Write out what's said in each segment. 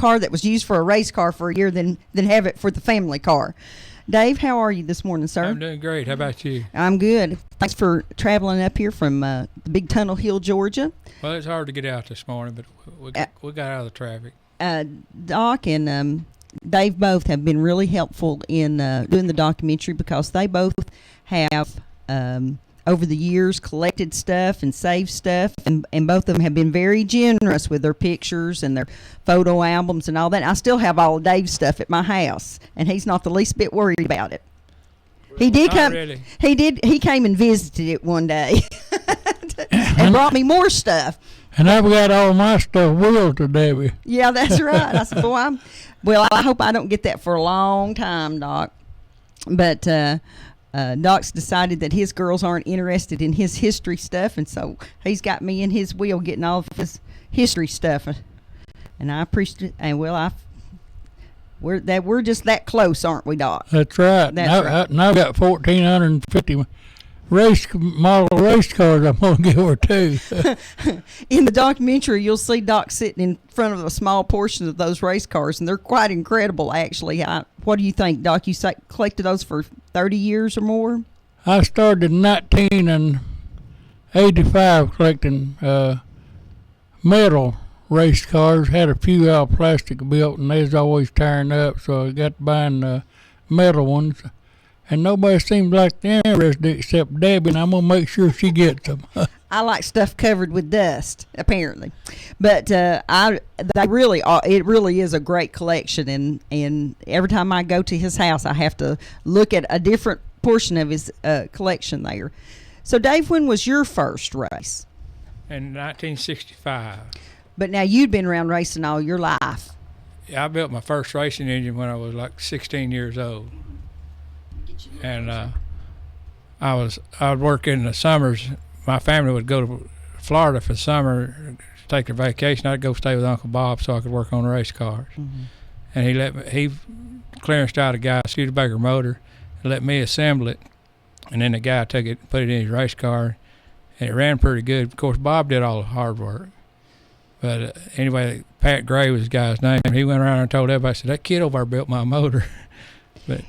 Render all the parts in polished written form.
car that was used for a race car for a year than have it for the family car. Dave, how are you this morning, sir? I'm doing great. How about you? I'm good. Thanks for traveling up here from the Big Tunnel Hill, Georgia. Well, it's hard to get out this morning, but we got out of the traffic. Doc and Dave both have been really helpful in doing the documentary because they both have, over the years, collected stuff and saved stuff, and both of them have been very generous with their pictures and their photo albums and all that. I still have all of Dave's stuff at my house, and he's not the least bit worried about it. He did come. Really. He came and visited it one day and brought me more stuff. And I've got all my stuff willed to Debbie. Yeah, that's right. I said, boy, well, I hope I don't get that for a long time, Doc. But Doc's decided that his girls aren't interested in his history stuff, and so he's got me in his will getting all of his history stuff. And I appreciate it. And well, we're just that close, aren't we, Doc? That's right. That's right. Now I've got 1,450 model race cars I'm going to give her too. In the documentary, you'll see Doc sitting in front of a small portion of those race cars, and they're quite incredible, actually. What do you think, Doc? You collected those for 30 years or more? I started in 1985 collecting metal race cars. Had a few out of plastic built, and they was always tearing up, so I got buying metal ones. And nobody seems like they're interested except Debbie, and I'm going to make sure she gets them. I like stuff covered with dust, apparently. But it really is a great collection, and every time I go to his house, I have to look at a different portion of his collection there. So, Dave, when was your first race? In 1965. But now you'd been around racing all your life. Yeah, I built my first racing engine when I was like 16 years old. And I would work in the summers. My family would go to Florida for the summer, take a vacation. I'd go stay with Uncle Bob so I could work on the race cars. Mm-hmm. And he clearanced out a guy, Studebaker motor, and let me assemble it. And then the guy took it and put it in his race car, and it ran pretty good. Of course, Bob did all the hard work. But anyway, Pat Gray was the guy's name. He went around and told everybody, said, that kid over there built my motor. But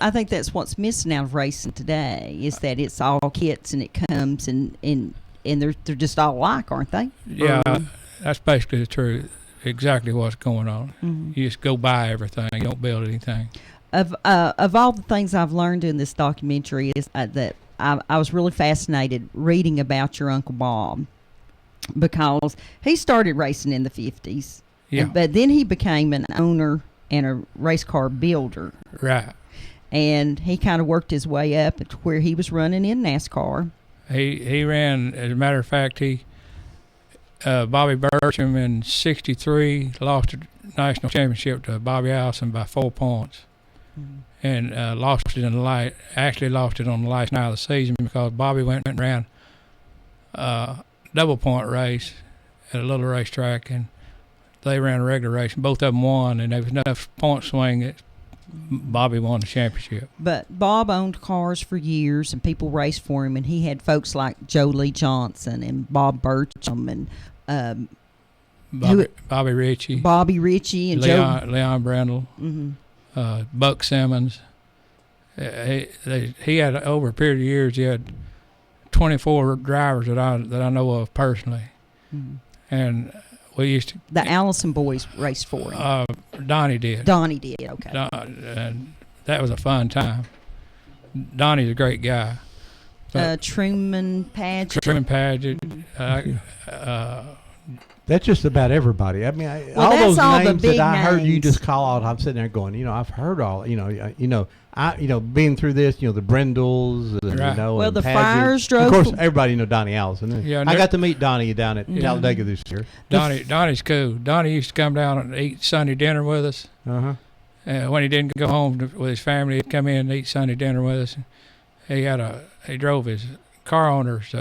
I think that's what's missing out of racing today is that it's all kits and it comes and they're just all alike, aren't they? Yeah, that's basically the truth. Exactly what's going on. Mm-hmm. You just go buy everything. You don't build anything. Of all the things I've learned in this documentary is that I was really fascinated reading about your Uncle Bob because he started racing in the 50s. Yeah. But then he became an owner and a race car builder. Right. And he kind of worked his way up to where he was running in NASCAR. He ran, as a matter of fact, Bobby Burcham in '63 lost a national championship to Bobby Allison by 4 points. Mm-hmm. And lost it on the last night of the season because Bobby went and ran a double point race at a little racetrack, and they ran a regular race, and both of them won, and there was enough point swing that Bobby won the championship. But Bob owned cars for years, and people raced for him, and he had folks like Joe Lee Johnson and Bob Burcham and Bobby Ritchie. And Leon Brindle. Mm-hmm. Buck Simmons. He had, over a period of years, he had 24 drivers that I know of personally. Mm-hmm. And we used to... The Allison boys raced for him. Donnie did. Okay. And that was a fun time. Donnie's a great guy. Truman Paget. That's just about everybody. I mean, all those names that I heard you just call out, I'm sitting there going, I've heard all, being through this, the Brindles, and, right. Well, and the Paget. Fires drove. Of course, everybody Donnie Allison. Yeah, I got to meet Donnie down at Talladega this year. Donnie's cool. Donnie used to come down and eat Sunday dinner with us. Uh-huh. When he didn't go home with his family, he'd come in and eat Sunday dinner with us. He drove his car owner's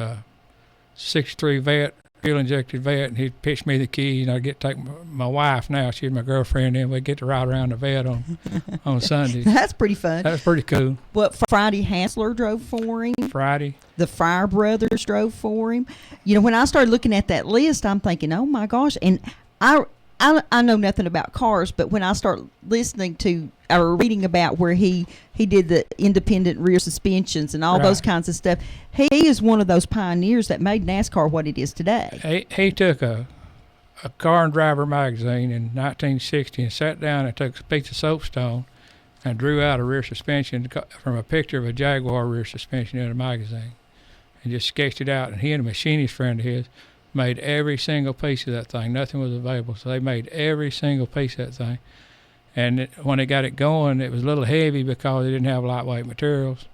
63 Vet, fuel-injected Vet, and he'd pitch me the keys, and I'd get to take my wife now. She's my girlfriend, and we'd get to ride around the Vet on Sundays. That's pretty fun. That was pretty cool. What, Friday Hansler drove for him? Friday. The Fryer brothers drove for him. When I started looking at that list, I'm thinking, oh, my gosh. And I I know nothing about cars, but when I start listening to or reading about where he did the independent rear suspensions and all those kinds of stuff, he is one of those pioneers that made NASCAR what it is today. He took a Car and Driver magazine in 1960 and sat down and took a piece of soapstone and drew out a rear suspension from a picture of a Jaguar rear suspension in a magazine and just sketched it out. And he and a machinist friend of his made every single piece of that thing. Nothing was available, so they made every single piece of that thing. And when they got it going, it was a little heavy because they didn't have lightweight materials.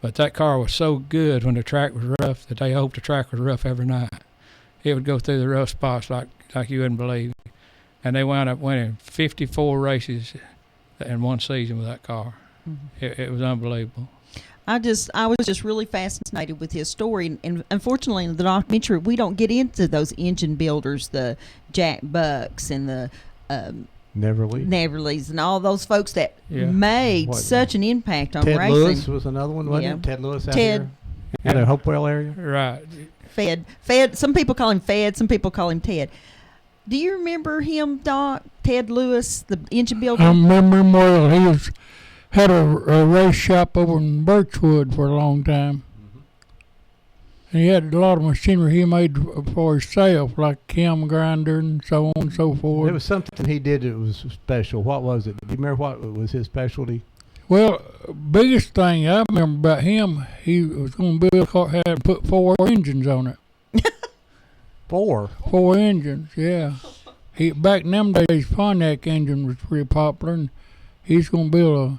But that car was so good when the track was rough that they hoped the track was rough every night. It would go through the rough spots like you wouldn't believe. And they wound up winning 54 races in one season with that car. Mm-hmm. It was unbelievable. I was just really fascinated with his story, and unfortunately in the documentary we don't get into those engine builders, the Jack Bucks and the Neverleys and all those folks that made such an impact on Ted racing. Lewis was another one, wasn't it? Ted Lewis out here in the Hopewell area. Right. Fed. Some people call him Fed. Some people call him Ted. Do you remember him, Doc? Ted Lewis, the engine builder? I remember him well. He had a race shop over in Birchwood for a long time. And he had a lot of machinery he made for himself, like cam grinder and so on and so forth. There was something he did that was special. What was it? Do you remember what was his specialty? Well, biggest thing I remember about him, he was going to build a car, had to put 4 engines on it. 4? 4 engines, yeah. Back in them days, Pontiac engine was pretty popular, and he's going to build a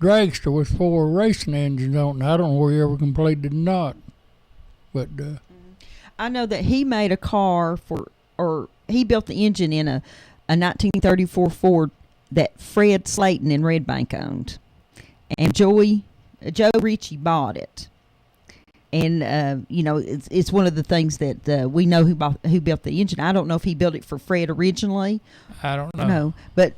dragster with 4 racing engines on it. I don't know where he ever completed it or not. But I know that he made a car or he built the engine in a 1934 Ford that Fred Slayton in Red Bank owned. And Joe Ritchie bought it. And, it's one of the things that we know who built the engine. I don't know if he built it for Fred originally. I don't know. No, but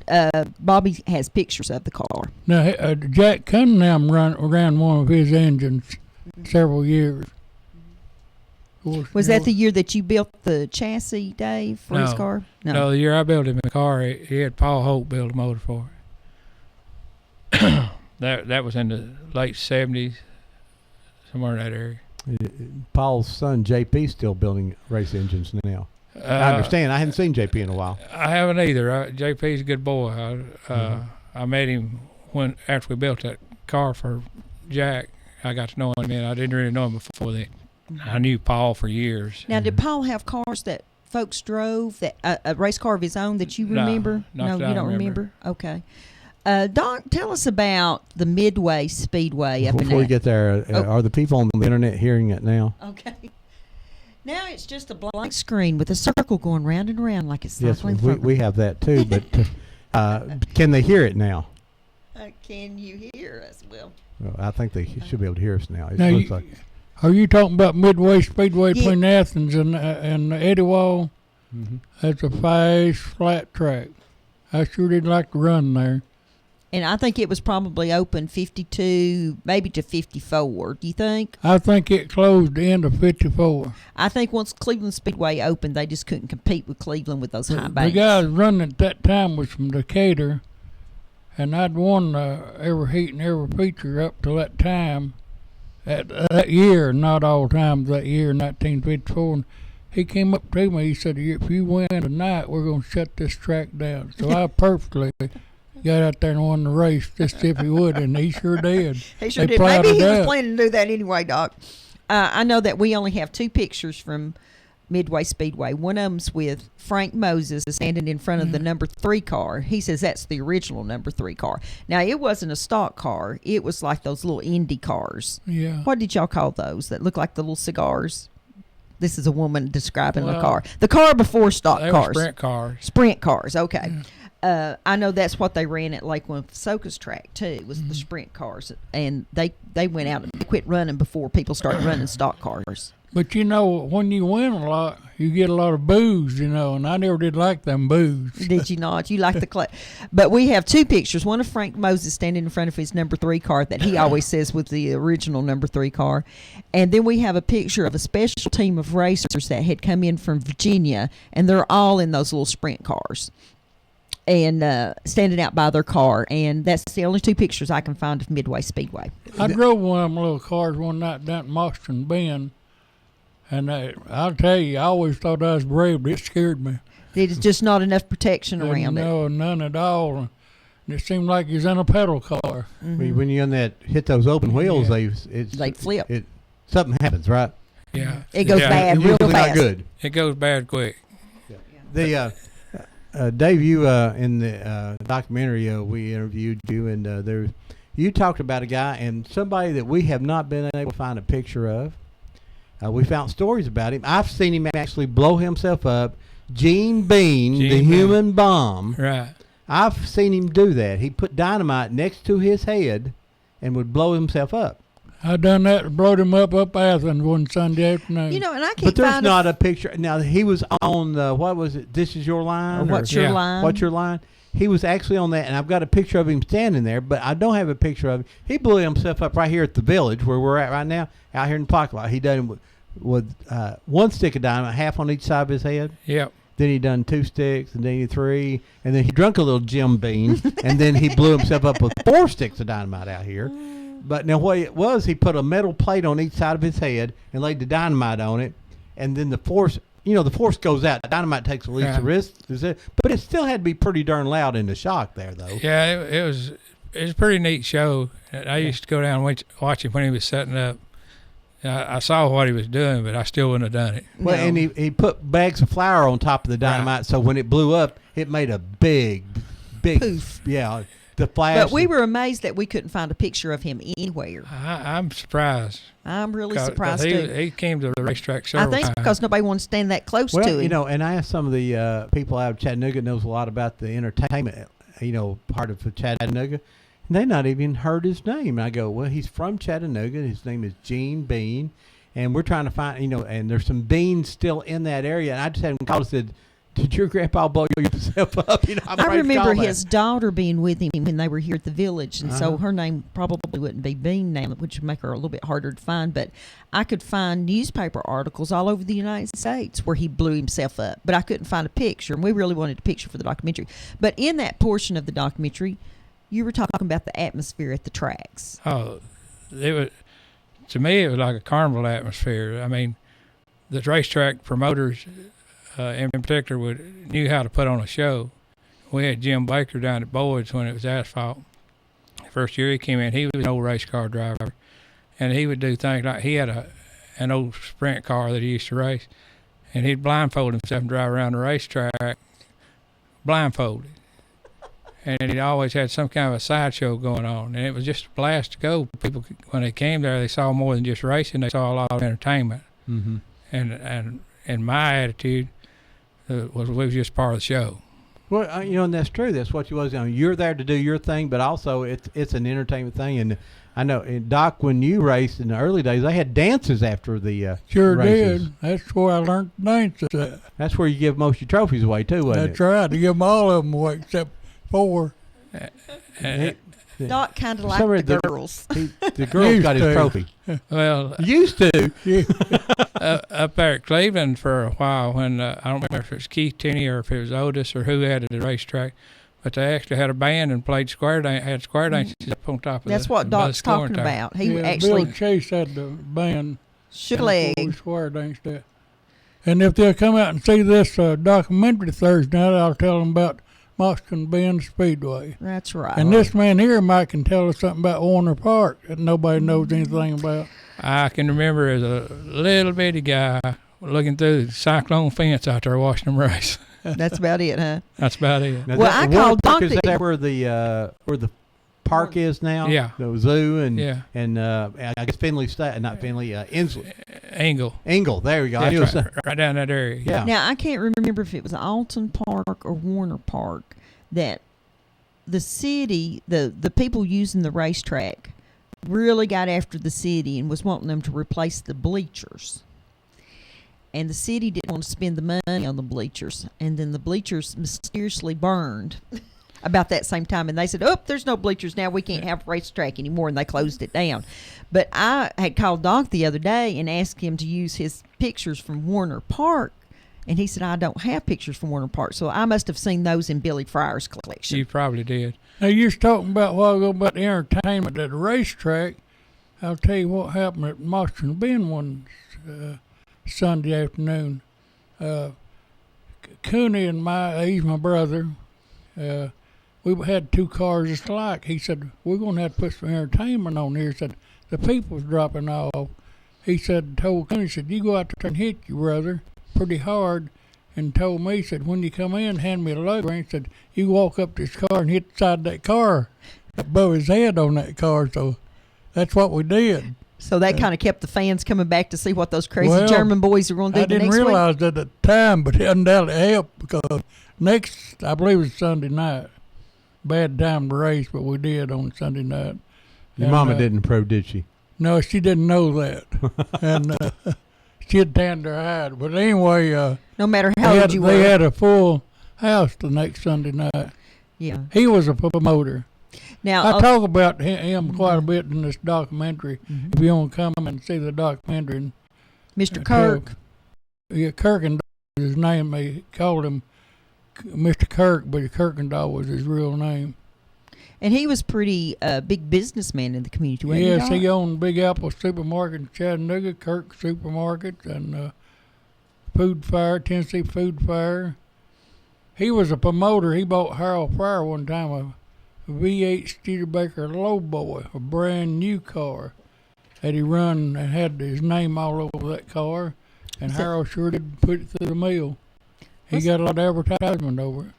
Bobby has pictures of the car. Now, Jack Cunningham ran one of his engines several years. Was that the year that you built the chassis, Dave, for his car? No, the year I built him a car, he had Paul Holt build a motor for it. That was in the late 70s, somewhere in that area. Paul's son, JP, still building race engines now. I understand. I haven't seen JP in a while. I haven't either. JP's a good boy. I met him after we built that car for Jack. I got to know him, and I didn't really know him before that. I knew Paul for years. Now, did Paul have cars that folks drove, that a race car of his own that you remember? No, you don't remember? Okay. Doc, tell us about the Midway Speedway up in there. Before we get there, are the people on the internet hearing it now? Okay. Now it's just a blank screen with a circle going round and round like it's cycling. Yes, we have that too, but can they hear it now? Can you hear us? Well, I think they should be able to hear us now. Are you talking about Midway Speedway between Athens and Eddywall? Mm-hmm. That's a fast, flat track. I sure did like to run there. And I think it was probably open 52, maybe to 54. Do you think? I think it closed the end of 54. I think once Cleveland Speedway opened, they just couldn't compete with Cleveland with those high banks. The guy running at that time was from Decatur, and I'd won every heat and every feature up to that time. That year, not all times, that year, 1954. And he came up to me, he said, if you win tonight, we're going to shut this track down. So I perfectly got out there and won the race just to see if he would, and he sure did. He sure did. Maybe he was planning to do that anyway, Doc. I know that we only have 2 pictures from Midway Speedway. One of them's with Frank Moses standing in front of the number 3 car. He says that's the original number 3 car. Now, it wasn't a stock car. It was like those little Indy cars. Yeah. What did y'all call those that look like the little cigars? This is a woman describing the car. The car before stock cars. Sprint cars. Sprint cars, okay. Yeah. I know that's what they ran at Lakeland Soka's track, too, was the sprint cars. And they went out and quit running before people started running stock cars. But when you win a lot, you get a lot of boos, and I never did like them boos. Did you not? You like the But we have two pictures. One of Frank Moses standing in front of his number 3 car that he always says was the original number 3 car. And then we have a picture of a special team of racers that had come in from Virginia, and they're all in those little sprint cars and standing out by their car. And that's the only 2 pictures I can find of Midway Speedway. I drove one of them little cars one night down at Moxton Bend. And I'll tell you, I always thought I was brave, but it scared me. There's just not enough protection around it. No, none at all. And it seemed like he was in a pedal car. Mm-hmm. When you hit those open wheels, they flip. Something happens, right? Yeah. It goes bad real usually fast. Not good. It goes bad quick. Yeah. Dave, you in the documentary we interviewed you, and you talked about a guy and somebody that we have not been able to find a picture of. We found stories about him. I've seen him actually blow himself up. Gene Bean, the human bomb. Right. I've seen him do that. He put dynamite next to his head and would blow himself up. I done that, blowed him up Athens one Sunday afternoon. And I can't But there's find not a picture. Now, he was on, what was it, This Is Your Line? What's Your Line? What's Your Line? He was actually on that, and I've got a picture of him standing there, but I don't have a picture of him. He blew himself up right here at the Village, where we're at right now, out here in the parking lot. He done it with 1 stick of dynamite, half on each side of his head. Yep. Then he done 2 sticks, and then he 3, and then he drunk a little Jim Bean, and then he blew himself up with 4 sticks of dynamite out here. But now what it was, he put a metal plate on each side of his head and laid the dynamite on it, and then the force goes out. The dynamite takes the least risk, but it still had to be pretty darn loud in the shock there, though. Yeah, it was a pretty neat show. I used to go down and watch him when he was setting up. I saw what he was doing, but I still wouldn't have done it. Well, and he put bags of flour on top of the dynamite, so when it blew up, it made a big poof. Yeah, the flash. But we were amazed that we couldn't find a picture of him anywhere. I'm surprised. I'm really surprised too. He came to the racetrack several times. I think because nobody wanted to stand that close to him. And I asked some of the people out of Chattanooga knows a lot about the entertainment, part of Chattanooga. And they not even heard his name. And I go, well, he's from Chattanooga. His name is Gene Bean. And we're trying to find, and there's some beans still in that area. And I just had him call and said, did your grandpa blow yourself up? I remember his daughter being with him when they were here at the Village. And so her name probably wouldn't be Bean now, which would make her a little bit harder to find. But I could find newspaper articles all over the United States where he blew himself up. But I couldn't find a picture. And we really wanted a picture for the documentary. But in that portion of the documentary, you were talking about the atmosphere at the tracks. Oh, to me, it was like a carnival atmosphere. I mean, the racetrack promoters, in particular, knew how to put on a show. We had Jim Baker down at Boyd's when it was asphalt. The first year he came in, he was an old race car driver, and he would do things like he had an old sprint car that he used to race, and he'd blindfold himself and drive around the racetrack blindfolded. And he always had some kind of a sideshow going on, and it was just a blast to go. People, when they came there, they saw more than just racing; they saw a lot of entertainment. Mm-hmm. And my attitude was we was just part of the show. Well, and that's true. That's what you was. You're there to do your thing, but also it's an entertainment thing. And I know, Doc, when you raced in the early days, they had dances after the sure races. Did. That's where I learned to dance. That's where you give most of your trophies away too, wasn't it? That's right. You give them all of them away except 4. Doc kind of liked the girls. The girls got his trophy. Well, used to. Yeah. Up there at Cleveland for a while when I don't remember if it was Keith Tenney or if it was Otis or who had the racetrack, but they actually had a band and played square dances up on top of That's what Doc's talking about. He actually Bill Chase had the band. Shook a leg. Square danced that. And if they'll come out and see this documentary Thursday night, I'll tell them about Moxton Bend Speedway. That's right. And this man here, Mike, can tell us something about Warner Park that nobody knows anything about. I can remember as a little bitty guy looking through the cyclone fence out there watching them race. That's about it, huh? That's about it. Now well, I called Doc. Is that where the park is now? Yeah. The zoo and I guess Finley State, not Finley, Inslee. Engle. There we go. That's right down that area. Yeah. Now I can't remember if it was Alton Park or Warner Park that the city, the people using the racetrack, really got after the city and was wanting them to replace the bleachers. and the city didn't want to spend the money on the bleachers, and then the bleachers mysteriously burned about that same time, and they said, "Oh, there's no bleachers now. We can't have a racetrack anymore," and they closed it down. But I had called Doc the other day and asked him to use his pictures from Warner Park, and he said, "I don't have pictures from Warner Park," so I must have seen those in Billy Fryer's collection. You probably did. Now, you was talking about a while ago about the entertainment at the racetrack. I'll tell you what happened at Mostyn Bend one Sunday afternoon. Cooney and he's my brother, we had two cars just alike. He said, "We're going to have to put some entertainment on here." He said, "The people's dropping off." He said, told Cooney, said, "You go out there and hit your brother pretty hard." And told me, said, "When you come in, hand me a load ring." He said, "You walk up to this car and hit the side of that car above his head on that car." So that's what we did. So that kind of kept the fans coming back to see what those crazy Well, German boys are going to do I the didn't next week. realize that at the time, but it undoubtedly helped because next, I believe it's Sunday night. Bad time to race, but we did on Sunday night. Your And, mama didn't approve, did she? No, she didn't know that. And she'd tanned her hide. But anyway, No matter how old you they were. had a full house the next Sunday night. Yeah. He was a promoter. Now, I talk about him quite a bit in this documentary. Mhm. If you want to come and see the documentary. And, Mr. Kirk. Yeah, Kirkendall was his name. They called him Mr. Kirk, but Kirkendall was his real name. And he was pretty big businessman in the community, wasn't Yes, he? he Doc? owned Big Apple Supermarket in Chattanooga, Kirk Supermarket, and Food Fair, Tennessee Food Fair. He was a promoter. He bought Harold Fryer one time a V8 Studebaker Lowboy, a brand new car that he run and had his name all over that car. And Is that- Harold sure did put it through the mill. He What's- got a lot of advertisement over it.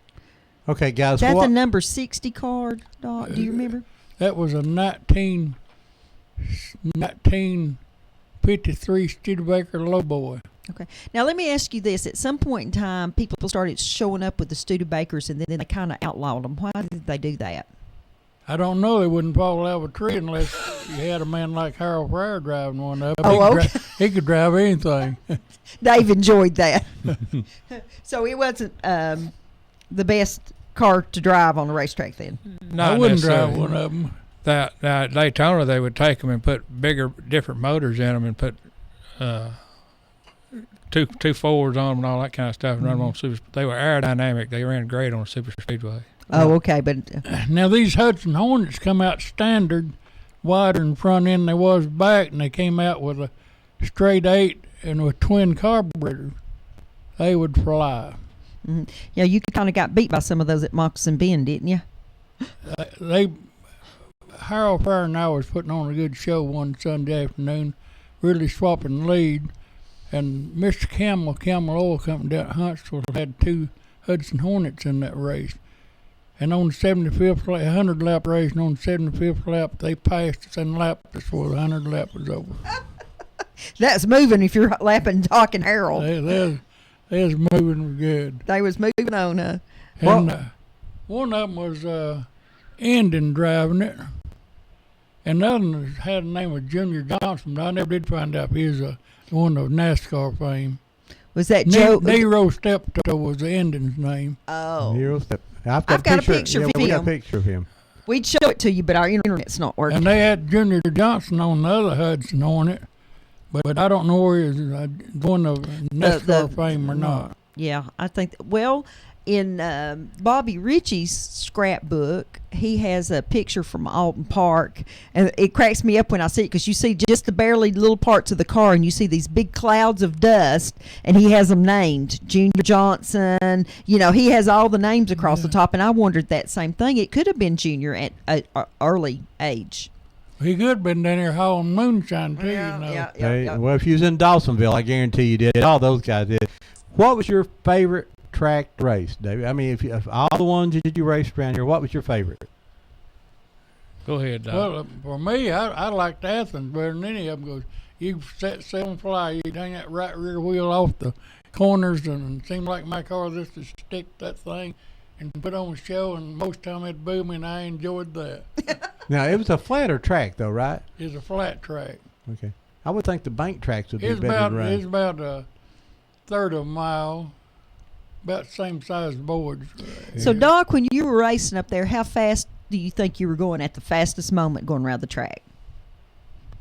Okay, guys. Is that what? the number 60 card, Doc? Do you remember? That was a 1953 Studebaker Lowboy. Okay. Now, let me ask you this. At some point in time, people started showing up with the Studebakers, and then they kind of outlawed them. Why did they do that? I don't know. They wouldn't fall out of a tree unless you had a man like Harold Fryer driving one up. Oh, he he could drive anything. Dave enjoyed that. So it wasn't the best car to drive on the racetrack then. Not I wouldn't necessarily. drive one of them. That at Daytona, they would take them and put bigger, different motors in them and put two forwards on them and all that kind of stuff and run them on super. They were aerodynamic. They ran great on a super speedway. Oh, okay. But Now, these Hudson Hornets come out standard, wider in front end than they was back, and they came out with a straight 8 and with twin carburetors. They would fly. yeah, you kind of got beat by some of those at Moccasin Bend, didn't you? Harold Fryer and I was putting on a good show one Sunday afternoon, really swapping lead, and Mr. Camel Oil Company down at Huntsville had 2 Hudson Hornets in that race. And on the 75th lap, 100 lap race, and on the 75th lap, they passed us and lapped us before the 100 lap was over. That's moving if you're lapping Doc and Harold. They was moving good. They was moving on. And Well- one of them was Indian driving it, and the other one had the name of Junior Johnson, but I never did find out if he was one of NASCAR fame. Was that Joe? Nero Steptoe was the Indian's name. Oh. Nero Step. I've got a picture yeah, of we got a him. picture of him. We'd show it to you, but our internet's not working. And they had Junior Johnson on the other Hudson on it, but I don't know where he's one of NASCAR fame or not. Yeah, I think. Well, in Bobby Ritchie's scrapbook, he has a picture from Alton Park, and it cracks me up when I see it because you see just the barely little parts of the car, and you see these big clouds of dust, and he has them named Junior Johnson. You know, he has all the names across the top, and I wondered that same thing. It could have been Junior at an early age. He could have been down here hauling moonshine too, you know. Hey, well, if you was in Dawsonville, I guarantee you did. All those guys did. What was your favorite track race, David? I mean, if all the ones that you raced around here, what was your favorite? Go ahead, Doc. Well, for me, I liked Athens better than any of them because you set sail and fly. You'd hang that right rear wheel off the corners, and it seemed like my car just to stick that thing and put on a show, and most time it'd boom, and I enjoyed that. Now, it was a flatter track, though, right? It's a flat track. Okay. I would think the bank tracks would be It's better about to run. it's about third of a mile, about the same size boards. So, Doc, when you were racing up there, how fast do you think you were going at the fastest moment going around the track?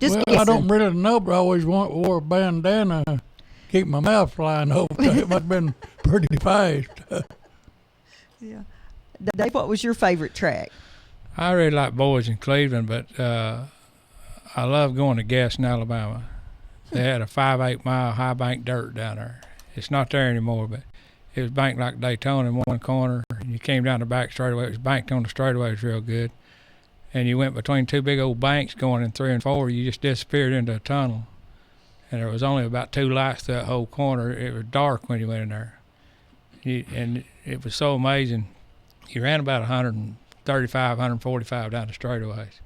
Just Well, guessing. I don't really know, but I always wore a bandana, keep my mouth flying open. It must have been pretty fast. Yeah. Dave, what was your favorite track? I really like boys in Cleveland, but I love going to Gaston, Alabama. They had a 5-8 mile high bank dirt down there. It's not there anymore, but it was banked like Daytona in one corner. And you came down the back straightaway. It was banked on the straightaways real good. And you went between two big old banks going in 3 and 4. You just disappeared into a tunnel. And there was only about 2 lights to that whole corner. It was dark when you went in there. And it was so amazing. You ran about 135, 145 down the straightaways.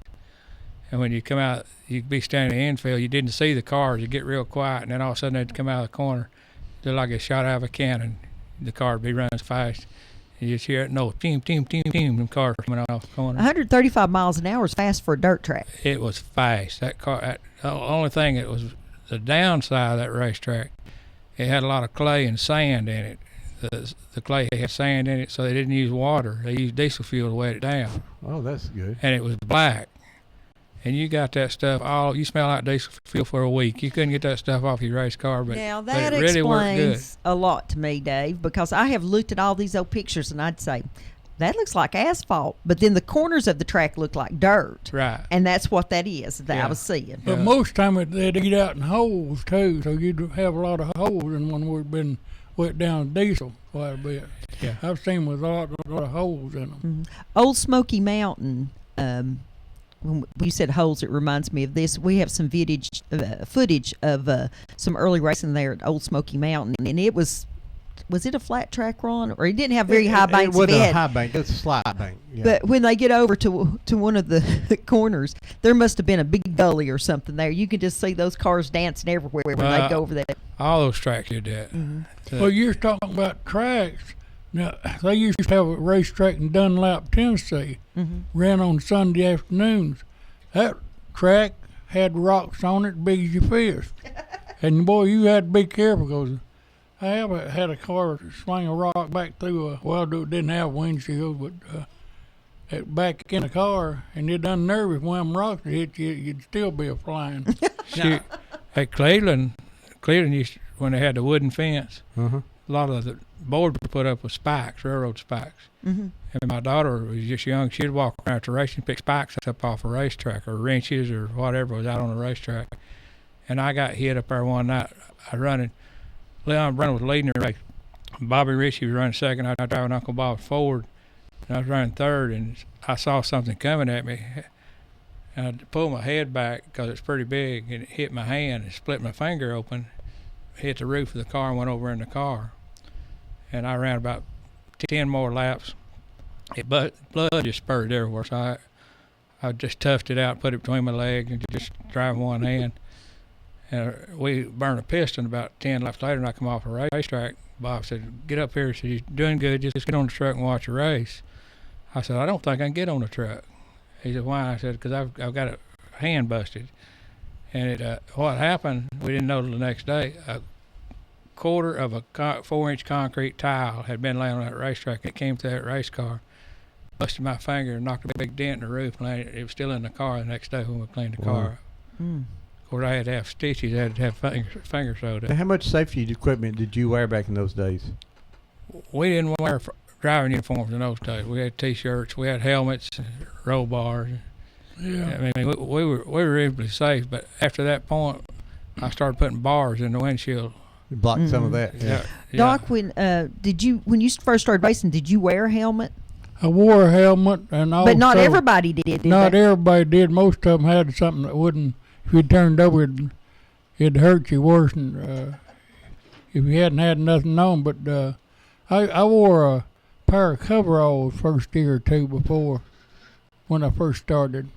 And when you come out, you'd be standing in the infield. You didn't see the cars. You'd get real quiet. And then all of a sudden they'd come out of the corner. They're like a shot out of a cannon. The car would be running fast. You just hear it, no, team, them cars coming off the corner. 135 miles an hour is fast for a dirt track. It was fast. That car, the only thing that was the downside of that racetrack, it had a lot of clay and sand in it. The clay had sand in it, so they didn't use water. They used diesel fuel to wet it down. Oh, that's good. And it was black. And you got that stuff you smell like diesel fuel for a week. You couldn't get that stuff off your race car, but, Now, but that it really worked good. explains a lot to me, Dave, because I have looked at all these old pictures and I'd say, that looks like asphalt. But then the corners of the track look like dirt. Right. And that's what that is that I Yeah. was seeing. But Yeah. most time they'd eat out in holes too, so you'd have a lot of holes in one where it'd been wet down with diesel quite a bit. Yeah. I've seen with a lot of holes in them. Old Smoky Mountain, when you said holes, it reminds me of this. We have some footage of some early racing there at Old Smoky Mountain, and it was it a flat track, Ron, or it didn't have very high banks? It wasn't It a had- high bank. It's a slide bank. Yeah. But when they get over to one of the corners, there must have been a big gully or something there. You could just see those cars dancing everywhere when they go over that. All those tracks did that. Well, you're talking about tracks. Now, they used to have a racetrack in Dunlap, Tennessee, ran on Sunday afternoons. That track had rocks on it big as your fist. And, boy, you had to be careful because I have had a car swing a rock back through it didn't have windshield, but back in the car, and it done nervous when them rocks hit you, you'd still be a flying. Shoot, at Cleveland used to, when they had the wooden fence, Uh-huh. a lot of the boards were put up with spikes, railroad spikes. Mm-hmm. And my daughter was just young. She'd walk around to race and pick spikes up off a racetrack or wrenches or whatever was out on the racetrack. And I got hit up there one night. Leon Brennan was leading the race. Bobby Ritchie was running second. I was driving Uncle Bob forward. And I was running third, and I saw something coming at me. And I pulled my head back because it's pretty big, and it hit my hand and split my finger open, hit the roof of the car and went over in the car. And I ran about 10 more laps. Blood just spurted everywhere, so I just toughed it out, put it between my legs, and just driving one hand. And we burned a piston about 10 laps later, and I come off a racetrack. Bob said, "Get up here." He said, "You're doing good. Just get on the truck and watch a race." I said, "I don't think I can get on the truck." He said, "Why?" I said, "Because I've got a hand busted." And what happened, we didn't know till the next day. A quarter of a 4-inch concrete tile had been laying on that racetrack. It came through that race car, busted my finger, and knocked a big dent in the roof. And it was still in the car the next day when we cleaned the car up. Of course, I had to have stitches. I had to have finger sewed up. Now, how much safety equipment did you wear back in those days? We didn't wear driving uniforms in those days. We had T-shirts, we had helmets, roll bars. Yeah. I mean, we were reasonably safe. But after that point, I started putting bars in the windshield. You blocked some of that. Yeah. Doc, when you first started racing, did you wear a helmet? I wore a helmet, and also, But not everybody did Not they? everybody did. Most of them had something that wouldn't. If you turned over, it'd hurt you worse than if you hadn't had nothing on. But I wore a pair of coveralls first year or two before when I first started.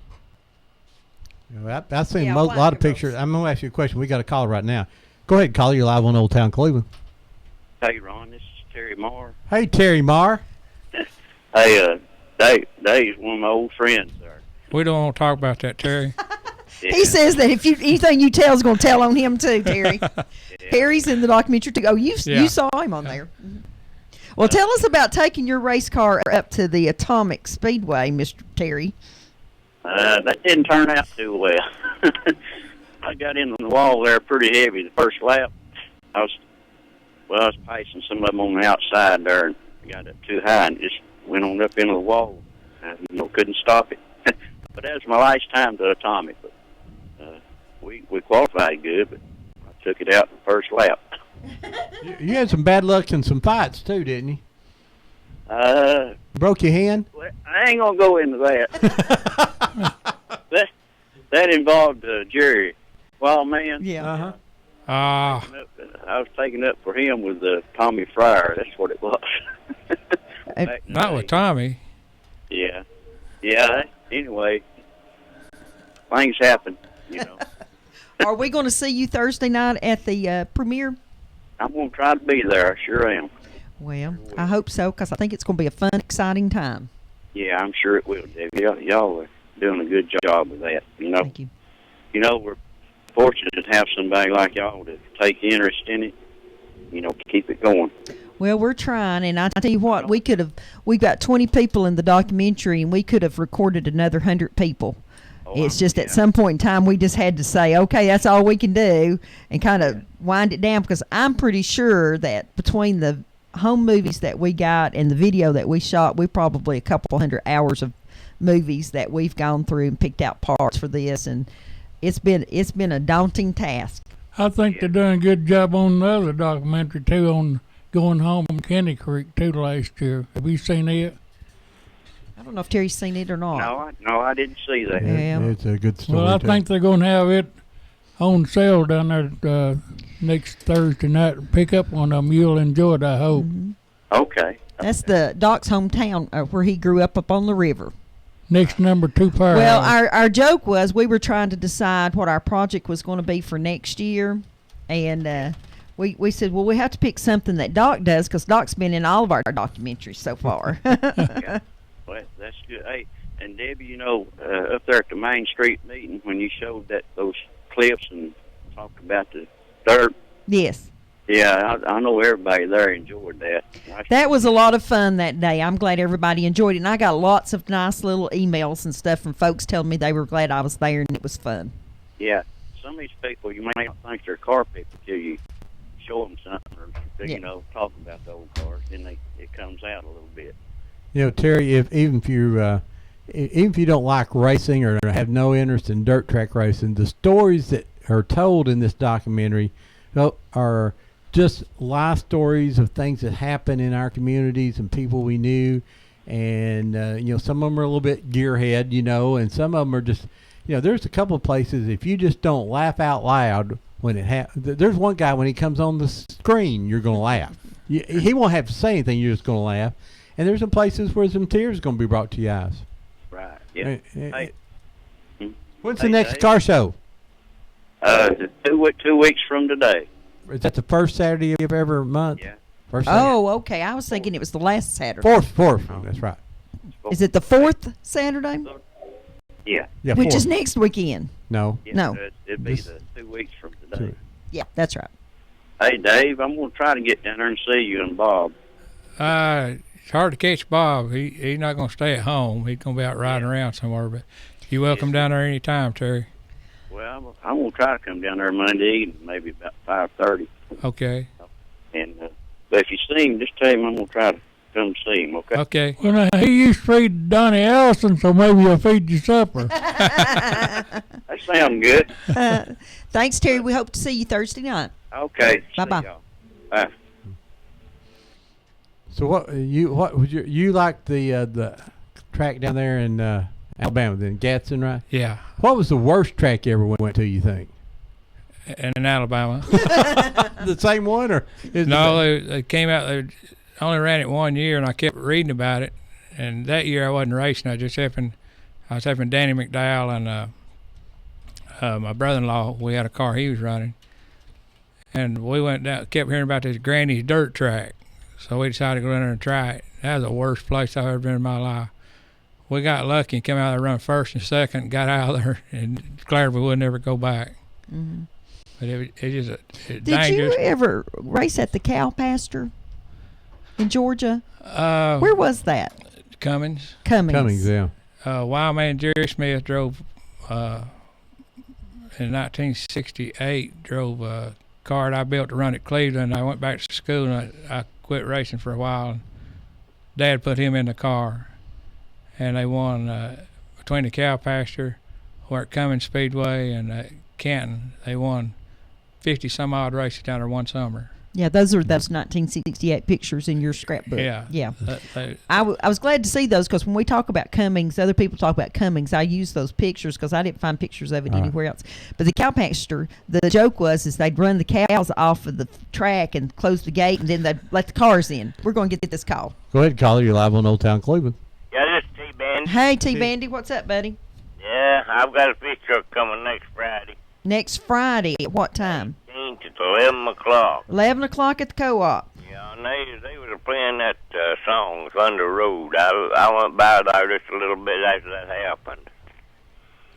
I've seen Yeah, a lot black of pictures. I'm going to ask you a question. We got a caller right now. Go ahead, caller. You're live on Old Town Cleveland. Hey, Ron, this is Terry Marr. Hey, Terry Marr. Hey, Dave's one of my old friends there. We don't want to talk about that, Terry. He says that if you anything you tell is going to tell on him too, Terry. Harry's in the documentary too. Oh, you saw him on there. Well, tell us about taking your race car up to the Atomic Speedway, Mr. Terry. That didn't turn out too well. I got in the wall there pretty heavy the first lap. I was pacing some of them on the outside there, and got up too high and just went on up into the wall. Couldn't stop it. But that was my last time to Atomic. But we qualified good, but I took it out in the first lap. You had some bad luck in some fights too, didn't you? Broke your hand? Well, I ain't gonna go into that. that involved Jerry. Well, man. Yeah. Uh-huh. I was taking up for him with Tommy Fryer. That's what it was. Not with Tommy. Yeah. Anyway, things happen, Are we going to see you Thursday night at the premiere? I'm going to try to be there. I sure am. Well, I hope so, because I think it's going to be a fun, exciting time. Yeah, I'm sure it will, Debbie. Y'all are doing a good job with that. Thank you. We're fortunate to have somebody like y'all to take interest in it. Keep it going. Well, we're trying, and I tell you what, we've got 20 people in the documentary, and we could have recorded another 100 people. It's just at some point in time we just had to say, okay, that's all we can do, and kind of wind it down, because I'm pretty sure that between the home movies that we got and the video that we shot, we probably a couple hundred hours of movies that we've gone through and picked out parts for this, and it's been a daunting task. I think they're doing a good job on the other documentary too, on Going Home from Kenny Creek too last year. Have you seen it? I don't know if Terry's seen it or not. No, I didn't see that. Yeah. It's a good story. Well, I too. think they're going to have it on sale down there next Thursday night. Pick up one of them. You'll enjoy it, I hope. Mm-hmm. Okay. That's the Doc's hometown where he grew up on the river. Next number 2 power. Well, our joke was we were trying to decide what our project was going to be for next year, and we said, well, we have to pick something that Doc does, because Doc's been in all of our documentaries so far. Yeah. Well, that's good. Hey, and Debbie, up there at the Main Street meeting when you showed those clips and talked about the dirt. Yes. Yeah, I know everybody there enjoyed that. That was a lot of fun that day. I'm glad everybody enjoyed it, and I got lots of nice little emails and stuff from folks telling me they were glad I was there and it was fun. Yeah, some of these people, you may not think they're car people till you show them something or, talk about the old cars, then it comes out a little bit. Terry, even if you don't like racing or have no interest in dirt track racing, the stories that are told in this documentary are just life stories of things that happen in our communities and people we knew. And, some of them are a little bit gearhead, and some of them are just, there's a couple of places, if you just don't laugh out loud when it happens. There's one guy, when he comes on the screen, you're going to laugh. He won't have to say anything, you're just going to laugh. And there's some places where some tears are going to be brought to your eyes. Right, yeah. Hey. When's the next car show? 2 weeks from today. Is that the first Saturday of every month? Yeah. First Saturday. Oh, okay. I was thinking it was the last Saturday. Fourth. That's right. Is it the 4th Saturday? Yeah. Yeah, Which fourth. is next weekend. No. Yeah, No. It'd be the 2 weeks from today. Yeah, that's right. Hey, Dave, I'm going to try to get down there and see you and Bob. It's hard to catch Bob. He's not going to stay at home. He's going to be out riding around somewhere. But you're welcome down there any time, Terry. Well, I'm going to try to come down there Monday evening, maybe about 5:30. Okay. And but if you see him, just tell him I'm going to try to come see him, okay? Okay. Well, now, he used to feed Donnie Allison, so maybe he'll feed you supper. That sounds good. Thanks, Terry. We hope to see you Thursday night. Okay. Bye-bye. See y'all. Bye. So what would you like the track down there in Alabama, then Gadsden, right? Yeah. What was the worst track you ever went to, you think? In Alabama. The same one, or is No, they came out. They only ran it 1 year, and I kept reading about it. And that year I wasn't racing. I was helping Danny McDowell and my brother-in-law. We had a car he was running, and we went down. Kept hearing about this Granny's dirt track, so we decided to go in there and try it. That was the worst place I've ever been in my life. we got lucky and came out there, run first and second, got out of there, and declared we would never go back. Mhm. But it is Did dangerous. you ever race at the cow pasture in Georgia? Uh, Where was that? Cummings. Cummings. yeah. Wild man Jerry Smith drove in 1968. Drove a car that I built to run at Cleveland. I went back to school and I quit racing for a while. And Dad put him in the car, and they won between the cow pasture, where at Cummings Speedway and Canton. They won 50 some odd races down there one summer. Yeah, those 1968 pictures in your scrapbook. Yeah. Yeah. They- I was glad to see those because when we talk about Cummings, other people talk about Cummings. I use those pictures because I didn't find pictures of it anywhere else. But the cow pasture, the joke was they'd run the cows off of the track and close the gate, and then they'd let the cars in. We're going to get this call. Go ahead, caller. You're live on Old Town Cleveland. Yeah, this is T-Bandy. Hey, T-Bandy, what's up, buddy? Yeah, I've got a fish truck coming next Friday. Next Friday at what time? 18th at 11 o'clock. 11 o'clock at the co-op. Yeah, and they were playing that song, Thunder Road. I went by there just a little bit after that happened.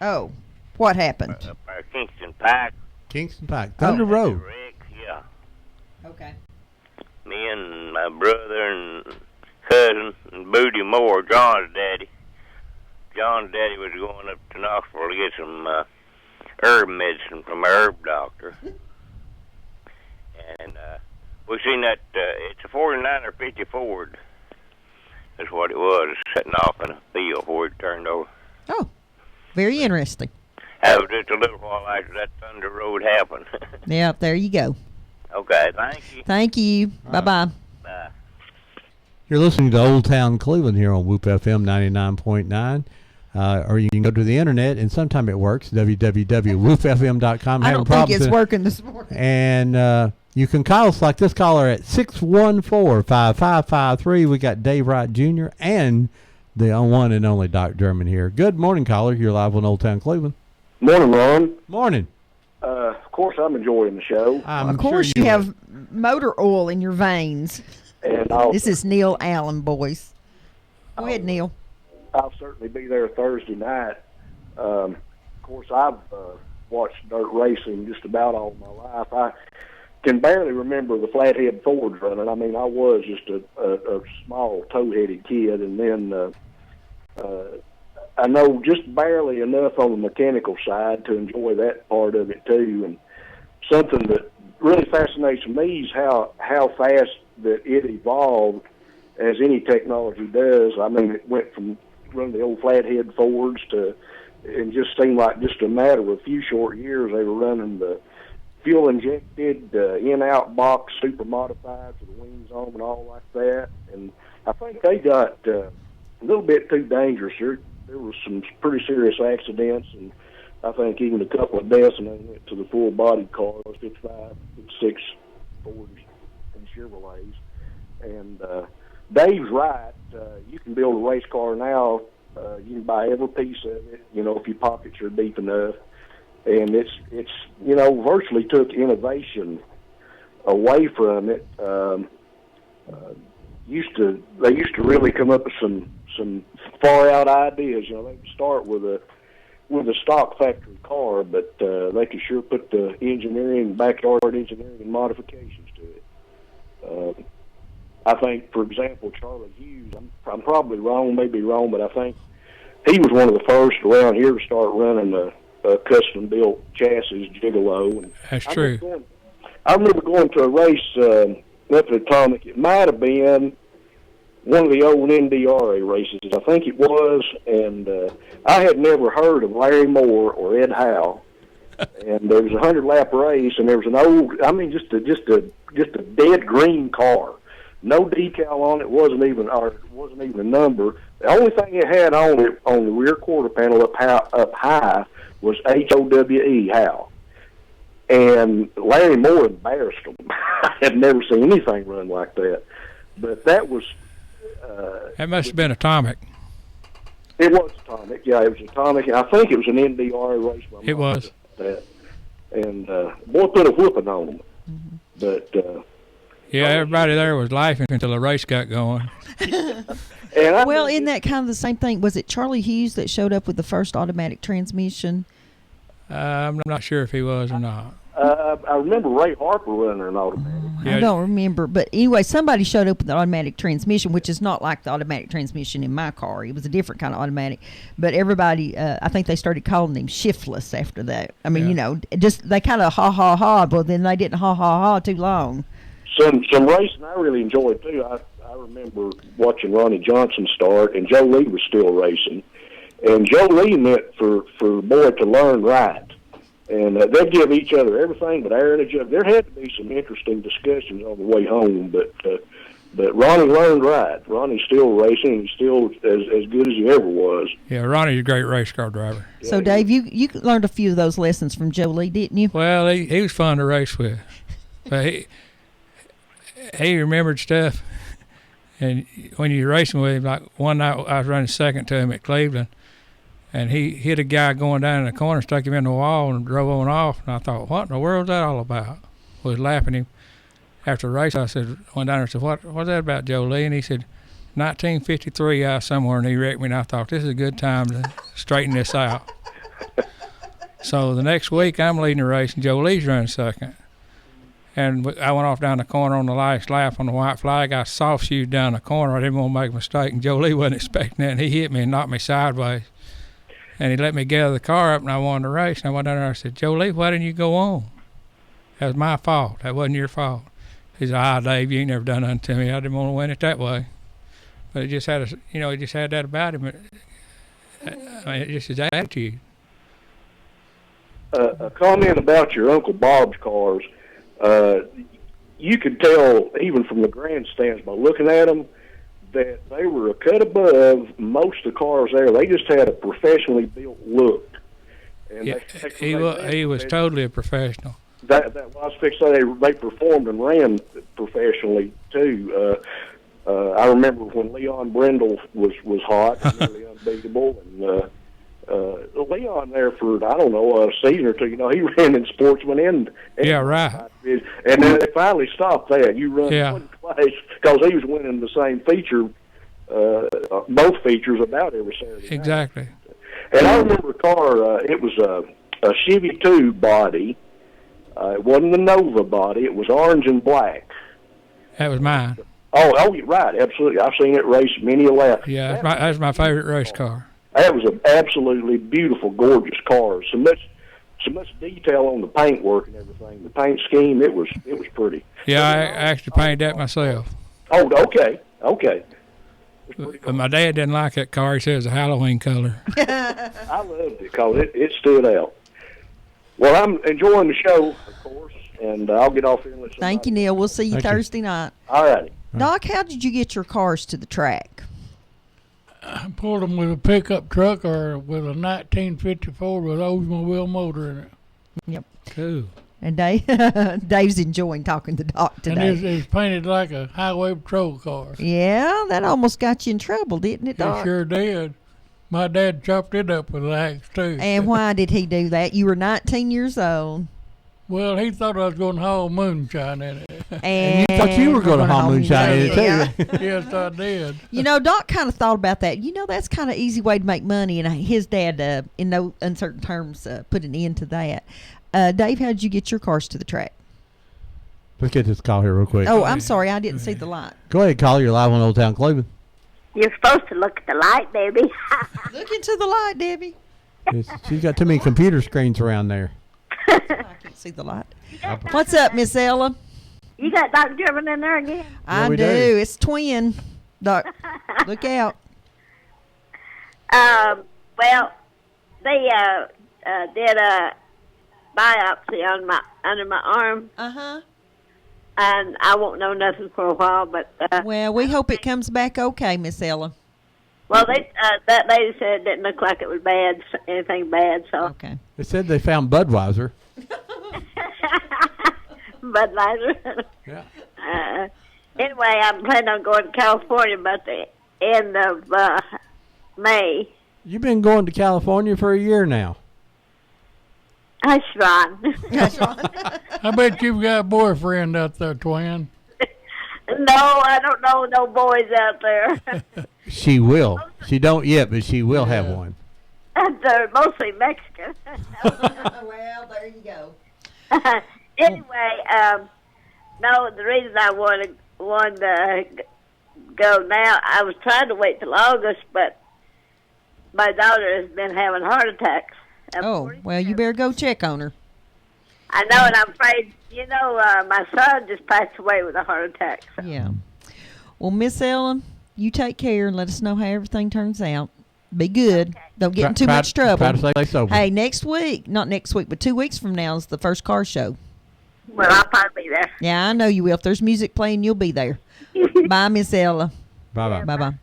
Oh, what happened? Up there, Kingston Pike. Kingston Pike. Thunder Oh. Road. Rick, yeah. Okay. Me and my brother and cousin and Booty Moore, John's daddy. John's daddy was going up to Knoxville to get some herb medicine from a herb doctor. And we seen that it's a 49 or 50 Ford. That's what it was, sitting off in a field before it turned over. Oh, very interesting. That was just a little while after that Thunder Road happened. Yeah, there you go. Okay, thank you. Thank you. Bye-bye. Bye. You're listening to Old Town Cleveland here on Whoop FM 99.9. Or you can go to the internet, and sometime it works, www.woofm.com. I don't think it's working this morning. And you can call us like this caller at 614-5553. We got Dave Wright Jr. and the one and only Doc German here. Good morning, caller. You're live on Old Town Cleveland. Morning, Ron. Morning. Of course, I'm enjoying the show. I'm Of course, sure you are. have motor oil in your veins. And This is Neil Allen, boys. Go ahead, Neil. I'll certainly be there Thursday night. Of course, I've watched dirt racing just about all my life. I can barely remember the flathead Fords running. I mean, I was just a small toe-headed kid, and then I know just barely enough on the mechanical side to enjoy that part of it too. And something that really fascinates me is how fast that it evolved, as any technology does. I mean, it went from running the old flathead Fords to, it just seemed like just a matter of a few short years they were running the fuel injected, in-out box, super modified with the wings on and all like that. And I think they got a little bit too dangerous. There was some pretty serious accidents, and I think even a couple of deaths, and they went to the full-body cars, 55, 56 Fords and Chevrolets. And Dave's right. You can build a race car now. You can buy every piece of it, if your pockets are deep enough. And it's virtually took innovation away from it. They used to really come up with some far out ideas. They would start with a stock factory car, but they could sure put the backyard engineering and modifications to it. I think, for example, Charlie Hughes, I'm probably wrong, maybe wrong, but I think he was one of the first around here to start running a custom-built chassis Gigolo. And That's true. I remember going to a race up at Atomic. It might have been one of the old NDRA races, I think it was, and I had never heard of Larry Moore or Ed Howe. And there was a 100-lap race, and there was an old, just a dead green car. No decal on it, wasn't even a number. The only thing it had on it on the rear quarter panel up high was HOWE, Howe. And Larry Moore embarrassed them. I had never seen anything run like that. But that was... That must have been Atomic. It was Atomic. Yeah, it was Atomic. I think it was an NDRA race. It was. That. And boy, put a whooping on them. Mm-hmm. But... Yeah, everybody there was laughing until the race got going. And I Well, isn't that kind of the same thing? Was it Charlie Hughes that showed up with the first automatic transmission? I'm not sure if he was or not. I remember Ray Harper running an automatic. Yeah. I don't remember, but anyway, somebody showed up with the automatic transmission, which is not like the automatic transmission in my car. It was a different kind of automatic. But everybody, I think they started calling him shiftless after that. I mean, Yeah. you know, just they kind of ha, but then they didn't ha too long. Some racing I really enjoyed too. I remember watching Ronnie Johnson start, and Joe Lee was still racing, and Joe Lee meant for the boy to learn right, and they'd give each other everything but air and adjust. There had to be some interesting discussions on the way home, but Ronnie learned right. Ronnie's still racing, and he's still as good as he ever was. Yeah, Ronnie's a great race car driver. So, Dave, you learned a few of those lessons from Joe Lee, didn't you? Well, he was fun to race with. But he remembered stuff. And when you're racing with him, like one night I was running second to him at Cleveland, and he hit a guy going down in the corner, stuck him in the wall, and drove on off. And I thought, what in the world is that all about? I was laughing at him. After the race, I went down there and said, what's that about, Joe Lee? And he said, 1953 out somewhere, and he wrecked me. And I thought, this is a good time to straighten this out. So the next week, I'm leading the race, and Joe Lee's running second. And I went off down the corner on the last lap on the white flag. I soft-shoed down the corner. I didn't want to make a mistake, and Joe Lee wasn't expecting that. And he hit me and knocked me sideways. And he let me gather the car up, and I won the race. And I went down there and I said, Joe Lee, why didn't you go on? That was my fault. That wasn't your fault. He said, Dave, you ain't never done nothing to me. I didn't want to win it that way. But it just had he just had that about him. I mean, it's just his attitude. A comment about your Uncle Bob's cars. You could tell, even from the grandstands, by looking at them, that they were a cut above most of the cars there. They just had a professionally built look. And Yeah, he was totally a professional. That was fixed. They performed and ran professionally too. I remember when Leon Brindle was hot, and nearly unbeatable, and Leon there for I don't know a season or two. You know, he ran in Sportsman and Yeah, right. And then they finally stopped that. You run one class because he was winning the same feature, both features about every Saturday night. Exactly. And I remember a car. It was a Chevy 2 body. It wasn't the Nova body. It was orange and black. That was mine. Oh, you're right. Absolutely. I've seen it race many a lap. Yeah, that's my favorite race car. That was an absolutely beautiful, gorgeous car. So much detail on the paint work and everything. The paint scheme, it was pretty. Yeah, I actually painted that myself. Oh, okay. But my dad didn't like that car. He said it was a Halloween color. I loved it because it stood out. Well, I'm enjoying the show, of course, and I'll get off here and let somebody. Thank you, Neil. We'll see you Thank you. Thursday night. All righty. Doc, how did you get your cars to the track? I pulled them with a pickup truck or with a 1954 with an Oldsmobile motor in it. Yep. Cool. And Dave, Dave's enjoying talking to Doc today. And it's painted like a highway patrol car. Yeah, that almost got you in trouble, didn't it, It Doc? sure did. My dad chopped it up with an axe, too. And why did he do that? You were 19 years old. Well, he thought I was going to haul moonshine in it. And you thought you were gonna haul moonshine in it, too. Yeah. Yes, I did. You know, Doc kind of thought about that. You know, that's kind of easy way to make money, and his dad, in no uncertain terms, put an end to that. Dave, how did you get your cars to the track? Let's get this call here real quick. Oh, I'm sorry, I didn't see the light. Go ahead, call. You're live on Old Town Cleveland. You're supposed to look at the light, baby. Look into the light, Debbie. She's got too many computer screens around there. I can't see the light. What's up, Miss Ella? You got Dr. German in there again? I we do. do. It's twin. Doc, look out. Well, they did a biopsy under my arm, Uh-huh. and I won't know nothing for a while. But Well, we hope it comes back okay, Miss Ella. well, they that lady said it didn't look like it was bad, anything bad. So, Okay. They said they found Budweiser. Bud Lighter. Yeah. Anyway, I'm planning on going to California about the end of May. You've been going to California for a year now. Hush, Ron. I bet you've got a boyfriend out there, twin. No, I don't know no boys out there. She will. She don't yet, but she will have one. They're mostly Mexican. Well, there you go. Anyway, no, the reason I wanted to go now, I was trying to wait till August, but my daughter has been having heart attacks. I'm Oh, well, you 47. better go check on her. I know, and I'm afraid, my son just passed away with a heart attack. So. Yeah. Well, Miss Ellen, you take care and let us know how everything turns out. Be good. Okay. Don't get in too Try- much trouble. Try to stay sober. Hey, not next week, but 2 weeks from now is the first car show. Well, I'll probably be there. Yeah, I know you will. If there's music playing, you'll be there. Bye, Miss Ella. Bye-bye. Bye-bye.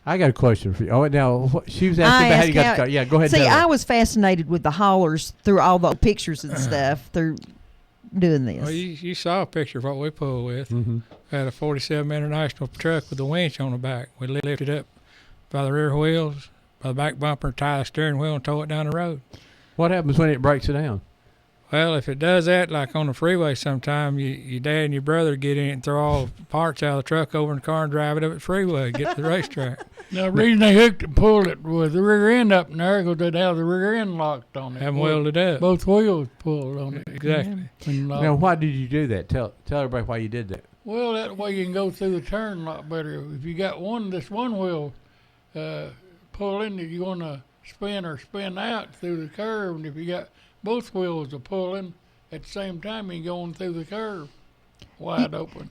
I got a question for you. Oh, now, she was asking about how you got the car. Yeah, go ahead. See, tell her. I was fascinated with the haulers through all the pictures and stuff through doing this. Well, you saw a picture of what we pulled with. Mhm. Had a 47 International truck with a winch on the back. We lifted up by the rear wheels, by the back bumper, tie the steering wheel, and tow it down the road. What happens when it breaks it down? Well, if it does that, like on the freeway sometime, your dad and your brother get in it and throw all the parts out of the truck over in the car and drive it up the freeway, get to the racetrack. Now, the reason they hooked and pulled it with the rear end up in there because they'd have the rear end locked on it. Have them welded up. Both wheels pulled on it. Exactly. And locked. Now, why did you do that? Tell everybody why you did that. Well, that way you can go through the turn a lot better. If you got this one wheel pulling, you're going to spin or spin out through the curve. And if you got both wheels are pulling at the same time, you're going through the curve wide open.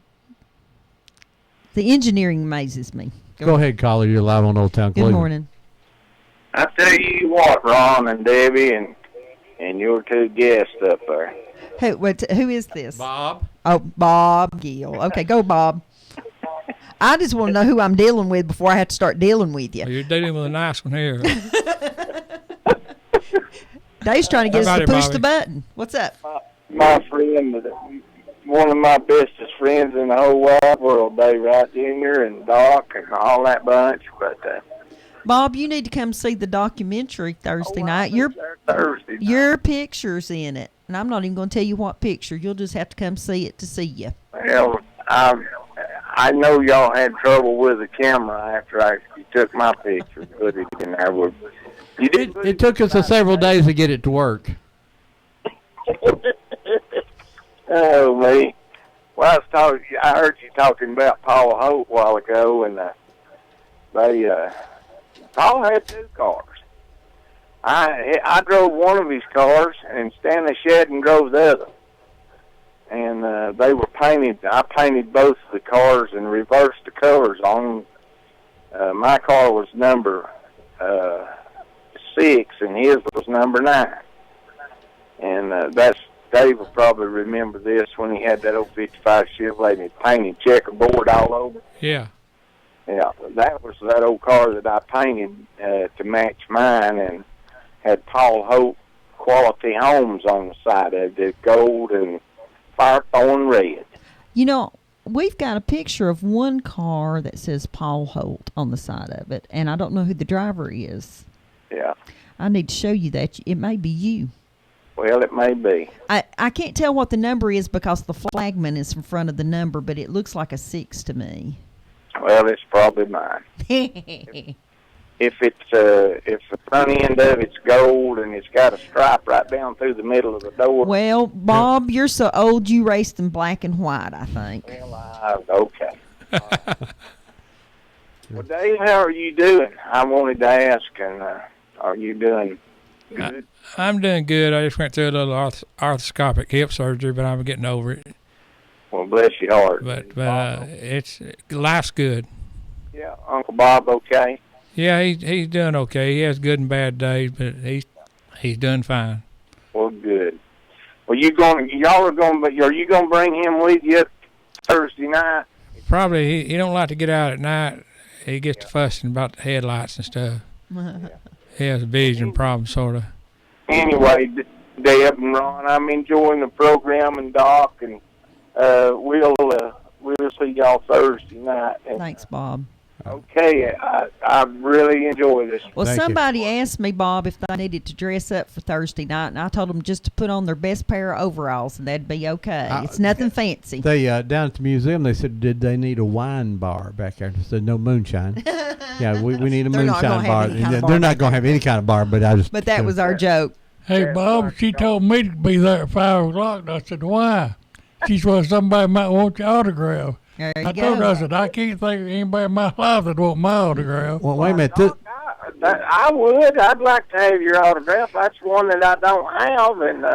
The engineering amazes me. Go ahead, caller. You're live on Old Town Good Cleveland. morning. I tell you what, Ron and Debbie and your two guests up there. Who is this? Bob. Oh, Bob Gill. Okay, go, Bob. I just want to know who I'm dealing with before I have to start dealing with you. Well, you're dealing with a nice one here. Dave's trying to get us How to about it, push the Bobby? button. What's up? My friend, one of my bestest friends in the whole wide world, Dave Wright Jr. and Doc and all that bunch. But Bob, you need to come see the documentary Thursday night. Thursday night. Your picture's in it. And I'm not even going to tell you what picture. You'll just have to come see it to see you. Well, I know y'all had trouble with the camera after you took my picture and put it in there. You did. It took us several days to get it to work. Oh, me. Well, I heard you talking about Paul Holt a while ago, and Paul had two cars. I drove one of his cars, and Stanley Shedden drove the other. And they were painted. I painted both of the cars and reversed the colors on them. My car was number 6, and his was number 9. And Dave will probably remember this when he had that old 55 Chevrolet and he painted checkerboard all over. Yeah. Yeah, that was that old car that I painted to match mine, and had Paul Holt Quality Homes on the side of it, gold and Firethorn red. You know, we've got a picture of one car that says Paul Holt on the side of it, and I don't know who the driver is. Yeah, I need to show you that. It may be you. well, it may be. I can't tell what the number is because the flagman is in front of the number, but it looks like a 6 to me. Well, it's probably mine. If the front end of it's gold and it's got a stripe right down through the middle of the door. Well, Bob, you're so old you raced in black and white, I think. Well, okay. Well, Dave, how are you doing? I wanted to ask, and are you doing good? I'm doing good. I just went through a little arthroscopic hip surgery, but I'm getting over it. Well, bless your heart. But life's good. Yeah, Uncle Bob, okay? Yeah, he's doing okay. He has good and bad days, but he's doing fine. Well, good. Well, are you going to bring him with you Thursday night? Probably he don't like to get out at night. He gets to fussing about the headlights and stuff. He has a vision problem, sort of. Anyway, Deb and Ron, I'm enjoying the program, and Doc, and we'll see y'all Thursday night. And Thanks, Bob. Okay, I really enjoy this. Well, Thank you. somebody asked me, Bob, if they needed to dress up for Thursday night, and I told them just to put on their best pair of overalls, and that'd be okay. It's nothing fancy. They down at the museum, they said, did they need a wine bar back there? I said, no moonshine. Yeah, we need a They're not gonna moonshine have bar. any kind of bar They're not back going to have any kind of bar, but I just. But that was our joke. Hey, Yeah, Bob, sorry, she told me to be there at 5 o'clock. And I said, why? She said, well, somebody might want your autograph. There you I told her, go. I said, I can't think of anybody in my life that want my autograph. Well, wait a minute. I would. I'd like to have your autograph. That's one that I don't have, and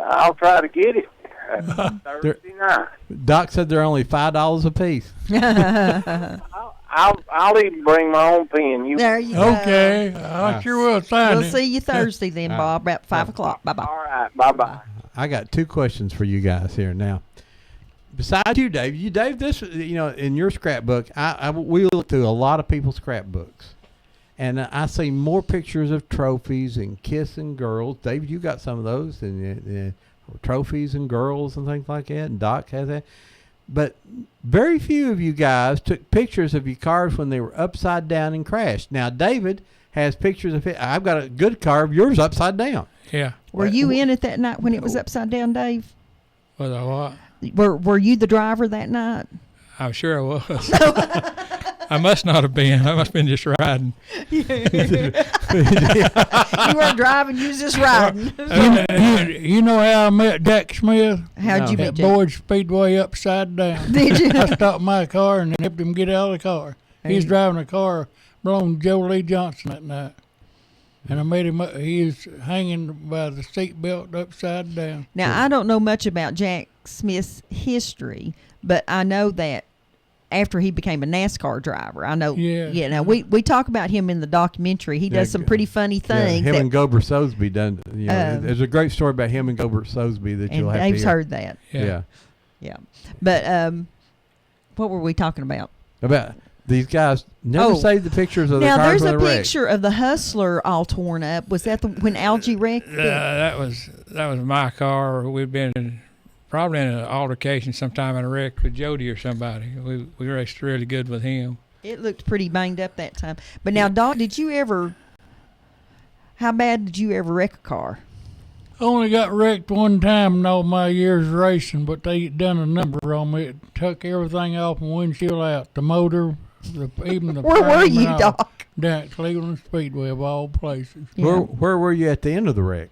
I'll try to get it Thursday night. Doc said they're only $5 a piece. I'll even bring my own pen. There you go. Okay, I sure will sign We'll it. see you Thursday then, Bob, about 5 o'clock. Bye-bye. All right. Bye-bye. I got two questions for you guys here now. Besides you, Dave, this, in your scrapbook, we look through a lot of people's scrapbooks, and I see more pictures of trophies and kissing girls. Dave, you got some of those, and trophies and girls and things like that, and Doc has that. But very few of you guys took pictures of your cars when they were upside down and crashed. Now, David has pictures of it. I've got a good car of yours upside down. Yeah. Were you in it that night when it was upside down, Dave? Was I what? Were you the driver that night? I'm sure I was. I must not have been. I must have been just riding. You weren't driving, you was just riding. You know how I met Jack Smith? How'd you meet At Jack? Boyd Speedway upside down. Did you? I stopped my car and helped him get out of the car. He's driving a car belonging to Joe Lee Johnson that night. And I made him up. He was hanging by the seat belt upside down. Now, I don't know much about Jack Smith's history, but I know that after he became a NASCAR driver, I know. Yeah. Now we talk about him in the documentary. He does some pretty funny things. Him that- and Gobert Sosby done. There's a great story about him and Gobert Sosby that and you'll have Dave's to hear. heard that. Yeah. Yeah. But what were we talking about? About these guys never Oh. saved the pictures of their Now, cars there's when a they wrecked. picture of the Hustler all torn up. Was that when Algie wrecked it? That was my car. We'd been probably in an altercation sometime in a wreck with Jody or somebody. We raced really good with him. It looked pretty banged up that time. But now, Doc, how bad did you ever wreck a car? I only got wrecked one time in all my years racing, but they done a number on me. It took everything off my windshield out. The motor, even the Where were frame you, and all. Doc? Down at Cleveland Speedway of all places. Yeah. Where were you at the end of the wreck?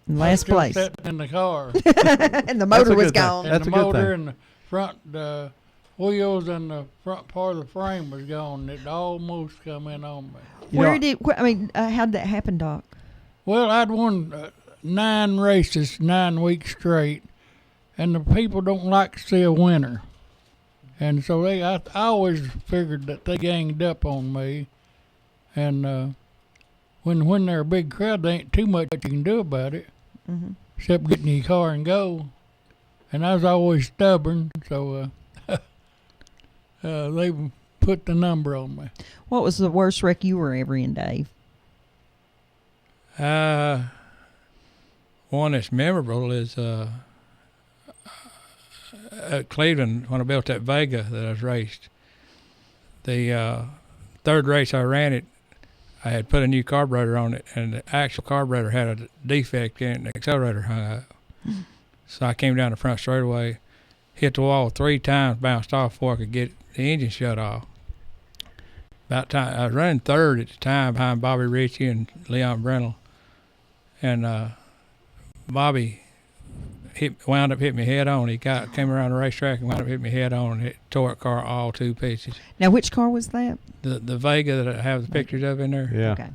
In last Still place. sitting in the car. And the motor a was good thing. gone. That's and a the good motor thing. and the front wheels and the front part of the frame was gone. It almost come in on me. How'd that happen, Doc? Well, I'd won 9 races, 9 weeks straight, and the people don't like to see a winner. And so I always figured that they ganged up on me. And when they're a big crowd, there ain't too much you can do about it, except get in your car and go. And I was always stubborn, so they put the number on me. What was the worst wreck you were ever in, Dave? One that's memorable is at Cleveland when I built that Vega that I was raced. The third race I ran it, I had put a new carburetor on it, and the actual carburetor had a defect in it, and the accelerator hung up. So I came down the front straightaway, hit the wall 3 times, bounced off before I could get the engine shut off. About time I was running third at the time behind Bobby Ritchie and Leon Brennell, and Bobby wound up hitting me head on. He came around the racetrack and wound up hitting me head on and tore that car all to pieces. Now, which car was that? The Vega that I have the pictures of in there. Yeah. Okay.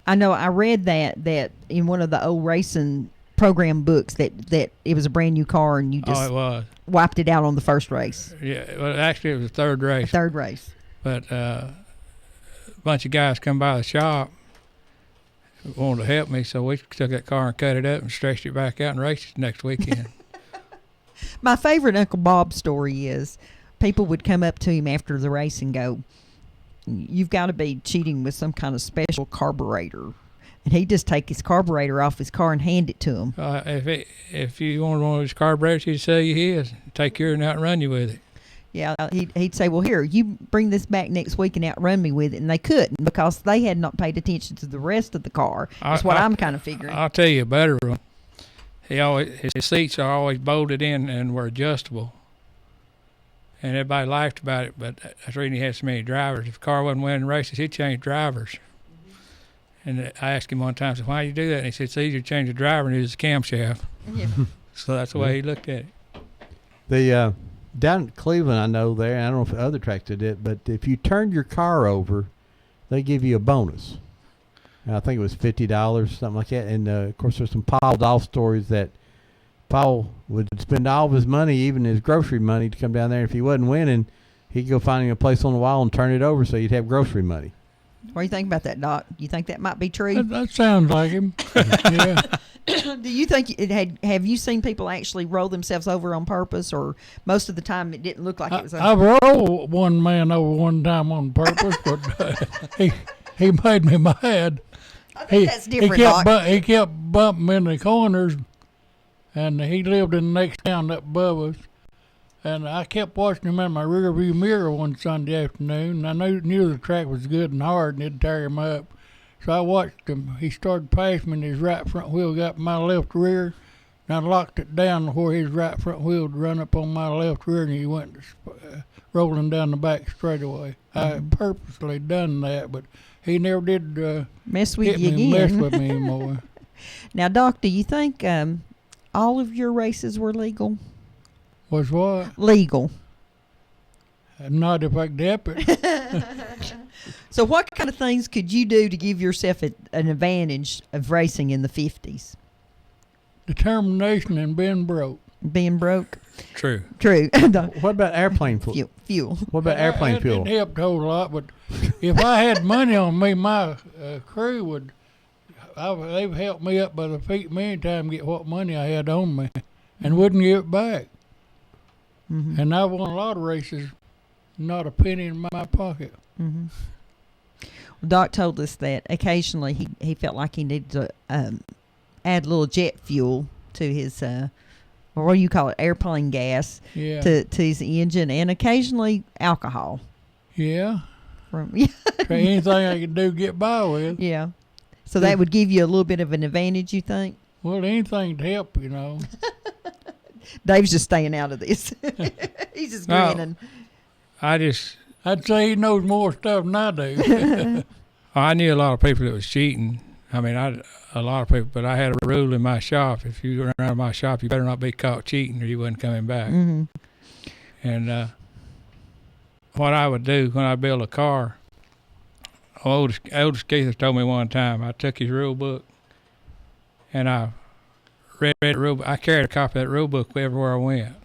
I know I read that in one of the old racing program books that it was a brand new car and you Oh, just it was. wiped it out on the first race, Yeah. Well, actually, it was the third race. third race. But a bunch of guys come by the shop, wanted to help me, so we took that car and cut it up and stretched it back out and raced it next weekend. My favorite Uncle Bob story is people would come up to him after the race and go, "You've got to be cheating with some kind of special carburetor." And he'd just take his carburetor off his car and hand it to him. If you wanted one of those carburetors, he'd sell you his, take yours and outrun you with it. Yeah, he'd say, well, here, you bring this back next week and outrun me with it. And they couldn't because they had not paid attention to the rest of the car. That's what I'm kind of figuring. I'll tell you a better one. His seats are always bolted in and were adjustable. And everybody laughed about it, but that's the reason he had so many drivers. If the car wasn't winning races, he'd change drivers. And I asked him one time, I said, why do you do that? And he said, it's easier to change a driver than it is a camshaft. Yeah. So that's the way he looked at it. The down in Cleveland, I know there, and I don't know if other tracks did it, but if you turned your car over, they give you a bonus. And I think it was $50, something like that. And, of course, there's some Paul Dolph stories that Paul would spend all of his money, even his grocery money, to come down there. If he wasn't winning, he'd go find a place on the wall and turn it over so he'd have grocery money. What do you think about that, Doc? You think that might be true? That sounds like him. Yeah. Do you think have you seen people actually roll themselves over on purpose, or most of the time it didn't look like it was? I rolled one man over one time on purpose, but he made me mad. I think that's different, Doc. He kept bumping in the corners, and he lived in the next town up above us. And I kept watching him in my rearview mirror one Sunday afternoon, and I knew the track was good and hard and it'd tear him up. So I watched him. He started past me, and his right front wheel got in my left rear, and I locked it down where his right front wheel would run up on my left rear, and he went rolling down the back straightaway. I had purposely done that, but he never did mess with you again. Mess with me anymore. Now, Doc, do you think all of your races were legal? Was what? Legal. Not if I could help it. So what kind of things could you do to give yourself an advantage of racing in the 50s? Determination and being broke. Being broke? True. What about airplane fuel? What about airplane fuel? It helped a whole lot, but if I had money on me, my crew would. They've helped me up by the feet many times get what money I had on me and wouldn't give it back. Mm-hmm. And I won a lot of races, not a penny in my pocket. Mm-hmm. Well, Doc told us that occasionally he felt like he needed to add a little jet fuel to his, or what do you call it, airplane gas, to his engine, and occasionally alcohol. Yeah. Anything I could do get by with. Yeah. So that would give you a little bit of an advantage, you think? Well, anything to help, you know. Dave's just staying out of this. He's just grinning. I'd say he knows more stuff than I do. I knew a lot of people that was cheating. I mean, a lot of people, but I had a rule in my shop. If you go around my shop, you better not be caught cheating or you wasn't coming back. Mm-hmm. And what I would do when I build a car, oldest Keith told me one time, I took his rule book and I read the rule book. I carried a copy of that rule book everywhere I went.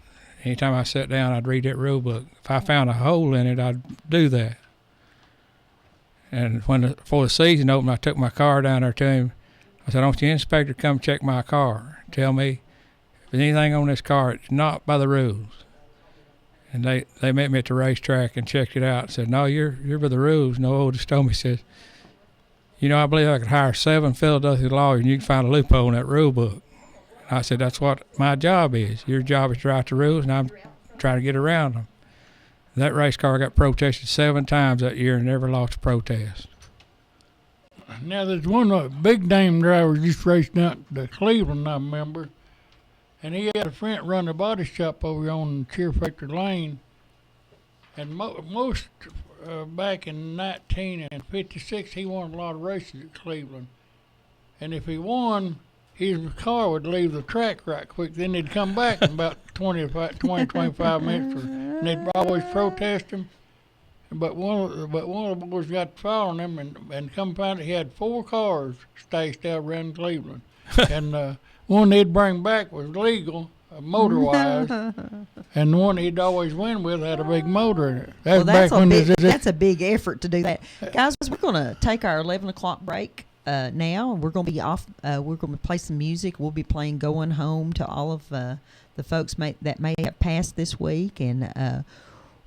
Anytime I sat down, I'd read that rule book. If I found a hole in it, I'd do that. And before the season opened, I took my car down there to him. I said, I want your inspector to come check my car. Tell me if there's anything on this car that's not by the rules. And they met me at the racetrack and checked it out and said, no, you're by the rules. No, oldest told me, says, you know, I believe I could hire 7 Philadelphia lawyers and you can find a loophole in that rule book. I said, that's what my job is. Your job is to write the rules, and I'm trying to get around them. That race car got protested 7 times that year and never lost a protest. Now, there's one big name driver just raced out to Cleveland, I remember, and he had a friend run a body shop over on Cheer Factory Lane. And most back in 1956, he won a lot of races at Cleveland. And if he won, his car would leave the track right quick. Then he'd come back in about 25 minutes, and they'd always protest him. But one of the boys got following him and come find he had 4 cars stashed out around Cleveland. And one they'd bring back was legal, motor-wise, and the one he'd always win with had a big motor in it. That's a big effort to do that. Guys, we're going to take our 11 o'clock break now. We're going to be off. We're going to play some music. We'll be playing Going Home to all of the folks that may have passed this week, and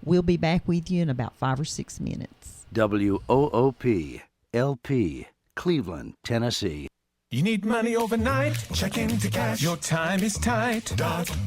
we'll be back with you in about 5 or 6 minutes. WOOP, LP, Cleveland, Tennessee. You need money overnight? Check into cash. Your time is tight.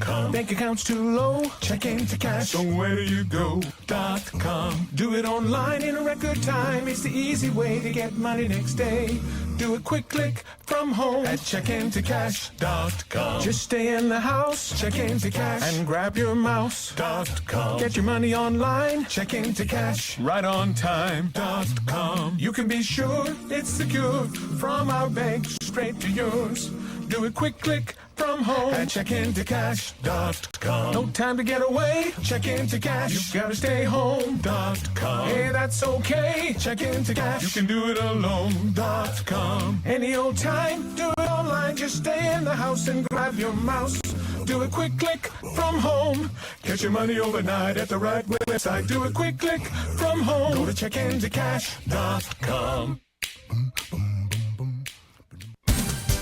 .com. Bank account's too low? Check into cash. So where do you go? .com. Do it online in a record time. It's the easy way to get money next day. Do a quick click from home at checkintocash.com. Just stay in the house, check into cash, and grab your mouse.com. Get your money online, check into cash, right on time.com. You can be sure it's secure from our bank straight to yours. Do a quick click from home at checkintocash.com. No time to get away, check into cash. You gotta stay home.com. Hey, that's okay, check into cash. You can do it alone.com. Any old time, do it online. Just stay in the house and grab your mouse. Do a quick click from home. Get your money overnight at the right website. Do a quick click from home. Go to checkintocash.com.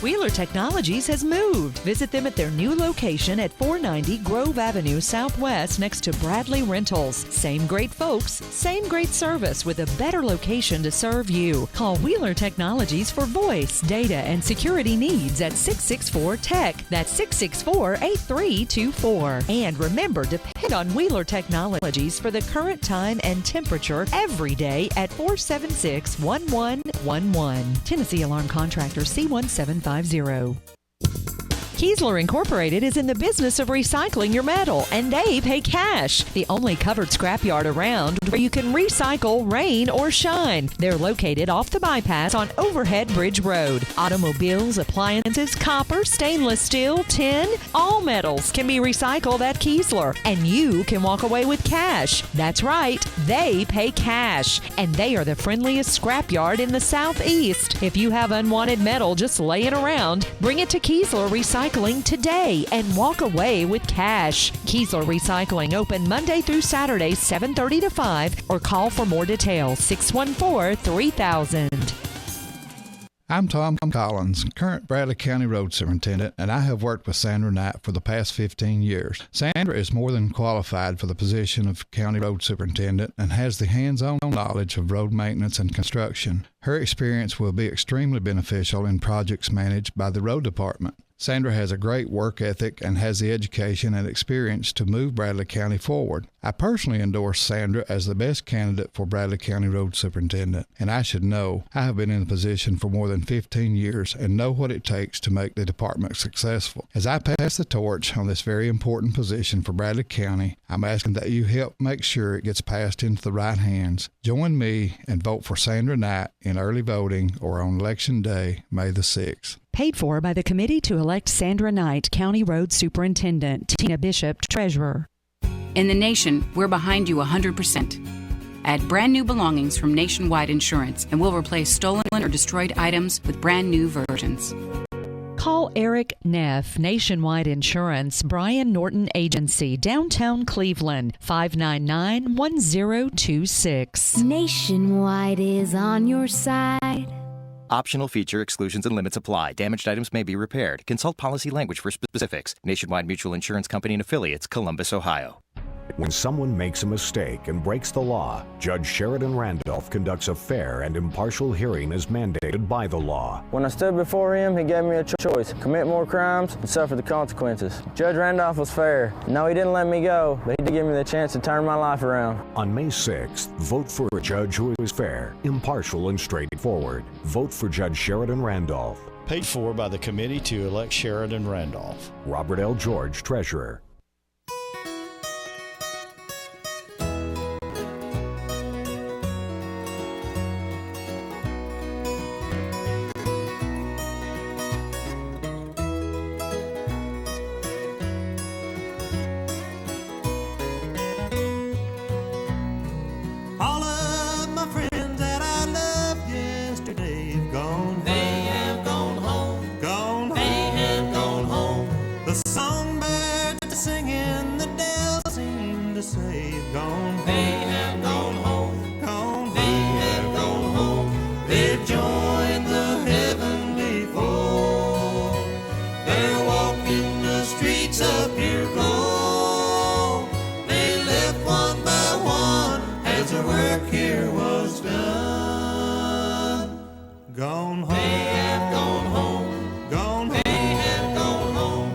Wheeler Technologies has moved. Visit them at their new location at 490 Grove Avenue Southwest next to Bradley Rentals. Same great folks, same great service with a better location to serve you. Call Wheeler Technologies for voice, data, and security needs at 664-TECH. That's 664-8324. And remember, depend on Wheeler Technologies for the current time and temperature every day at 476-1111. Tennessee Alarm Contractor C1750. Kiesler Incorporated is in the business of recycling your metal, and they pay cash. The only covered scrapyard around where you can recycle rain or shine. They're located off the bypass on Overhead Bridge Road. Automobiles, appliances, copper, stainless steel, tin, all metals can be recycled at Kiesler, and you can walk away with cash. That's right, they pay cash, and they are the friendliest scrapyard in the Southeast. If you have unwanted metal just laying around, bring it to Kiesler Recycling today and walk away with cash. Kiesler Recycling open Monday through Saturday, 7:30 to 5, or call for more details, 614-3000. I'm Tom Collins, current Bradley County Road Superintendent, and I have worked with Sandra Knight for the past 15 years. Sandra is more than qualified for the position of County Road Superintendent and has the hands-on knowledge of road maintenance and construction. Her experience will be extremely beneficial in projects managed by the Road Department. Sandra has a great work ethic and has the education and experience to move Bradley County forward. I personally endorse Sandra as the best candidate for Bradley County Road Superintendent, and I should know I have been in the position for more than 15 years and know what it takes to make the department successful. As I pass the torch on this very important position for Bradley County, I'm asking that you help make sure it gets passed into the right hands. Join me and vote for Sandra Knight in early voting or on Election Day, May the 6th. Paid for by the Committee to elect Sandra Knight, County Road Superintendent. Tina Bishop, Treasurer. In the nation, we're behind you 100%. Add brand new belongings from Nationwide Insurance, and we'll replace stolen or destroyed items with brand new versions. Call Eric Neff, Nationwide Insurance, Brian Norton Agency, downtown Cleveland, 599-1026. Nationwide is on your side. Optional feature exclusions and limits apply. Damaged items may be repaired. Consult policy language for specifics. Nationwide Mutual Insurance Company and Affiliates, Columbus, Ohio. When someone makes a mistake and breaks the law, Judge Sheridan Randolph conducts a fair and impartial hearing as mandated by the law. When I stood before him, he gave me a choice: commit more crimes and suffer the consequences. Judge Randolph was fair. No, he didn't let me go, but he did give me the chance to turn my life around. On May 6th, vote for a judge who is fair, impartial, and straightforward. Vote for Judge Sheridan Randolph. Paid for by the Committee to elect Sheridan Randolph. Robert L. George, Treasurer. Gone home. They have gone home. gone home. They have gone home.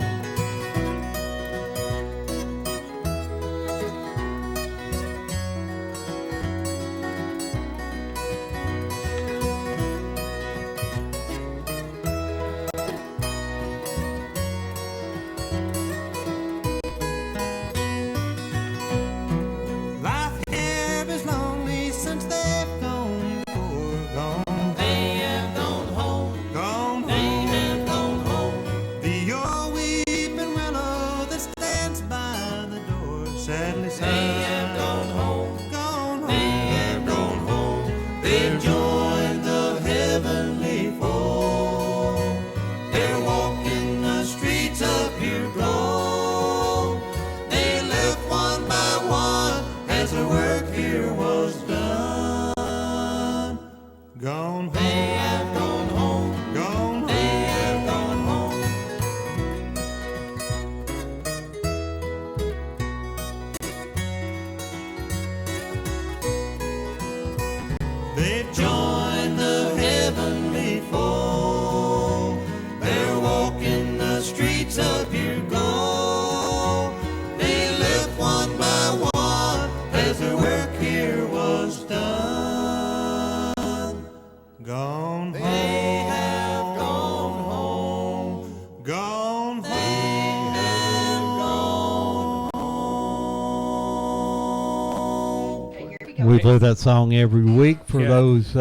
Life here is lonely since they've gone before. Gone. They have gone home. Gone. They have gone home. The old weeping willow that stands by the door sadly sighs. They have gone home. Gone home. They have gone home. They've joined the heavenly fold. They're walking the streets of pure gold. They left one by one as the work here was done. Gone home. They have gone home. Gone. They have gone home. They've joined the heavenly fold. They're walking the streets of pure gold. They left one by one as their work here was done. Gone home. They have gone home. Gone home. They have gone home. We play that song every week for Yeah. those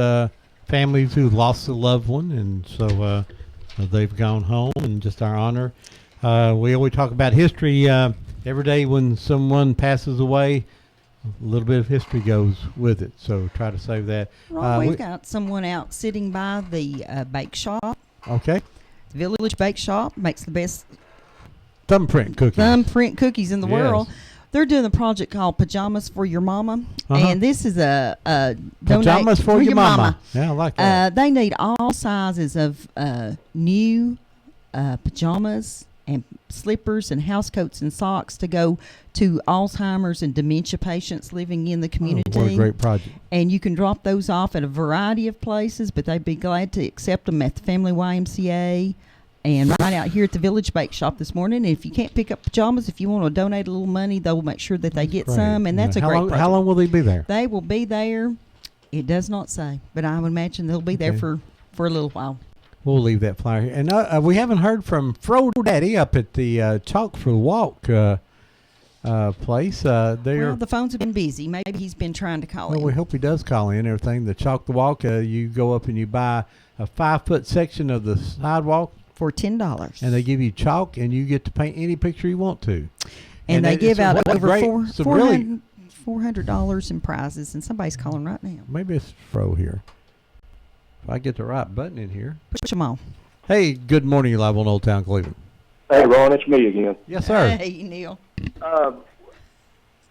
families who lost a loved one, and so they've gone home, and just our honor. We always talk about history every day when someone passes away. A little bit of history goes with it, so try to save that. Ron, we've got someone out sitting by the bake shop. Okay. The Village Bake Shop makes the best Thumbprint cookies in the Yes. world. They're doing a project called Pajamas for Your Mama, Uh-huh. and this is a Pajamas for your mama. Yeah, I like that. They need all sizes of new pajamas and slippers and house coats and socks to go to Alzheimer's and dementia patients living in the community. What a great project. And you can drop those off at a variety of places, but they'd be glad to accept them at the Family YMCA and right out here at the Village Bake Shop this morning. And if you can't pick up pajamas, if you want to donate a little money, they'll make sure that they get Great. some, and that's Yeah. a How great long- project. How long will they be there? They will be there. It does not say, but I would imagine they'll be there Okay. for a little while. We'll leave that flyer here. And we haven't heard from Fro Daddy up at the Chalk for the Walk place. Well, the phones have been busy. Maybe he's been trying to call Well, in. we hope he does call in. Everything. The Chalk the Walk, you go up and you buy a 5-foot section of the sidewalk for $10, and they give you chalk, and you get to paint any picture you want to. And they give out over really, $400 in prizes, and somebody's calling right now. maybe it's Fro here. If I get the right button in here. Push them on. Hey, good morning. You're live on Old Town Cleveland. Hey, Ron, it's me again. Yes, sir. Hey, Neil.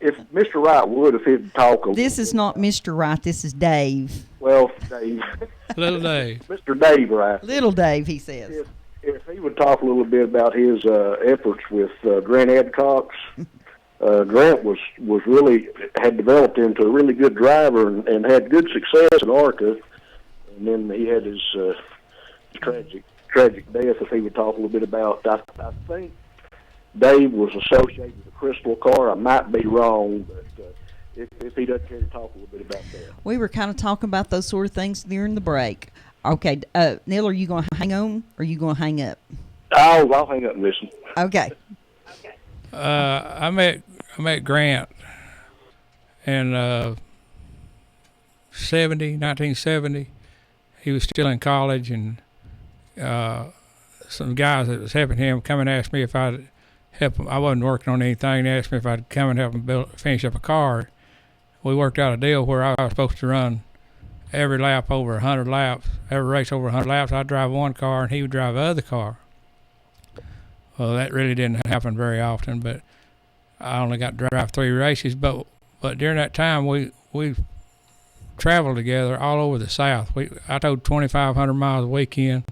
If Mr. Wright would, if he'd talk a This is not Mr. Wright. This is Dave. well, Dave. Little Dave. Mr. Dave Wright. Little Dave, he says. If he would talk a little bit about his efforts with Grant Adcox. Grant was really had developed into a really good driver and had good success in ARCA, and then he had his tragic death. If he would talk a little bit about, I think Dave was associated with the Crystal car. I might be wrong, but if he doesn't care to talk a little bit about that. We were kind of talking about those sort of things during the break. Okay, Neil, are you going to hang on or are you going to hang up? I'll hang up and listen. Okay. I met Grant in 1970. He was still in college, and some guys that was helping him come and asked me if I'd help him. I wasn't working on anything. They asked me if I'd come and help him finish up a car. We worked out a deal where I was supposed to run every lap over 100 laps, every race over 100 laps. I'd drive one car, and he would drive the other car. Well, that really didn't happen very often, but I only got to drive 3 races. But during that time, we traveled together all over the South. I towed 2,500 miles a weekend,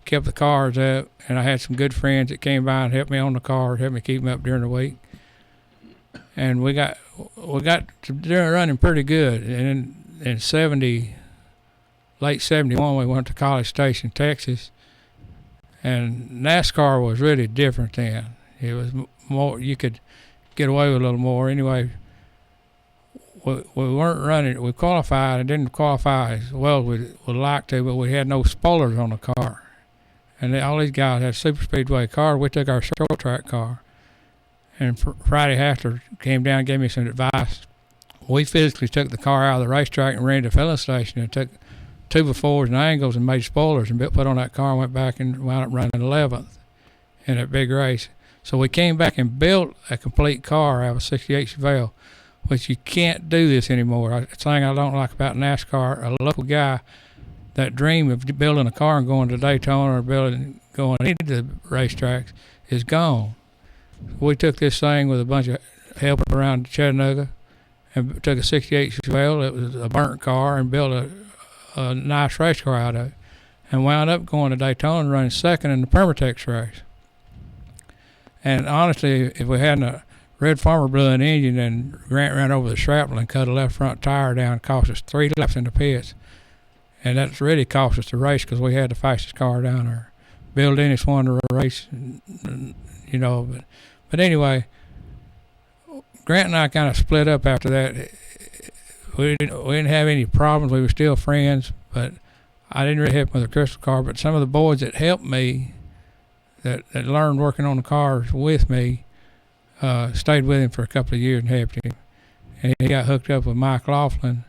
kept the cars up, and I had some good friends that came by and helped me on the car, helped me keep them up during the week. And we got to running pretty good. And in late 71, we went to College Station, Texas. And NASCAR was really different then. It was more, you could get away with a little more. Anyway, we weren't running. We qualified and didn't qualify as well as we would like to, but we had no spoilers on the car. And all these guys had super speedway cars. We took our short track car. And Friday Haster came down and gave me some advice. We physically took the car out of the racetrack and ran to the filling station and took 2x4s and angles and made spoilers and put on that car and went back and wound up running 11th in that big race. So we came back and built a complete car out of a 68 Chevelle, which you can't do this anymore. The thing I don't like about NASCAR, a local guy, that dream of building a car and going to Daytona or going into the racetracks is gone. We took this thing with a bunch of help around Chattanooga and took a 68 Chevelle. It was a burnt car and built a nice race car out of it, and wound up going to Daytona and running second in the Permatex race. And honestly, if we hadn't a Red Farmer blew an engine and Grant ran over the shrapnel and cut a left front tire down, cost us 3 laps in the pits. And that's really cost us the race because we had the fastest car down there. Bill Dennis won the race, you know. But anyway, Grant and I kind of split up after that. We didn't have any problems. We were still friends, but I didn't really help him with the crystal car. But some of the boys that helped me, that learned working on the cars with me, stayed with him for a couple of years and helped him. And he got hooked up with Mike Laughlin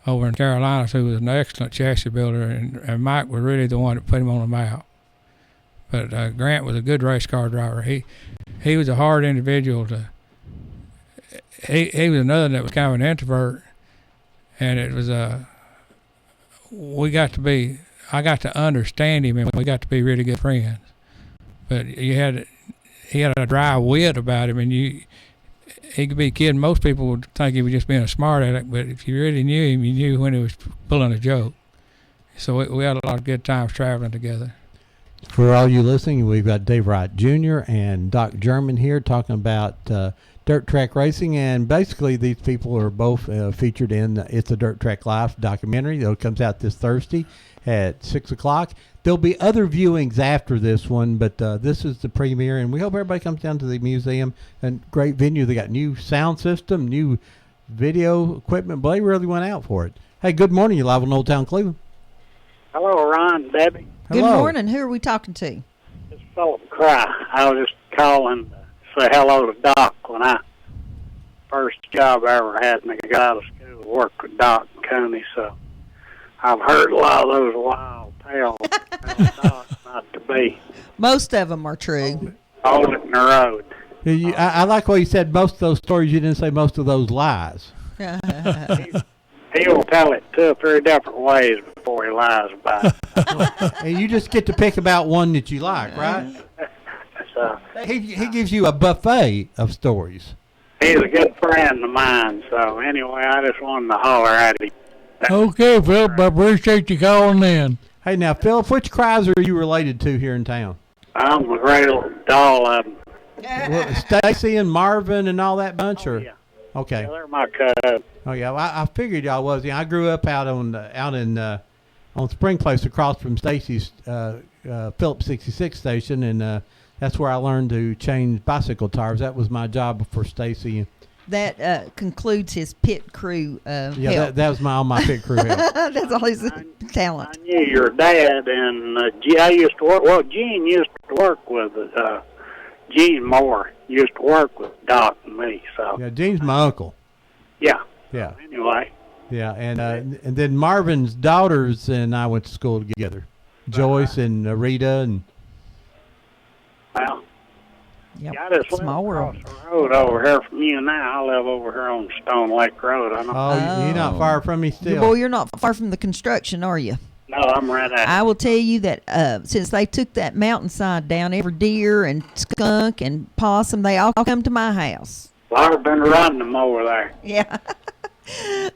over in Carolinas, who was an excellent chassis builder, and Mike was really the one that put him on the map. But Grant was a good race car driver. He was a hard individual to. He was another that was kind of an introvert, and it was I got to understand him, and we got to be really good friends. But he had a dry wit about him, and he could be kidding. Most people would think he was just being a smart aleck, but if you really knew him, you knew when he was pulling a joke. So we had a lot of good times traveling together. For all you listening, we've got Dave Wright Jr. and Doc German here talking about dirt track racing, and basically these people are both featured in It's a Dirt Track Life documentary that comes out this Thursday at 6 o'clock. There'll be other viewings after this one, but this is the premiere, and we hope everybody comes down to the museum. And great venue. They got new sound system, new video equipment, but they really went out for it. Hey, good morning. You're live on Old Town Cleveland. Hello, Ron, Debbie. Good morning. Who are we talking to? It's Philip Cry. I was just calling to say hello to Doc. When first job I ever had when I got out of school, worked with Doc and Coney, so I've heard a lot of those wild tales. Doc not to be. Most of them are true. Hold it in the road. I like what you said. Most of those stories, you didn't say most of those lies. He will tell it 2 or 3 different ways before he lies about it. And you just get to pick about one that you like, right? So he gives you a buffet of stories. He's a good friend of mine. So anyway, I just wanted to holler at him. Okay, Philip, I appreciate you calling in. Hey, now, Philip, which Cries are you related to here in town? I'm a great little doll of them. Well, Stacy and Marvin and all that bunch, or? Yeah. Okay. Yeah, they're my cousin. Oh yeah, well, I figured y'all was. Yeah, I grew up out on Spring Place across from Stacy's Phillips 66 station, and that's where I learned to change bicycle tires. That was my job before Stacy. That concludes his pit crew Yeah, help. that was all my pit crew help. That's all his talent. I knew your dad, and I used to work. Well, Gene used to work with Gene Moore. Used to work with Doc and me. So Yeah, Gene's my uncle. yeah. Yeah. Anyway. Yeah, and then Marvin's daughters and I went to school together. Joyce and Rita and. Well. Yep. Yeah, I just live across the road over here from you now. I live over here on Stone Lake Road. I know. Oh, you're not far from me still. Boy, you're not far from the construction, are you? No, I'm right at it. I will tell you that since they took that mountainside down, every deer and skunk and possum, they all come to my house. Well, I've been running them over there. Yeah.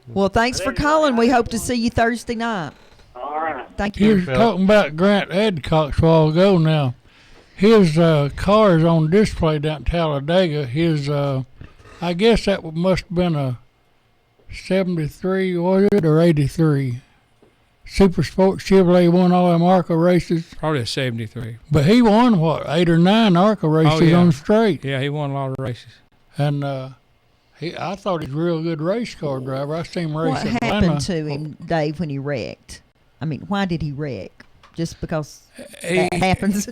Well, thanks for calling. We hope to see you Thursday night. All right. Thank You you. were talking about Grant Adcox a while ago now. His car is on display down in Talladega. His, I guess that must have been a 73, was it, or 83? Super Sport Chevrolet won all them ARCA races. Probably a 73. But he won, what, 8 or 9 ARCA races on straight. Yeah, he won a lot of races. And I thought he was a real good race car driver. I seen him race What Atlanta. happened to him, Dave, when he wrecked? I mean, why did he wreck? Just because that happens?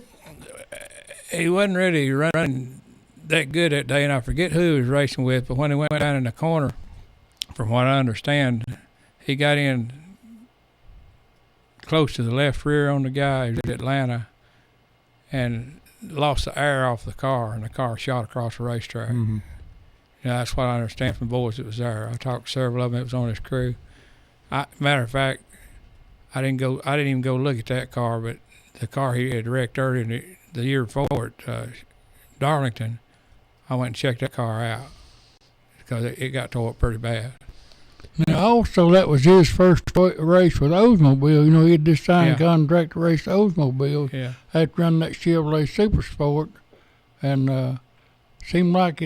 He wasn't really running that good that day, and I forget who he was racing with, but when he went down in the corner, from what I understand, he got in close to the left rear on the guy who's at Atlanta and lost the air off the car, and the car shot across the racetrack. Mm-hmm. That's what I understand from boys that was there. I talked to several of them that was on his crew. Matter of fact, I didn't even go look at that car, but the car he had wrecked earlier the year before at Darlington, I went and checked that car out because it got tore up pretty bad. Now, also, that was his first race with Oldsmobile. You know, he had just signed a contract to race Oldsmobile. Yeah. After running that Chevrolet Super Sport. And seemed like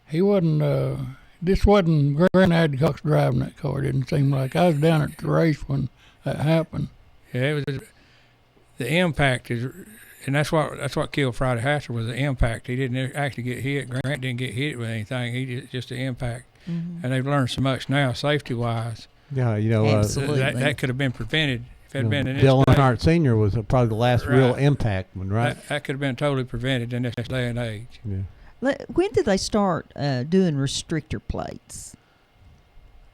he wasn't, this wasn't Grant Adcox driving that car, didn't seem like. I was down at the race when that happened. Yeah, it was the impact is, and that's what killed Friday Hatcher was the impact. He didn't actually get hit. Grant didn't get hit with anything. He just the impact. Mm-hmm. And they've learned so much now, safety-wise. Yeah, you know, absolutely. That could have been prevented if it had been in this Dylan day. Hart Sr. was probably the last real impact one, right? That could have been totally prevented in this day and age. Yeah. When did they start doing restrictor plates?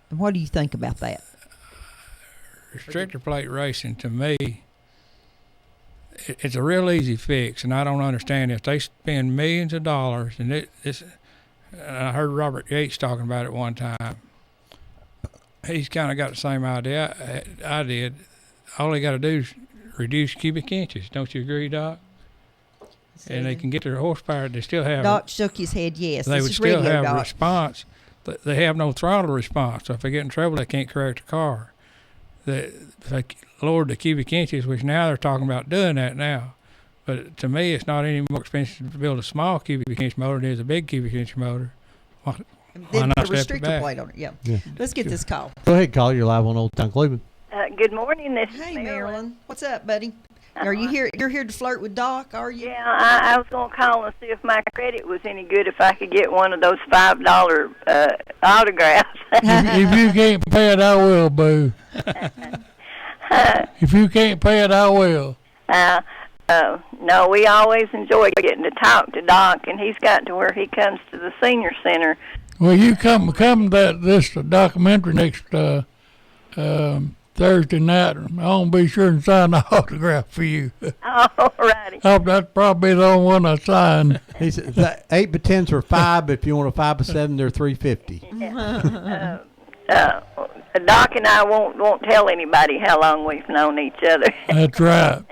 And what do you think about that? Restrictor plate racing, to me, it's a real easy fix, and I don't understand if they spend millions of dollars, and I heard Robert Yates talking about it one time. He's kind of got the same idea I did. All they got to do is reduce cubic inches. Don't you agree, Doc? And they can get their horsepower. They still have. Doc shook his head yes. They this would is still radio, have Doc. response. They have no throttle response. So if they get in trouble, they can't correct the car. If they lowered the cubic inches, which now they're talking about doing that now. But to me, it's not any more expensive to build a small cubic inch motor than it is a big cubic inch motor. Why Then not put a step it restrictor back? plate on it. Yeah. Let's get this call. Go ahead, call. You're live on Old Town Cleveland. Good morning, this Hey, is Marilyn. What's up, buddy? Are you here? You're here to flirt with Doc, are you? Yeah, I was going to call and see if my credit was any good if I could get one of those $5 autographs. if you can't pay it, I will, boo. If you can't pay it, I will. No, we always enjoy getting to talk to Doc, and he's got to where he comes to the senior center. Well, you come to this documentary next Thursday night. I'll be sure and sign the autograph for you. All righty. That's probably the only one I signed. He said the 8x10s are $5. If you want a 5x7, they're $3.50. Doc and I won't tell anybody how long we've known each other. That's right.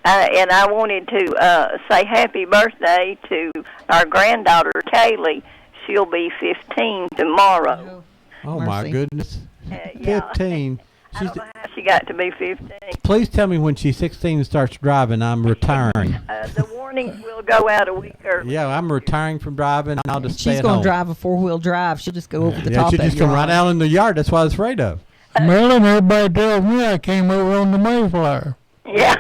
And I wanted to say happy birthday to our granddaughter, Kaylee. She'll be 15 tomorrow. Oh, my goodness. Yeah. 15. I don't know how she got to be 15. Please tell me when she's 16 and starts driving, I'm retiring. The warnings will go out a week early. Yeah, I'm retiring from driving. I'll just stay She's at going home. to drive a 4-wheel drive. She'll just go over the Yeah, top she'll of just you. come right out in the yard. That's what I was afraid of. Marilyn, everybody tells me I came over on the Mayflower. Yeah.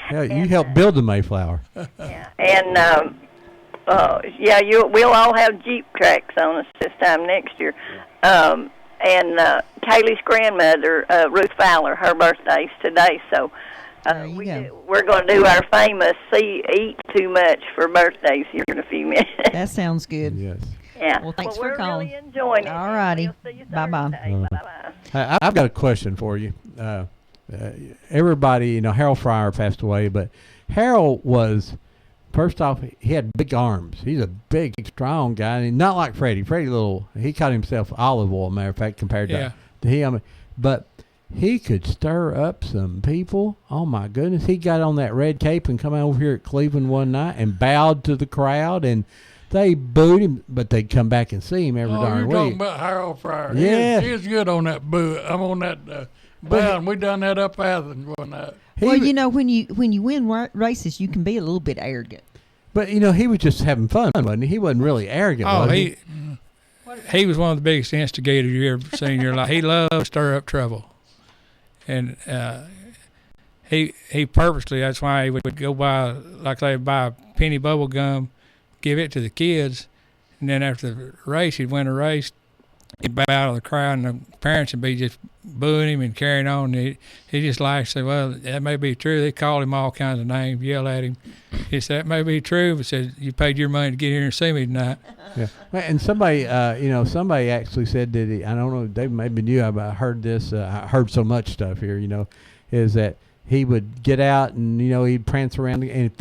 Yeah, you helped build the Mayflower. Yeah. And, we'll all have Jeep tracks on us this time next year. And Kaylee's grandmother, Ruth Fowler, her birthday's today, so we're going to do our famous eat too much for birthdays here in a few minutes. That sounds good. Yes. Yeah. Well, thanks for we're calling. Really enjoying it. All righty. We'll see you Bye-bye. Thursday. Bye-bye. Hey, I've got a question for you. Everybody, Harold Fryer passed away, but Harold was, first off, he had big arms. He's a big, strong guy, and not like Freddie. Freddie he caught himself olive oil, matter of fact, compared to him. But he could stir up some people. Oh, my goodness. He got on that red cape and come over here at Cleveland one night and bowed to the crowd, and they booed him, but they'd come back and see him every darn week. You're talking about Harold Fryer. Yeah. He's good on that boo. I'm on that bound. We done that up Athens one night. Well, when you win races, you can be a little bit arrogant. But, he was just having fun, wasn't he? He wasn't really arrogant, was he? he was one of the biggest instigators you ever seen in your life. He loved to stir up trouble. And he purposely, that's why he would go buy, like they buy a penny bubble gum, give it to the kids, and then after the race, he'd win a race, he'd bow out of the crowd, and the parents would be just booing him and carrying on. And he just laughed and said, well, that may be true. They called him all kinds of names, yell at him. He said, that may be true, but said, you paid your money to get here and see me tonight. Yeah, and somebody, somebody actually said that I don't know, Dave, maybe you. I heard this. I heard so much stuff here. Is that he would get out and he'd prance around, and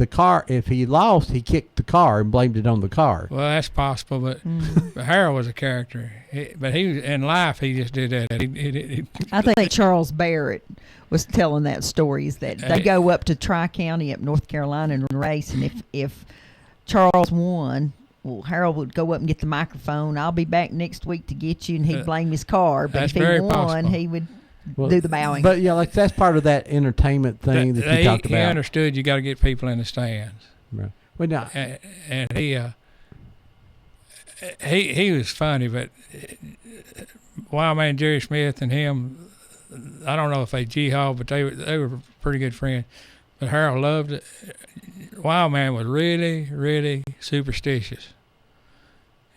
if he lost, he kicked the car and blamed it on the car. Well, that's possible, but Harold was a character. But he in life, he just did that. I think Charles Barrett was telling that story. Is that they go up to Tri-County up North Carolina and race, and if Charles won, well, Harold would go up and get the microphone. I'll be back next week to get you, and he'd blame his car. But if he won, possible. he would do the bowing. But like that's part of that entertainment thing that you talked about. He understood you got to get people in the stands. Right. Well, now, and he was funny, but Wild Man Jerry Smith and him, I don't know if they jihad, but they were pretty good friends. But Harold loved it. Wild Man was really, really superstitious.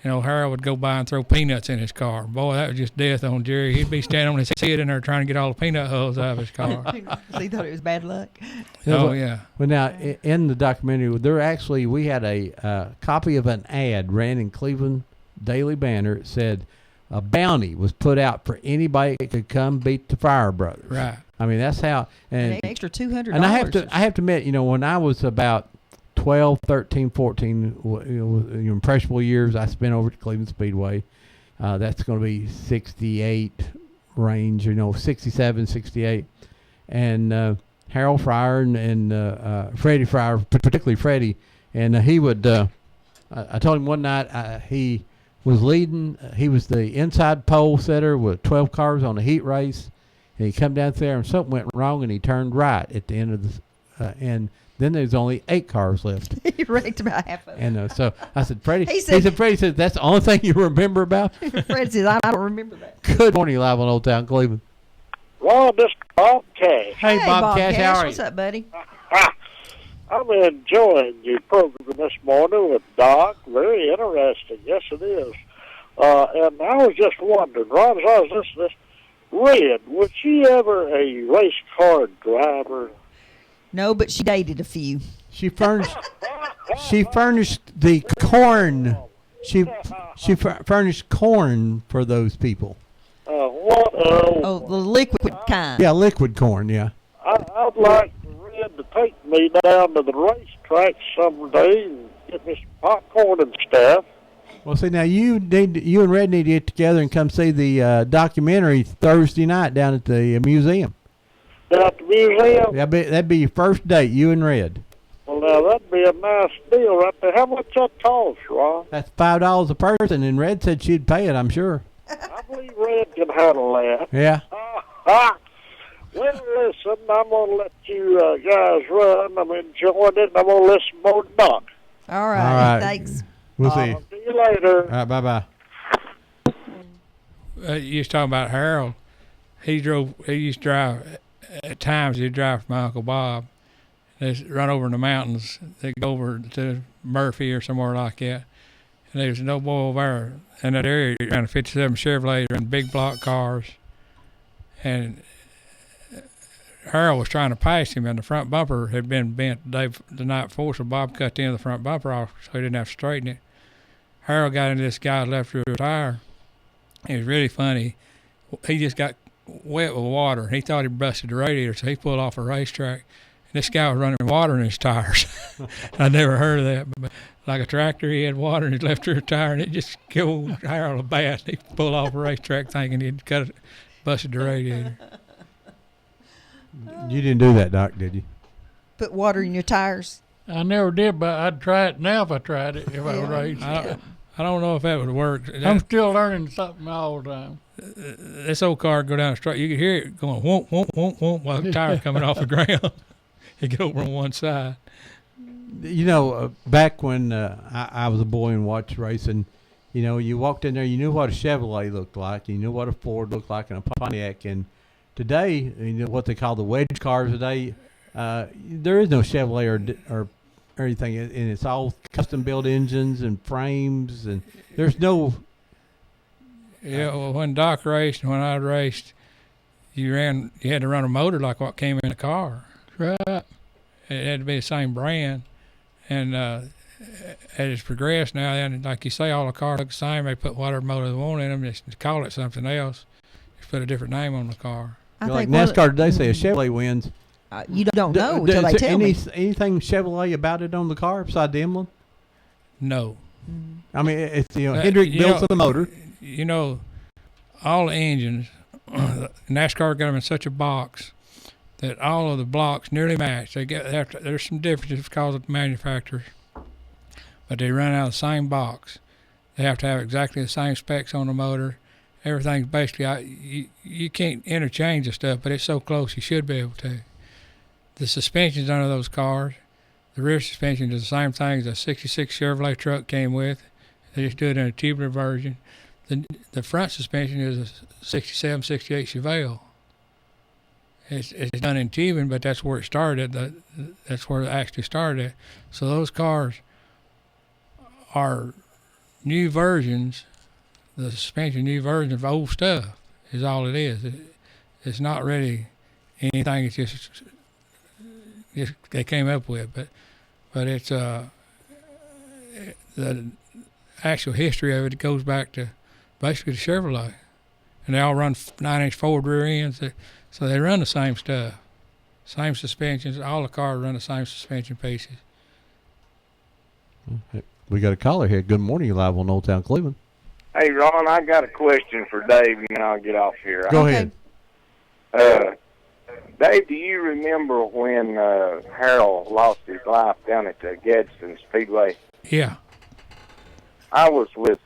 Harold would go by and throw peanuts in his car. Boy, that was just death on Jerry. He'd be standing on his head in there trying to get all the peanut hulls out of his car. So he thought it was bad luck. Oh, yeah. Well, now, in the documentary, we had a copy of an ad ran in Cleveland Daily Banner. It said a bounty was put out for anybody that could come beat the Fire Brothers. Right. I mean, that's how. And an extra $200. And I have to admit, when I was about 12, 13, 14, impressionable years, I spent over at Cleveland Speedway. That's going to be 68 range, 67, 68. And Harold Fryer and Freddie Fryer, particularly Freddie, and he would, I told him one night he was leading. He was the inside pole setter with 12 cars on a heat race. And he come down there and something went wrong, and he turned right at the end of the and then there's only 8 cars left. He wrecked about half of them. And so I said, Freddie. Freddie said, that's the only thing you remember about? Freddie says, I don't remember that. Good morning, live on Old Town Cleveland. Well, this is Bob Cash. Hey, Bob Cash, how are you? What's up, buddy? I'm enjoying your program this morning with Doc. Very interesting. Yes, it is. And I was just wondering, Ron, as I was listening to this, Red, was she ever a race car driver? No, but she dated a few. She furnished the corn. She furnished corn for those people. The liquid kind. Yeah, liquid corn. Yeah. I'd like Red to take me down to the racetrack someday and get me some popcorn and stuff. Well, see, now you and Red need to get together and come see the documentary Thursday night down at the museum. Down at the museum? That'd be your first date, you and Red. Well, now, that'd be a nice deal right there. How much that cost, Ron? That's $5 a person, and Red said she'd pay it, I'm sure. I believe Red can handle that. Yeah. Well, listen, I'm going to let you guys run. I'm enjoying it, and I'm going to listen more to Doc. All right. Thanks. We'll see. See you later. All right, bye-bye. You was talking about Harold. He used to drive, at times he'd drive for my Uncle Bob. They'd run over in the mountains. They'd go over to Murphy or somewhere like that. And there was no boy over there in that area around a 57 Chevrolet and big block cars. And Harold was trying to pass him, and the front bumper had been bent the night before, so Bob cut the end of the front bumper off so he didn't have to straighten it. Harold got into this guy's left rear tire. It was really funny. He just got wet with water. He thought he busted the radiator, so he pulled off a racetrack. And this guy was running water in his tires. I never heard of that. But like a tractor, he had water in his left rear tire, and it just killed Harold a bath. He pulled off a racetrack thinking he'd busted the radiator. You didn't do that, Doc, did you? Put water in your tires? I never did, but I'd try it now if I tried it, if I was raised. I don't know if that would work. I'm still learning something all the time. This old car go down the street. You could hear it going, whoomp, whoomp, whoomp, whoomp, while the tire coming off the ground. It get over on one side. Back when I was a boy and watched racing, You know, you walked in there, you knew what a Chevrolet looked like, you knew what a Ford looked like, and a Pontiac. And today, you know what they call the wedge cars today. There is no Chevrolet or anything, and it's all custom built engines and frames, and there's no. Yeah, well, when Doc raced and when I raced, you had to run a motor like what came in the car. Right. It had to be the same brand, and as it's progressed now, and like you say, all the cars look the same. They put whatever motor they want in them, just call it something else. Just put a different name on the car. Like NASCAR today, say a Chevrolet wins. You don't know until they tell me. Anything Chevrolet about it on the car beside the emblem? No. I mean, it's Hendrick built the motor. You know, all the engines, NASCAR got them in such a box that all of the blocks nearly match. There's some differences because of the manufacturers, but they run out of the same box. They have to have exactly the same specs on the motor. Everything's basically you can't interchange the stuff, but it's so close you should be able to. The suspensions under those cars, the rear suspension is the same thing as a 66 Chevrolet truck came with. They just do it in a tubular version. The front suspension is a 67, 68 Chevelle. It's done in tubing, but that's where it started. That's where it actually started at. So those cars are new versions. The suspension, new version of old stuff is all it is. It's not really anything. It's just they came up with, but it's the actual history of it goes back to basically the Chevrolet, and they all run 9-inch Ford rear ends, so they run the same stuff, same suspensions. All the cars run the same suspension pieces. We got a caller here. Good morning, you're live on Old Town Cleveland. Hey, Ron, I got a question for Dave, and then I'll get off here. Go ahead. Dave, do you remember when Harold lost his life down at the Gadsden Speedway? Yeah. I was with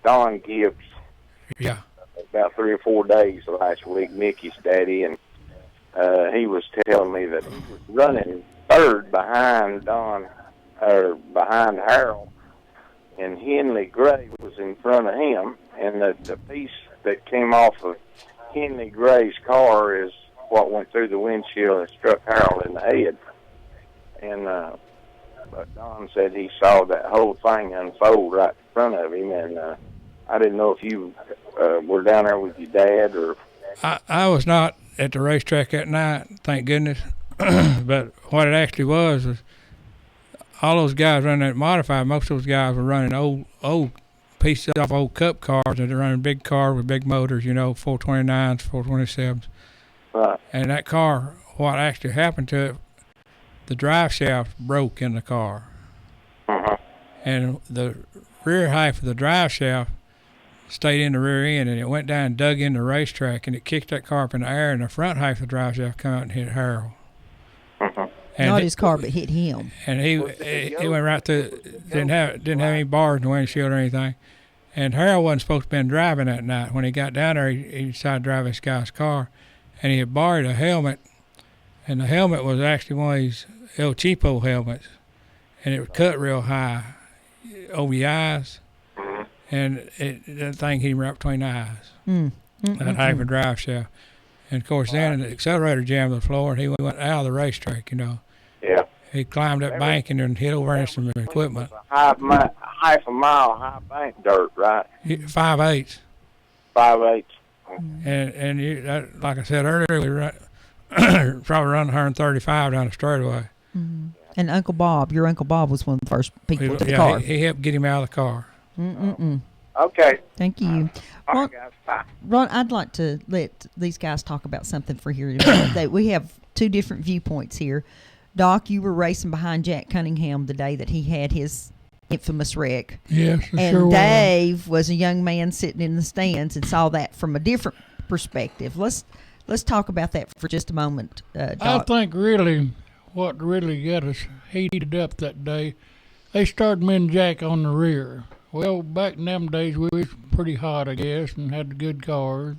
Don Gibbs. Yeah. About 3 or 4 days last week, Mickey's daddy, and he was telling me that he was running third behind behind Harold, and Henley Gray was in front of him, and the piece that came off of Henley Gray's car is what went through the windshield and struck Harold in the head. And but Don said he saw that whole thing unfold right in front of him, and I didn't know if you were down there with your dad or. I was not at the racetrack that night, thank goodness. But what it actually was all those guys running that modified. Most of those guys were running old pieces off old Cup cars, and they're running big cars with big motors, 429s, 427s. Right. And that car, what actually happened to it, the drive shaft broke in the car. Uh-huh. And the rear half of the drive shaft stayed in the rear end, and it went down and dug in the racetrack, and it kicked that car up in the air, and the front half of the drive shaft come out and hit Harold. Uh-huh. And not his car, but hit him. And he went right through. Didn't have any bars in the windshield or anything. And Harold wasn't supposed to have been driving that night. When he got down there, he decided to drive this guy's car, and he had borrowed a helmet, and the helmet was actually one of these El Cheapo helmets, and it was cut real high over your eyes, and that thing hit him right between the eyes. That half a drive shaft. And, of course, then the accelerator jammed to the floor, and he went out of the racetrack, Yeah. He climbed that bank and then hit over into some equipment. Half a mile high bank dirt, right? 5/8. 5/8. And like I said earlier, we probably run 135 down the straightaway. Mm-hmm. And Uncle Bob, your Uncle Bob was one of the first people to the yeah, car. He helped get him out of the car. Okay. Thank you. All right, guys. Bye. Ron, I'd like to let these guys talk about something for here today. We have two different viewpoints here. Doc, you were racing behind Jack Cunningham the day that he had his infamous wreck. Yes, and sure Dave was a young man sitting in the stands and saw that from a different perspective. Let's talk about that for just a moment, Doc. I think really what really got us heated up that day, they started me and Jack on the rear. Well, back in them days, we was pretty hot, I guess, and had good cars.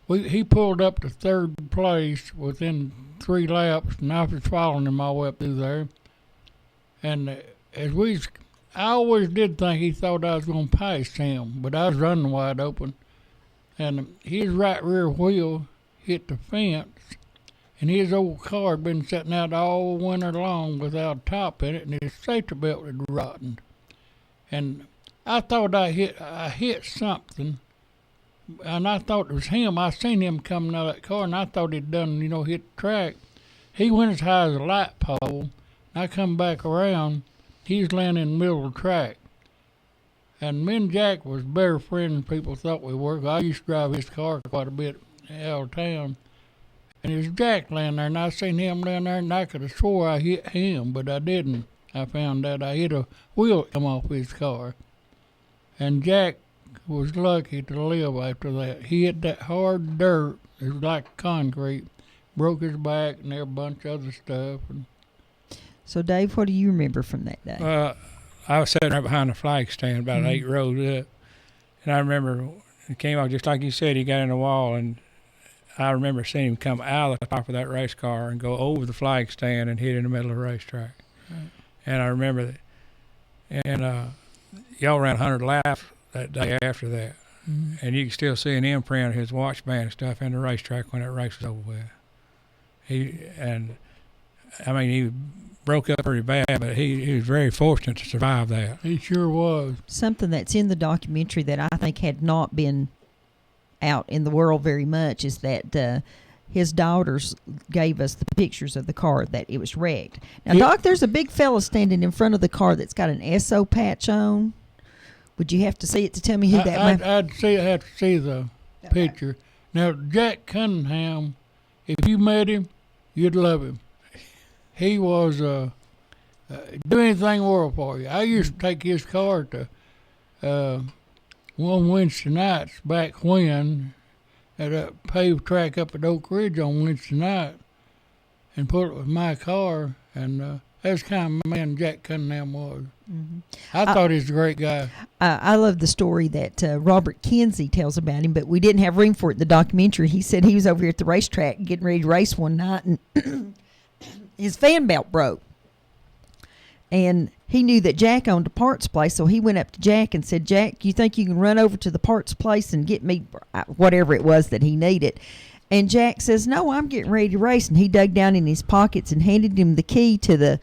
He pulled up to third place within 3 laps, and I was following him all the way up through there. And as we was I always did think he thought I was going to pass him, but I was running wide open. And his right rear wheel hit the fence, and his old car had been sitting out all winter long without a top in it, and his safety belt had rotten. And I thought I hit something, and I thought it was him. I seen him coming out of that car, and I thought he'd done, hit the track. He went as high as a light pole. I come back around. He's laying in the middle of the track. And me and Jack was better friends than people thought we were. I used to drive his car quite a bit out of town. And there's Jack laying there, and I seen him laying there, and I could have swore I hit him, but I didn't. I found out I hit a wheel come off his car. And Jack was lucky to live after that. He hit that hard dirt. It was like concrete. Broke his back, and there a bunch of other stuff. And So, Dave, what do you remember from that day? I was sitting right behind the flag stand, about 8 rows up, and I remember it came off just like you said. He got in the wall, and I remember seeing him come out of the top of that race car and go over the flag stand and hit in the middle of the racetrack. Right. And I remember that, and y'all ran 100 laps that day after that, and you can still see an imprint of his watch band and stuff in the racetrack when that race was over with. He broke up pretty bad, but he was very fortunate to survive that. He sure was. Something that's in the documentary that I think had not been out in the world very much is that his daughters gave us the pictures of the car that it was wrecked. Now, Doc, there's a big fella standing in front of the car that's got an SO patch on. Would you have to see it to tell me who that might be? I'd have to see the picture. Now, Jack Cunningham, if you met him, you'd love him. He was do anything in the world for you. I used to take his car to one Wednesday nights back when at a paved track up at Oak Ridge on Wednesday night and put it with my car, and that's the kind of man Jack Cunningham was. Mm-hmm. I thought he was a great guy. I love the story that Robert Kinsey tells about him, but we didn't have room for it in the documentary. He said he was over here at the racetrack getting ready to race one night, and his fan belt broke. And he knew that Jack owned a parts place, so he went up to Jack and said, "Jack, you think you can run over to the parts place and get me whatever it was that he needed?" And Jack says, "No, I'm getting ready to race." And he dug down in his pockets and handed him the key to the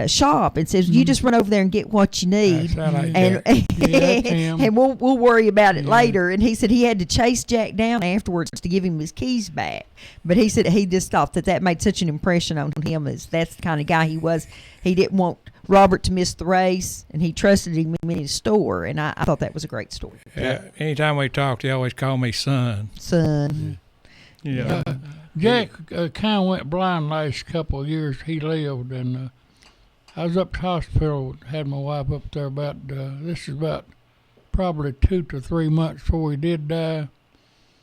shop and says, "You just run over there and get what you need, and we'll worry about it later." And he said he had to chase Jack down afterwards to give him his keys back. But he said he just thought that made such an impression on him, as that's the kind of guy he was. He didn't want Robert to miss the race, and he trusted him in his store. And I thought that was a great story. Yeah. Anytime we talked, he always called me son. Son. Yeah. Jack kind of went blind last couple of years he lived, and I was up to hospital, had my wife up there this is about probably 2 to 3 months before he did die.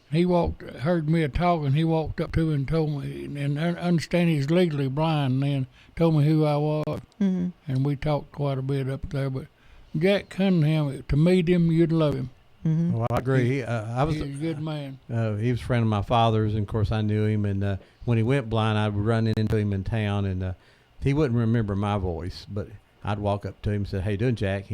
He heard me talking, he walked up to me and told me, and understand he's legally blind then, told me who I was, and we talked quite a bit up there. But Jack Cunningham, to meet him, you'd love him. Mm-hmm. Well, I agree. He's a good man. He was a friend of my father's, and of course I knew him. And when he went blind, I'd run into him in town, and he wouldn't remember my voice, but I'd walk up to him and say, "How you doing, Jack?"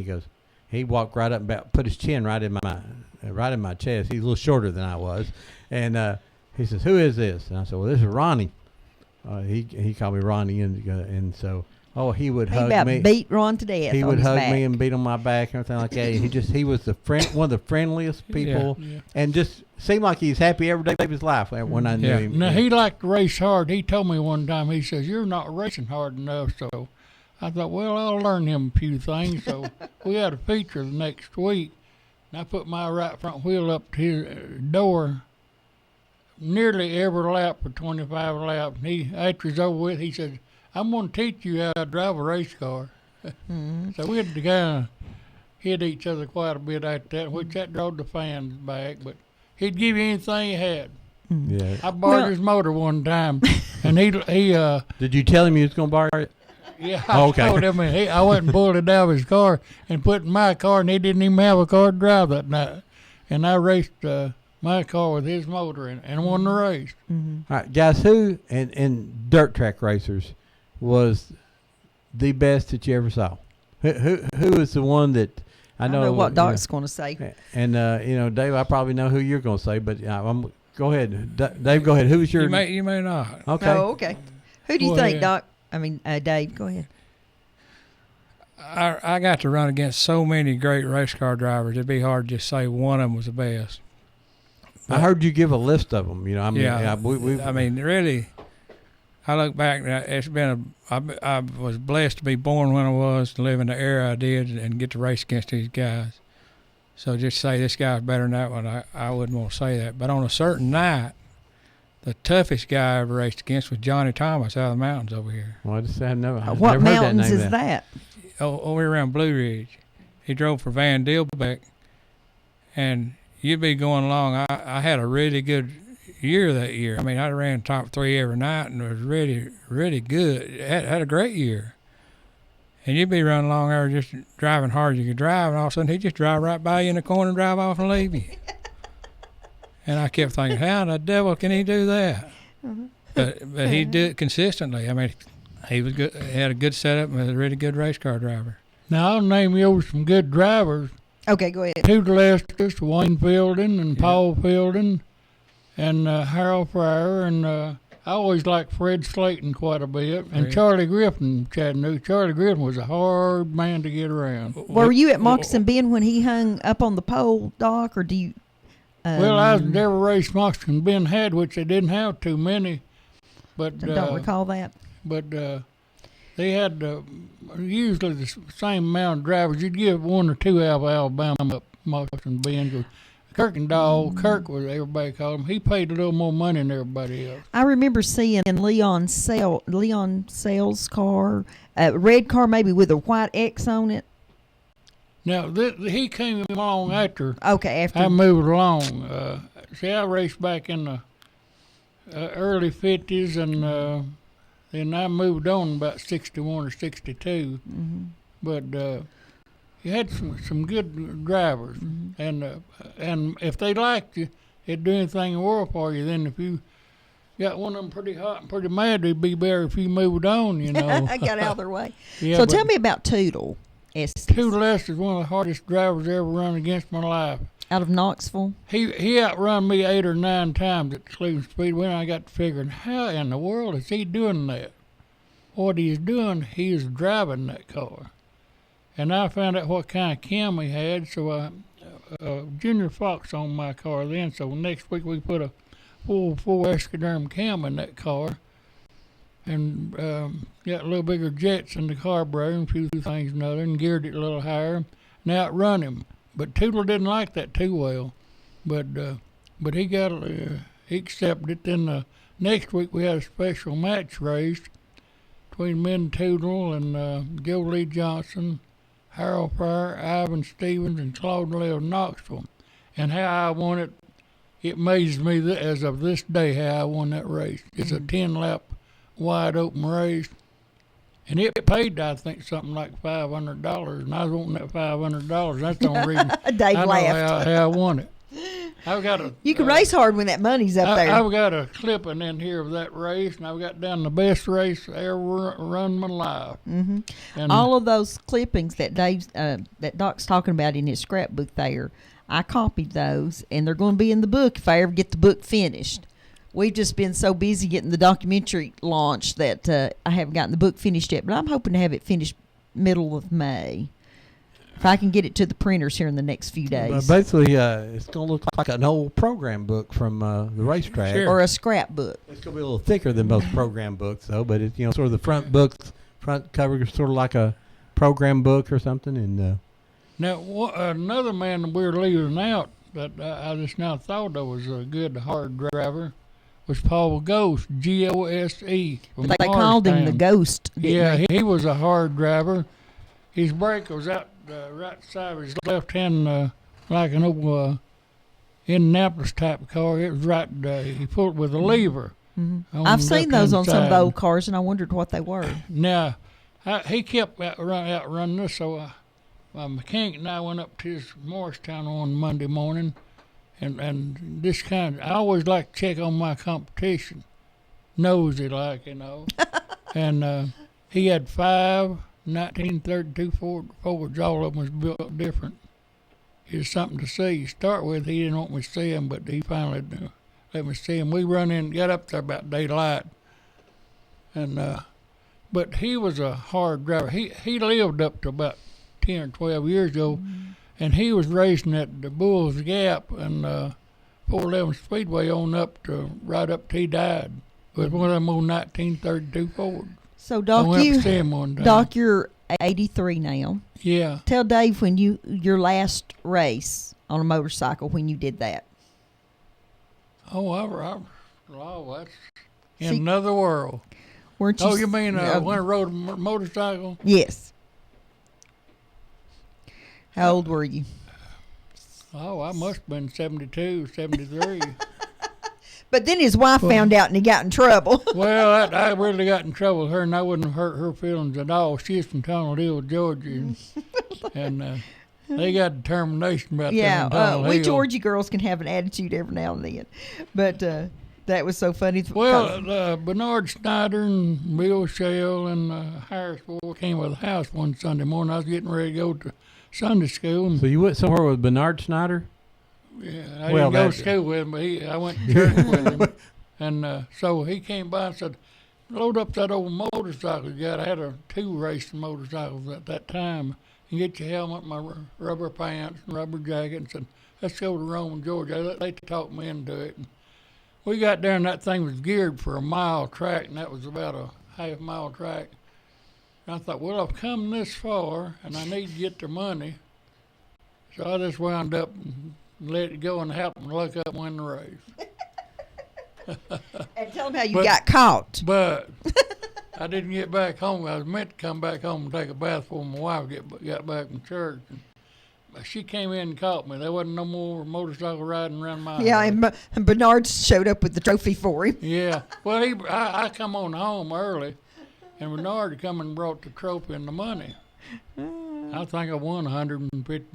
He walked right up, about put his chin right in my chest. He's a little shorter than I was, and he says, "Who is this?" And I said, "Well, this is Ronnie." He called me Ronnie, and so. Oh, he would hug me. Beat Ron to death. He would hug back. me and beat on my back and everything like that. He was one of the friendliest people, and just seemed like he's happy every day of his life when I knew him. Now he liked to race hard. He told me one time. He says, "You're not racing hard enough." So I thought, well, I'll learn him a few things. So we had a feature the next week, and I put my right front wheel up to his door. Nearly every lap for 25 laps. And after he's over with, he said, "I'm going to teach you how to drive a race car." So we had to kind of hit each other quite a bit after that, which that drove the fans back. But he'd give you anything he had. Yeah. I borrowed his motor one time, and he Did you tell him you was going to borrow it? Yeah, I told him I went and pulled it out of his car and put it in my car, and he didn't even have a car to drive that night. And I raced my car with his motor and won the race. All right, guys, who in dirt track racers was the best that you ever saw? Who is the one that I don't know what Doc's going to say. And Dave, I probably know who you're going to say, but I'm go ahead, Dave. Go ahead. Who's your? You may not. Okay. Oh, okay. Who do you think, Doc? I mean, Dave. Go ahead. I got to run against so many great race car drivers. It'd be hard to just say one of them was the best. But I heard you give a list of them. I mean, really, I look back. It's been I was blessed to be born when I was, to live in the era I did, and get to race against these guys. So just say this guy's better than that one, I wouldn't want to say that. But on a certain night, the toughest guy I ever raced against was Johnny Thomas out of the mountains over here. Well, I just never. What mountains is that? Over around Blue Ridge. He drove for Van Dilbeck, and you'd be going along. I had a really good year that year. I mean, I ran top 3 every night and was really, really good. Had a great year. And you'd be running along there just driving hard as you could drive, and all of a sudden he'd just drive right by you in the corner and drive off and leave you. And I kept thinking, how the devil can he do that? But he did it consistently. I mean, he was good. He had a good setup and was a really good race car driver. Now, I'll name you over some good drivers. Okay, go ahead. Toodle Estes, Wayne Fielding, and Paul Fielding, and Harold Fryer, and I always liked Fred Slayton quite a bit, and Charlie Griffin, Chattanooga. Charlie Griffin was a hard man to get around. Were you at Moccasin Bend when he hung up on the pole, Doc, or do you? Well, I never raced Moccasin Bend had, which they didn't have too many. But I don't recall that. But they had usually the same amount of drivers. You'd give 1 or 2 out of Alabama up Moccasin Bend. Kirkendall, Kirk was everybody called him. He paid a little more money than everybody else. I remember seeing Leon Sales' car, a red car maybe with a white X on it. Now he came along after. Okay, after I moved along. See, I raced back in the early 50s, and then I moved on about 61 or 62. Mm-hmm. But you had some good drivers, and if they liked you, they'd do anything in the world for you. Then if you got one of them pretty hot and pretty mad, it'd be better if you moved on, you know. I got out of their way. Yeah, so tell me about Toodle Estes. Toodle Estes is one of the hardest drivers I ever run against in my life. Out of Knoxville? He outrun me 8 or 9 times at Cleveland Speedway, and I got to figuring, how in the world is he doing that? What he's doing, he is driving that car. And I found out what kind of cam he had, so Junior Fox on my car then, so next week we put a full Escoderm cam in that car, and got a little bigger jets in the carburetor and a few things and other, and geared it a little higher, and outrun him. But Toodle didn't like that too well, but he accepted it. Then next week we had a special match race between me and Toodle and Joe Lee Johnson, Harold Fryer, Ivan Stevens, and Claude Lee of Knoxville. And how I won it, it amazes me that as of this day how I won that race. It's a 10-lap wide open race. And it paid, I think, something like $500, and I was wanting that $500. That's the only reason Dave I know laughed. how I won it. I've got You can race hard when that money's up there. I've got a clipping in here of that race, and I've got down the best race I ever run in my life. Mm-hmm. And all of those clippings that that Doc's talking about in his scrapbook there, I copied those, and they're going to be in the book if I ever get the book finished. We've just been so busy getting the documentary launched that I haven't gotten the book finished yet, but I'm hoping to have it finished middle of May. If I can get it to the printers here in the next few days. Basically, it's going to look like an old program book from the racetrack. Sure. Or a scrapbook. It's going to be a little thicker than most program books, though, but it's, sort of the front cover is sort of like a program book or something. And now, another man that we're leaving out that I just now thought of was a good hard driver was Paul Ghost, G-O-S-E. They called him the Ghost. Yeah, he was a hard driver. His brake was out right side of his left hand, like an old Indianapolis type car. It was right. He pulled it with a lever. Mm-hmm. I've seen those on some of the old cars, and I wondered what they were. Now, he kept outrunning us, so my mechanic and I went up to his Morristown on Monday morning. And this kind, I always like to check on my competition, nosy like, And he had 5 1932 Fords, all of them was built different. It's something to see. Start with, he didn't want me to see him, but he finally let me see him. We run in, got up there about daylight, and but he was a hard driver. He lived up to about 10 or 12 years ago, and he was racing at the Bulls Gap and 411 Speedway on up to right up till he died. It was one of them old 1932 Fords. So, Doc, I went up to see him one time. Doc, you're 83 now. Yeah. Tell Dave when your last race on a motorcycle, when you did that. Oh, that's in another world. Weren't you? Oh, you mean when I rode a motorcycle? Yes. How old were you? Oh, I must have been 72, 73. But then his wife found out and he got in trouble. Well, I really got in trouble with her, and I wouldn't hurt her feelings at all. She's from Tunnel Hill, Georgia, and they got determination about that. Yeah, we Georgia girls can have an attitude every now and then. But that was so funny. Well, Bernard Snyder and Bill Shell and Harris Boy came to the house one Sunday morning. I was getting ready to go to Sunday school. So you went somewhere with Bernard Snyder? Yeah, I didn't go to school with him, but I went to church with him. And so he came by and said, load up that old motorcycle you got. I had two racing motorcycles at that time. And get your helmet, my rubber pants, and rubber jacket, and said, let's go to Rome, Georgia. They talked me into it. And we got there, and that thing was geared for a mile track, and that was about a half-mile track. And I thought, well, I've come this far, and I need to get the money. So I just wound up and let it go and happened to look up and win the race. And tell them how you got caught. But I didn't get back home. I was meant to come back home and take a bath before my wife got back from church. And she came in and caught me. There wasn't no more motorcycle riding around my house. And Bernard showed up with the trophy for him. Yeah. Well, I come on home early, and Bernard come and brought the trophy and the money. I think I won $150,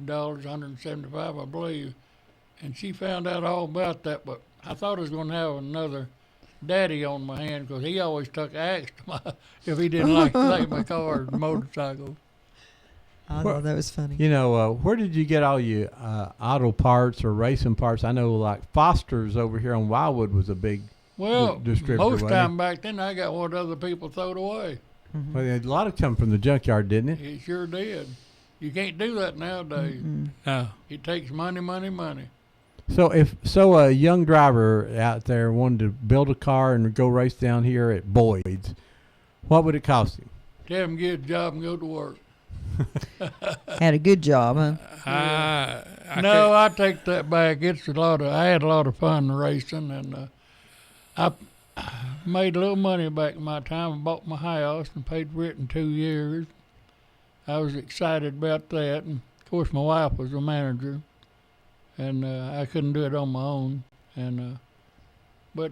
$175, I believe. And she found out all about that, but I thought I was going to have another daddy on my hand because he always took axe to if he didn't like to take my car or motorcycle. I thought that was funny. You know, where did you get all your auto parts or racing parts? I know like Foster's over here on Wildwood was a big distributor. Most time back then I got what other people throwed away. Mm-hmm. Well, a lot of come from the junkyard, didn't it? It sure did. You can't do that nowadays. Mm-hmm. No. It takes money, money, money. So if a young driver out there wanted to build a car and go race down here at Boyd's, what would it cost him? Tell him get a job and go to work. Had a good job, huh? I take that back. I had a lot of fun racing, and I made a little money back in my time. I bought my house and paid for it in 2 years. I was excited about that, and of course my wife was a manager. And I couldn't do it on my own, but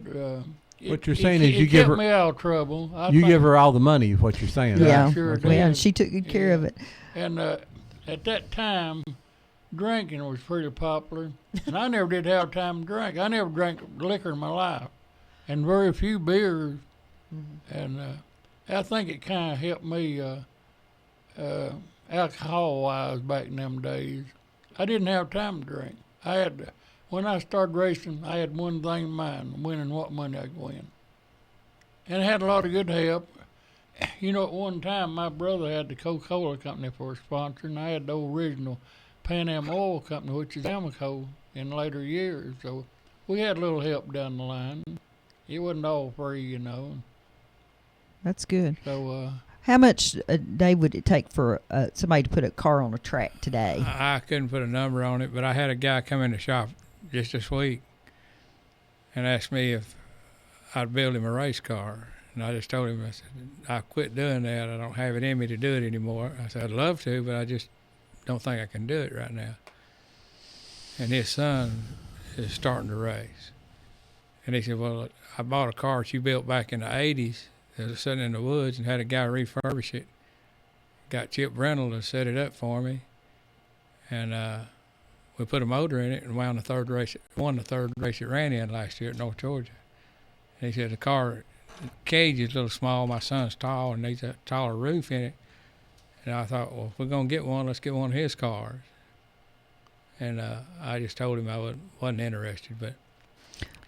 what you're saying is you give her me out of trouble. You give her all the money. Is what you're saying? Yeah, right? Sure yeah. And she took good care of it. And at that time, drinking was pretty popular, and I never did have time to drink. I never drank liquor in my life, and very few beers. Mm-hmm. And I think it kind of helped me alcohol-wise back in them days. I didn't have time to drink. When I started racing, I had one thing in mind, winning what money I could win. And I had a lot of good help. You know, at one time, my brother had the Coca-Cola company for a sponsor, and I had the original Pan Am Oil Company, which is Amoco, in later years. So we had a little help down the line. It wasn't all free, you know. That's good. So, how much a day would it take for somebody to put a car on a track today? I couldn't put a number on it, but I had a guy come in the shop just this week and asked me if I'd build him a race car. And I just told him, I said, I quit doing that. I don't have it in me to do it anymore. I said, I'd love to, but I just don't think I can do it right now. And his son is starting to race. And he said, well, I bought a car that you built back in the 80s. It was sitting in the woods and had a guy refurbish it. Got Chip Brendel to set it up for me. And we put a motor in it and won the third race it ran in last year at North Georgia. And he said the cage is a little small. My son's tall and needs a taller roof in it. And I thought, well, if we're going to get one, let's get one of his cars. And I just told him I wasn't interested. But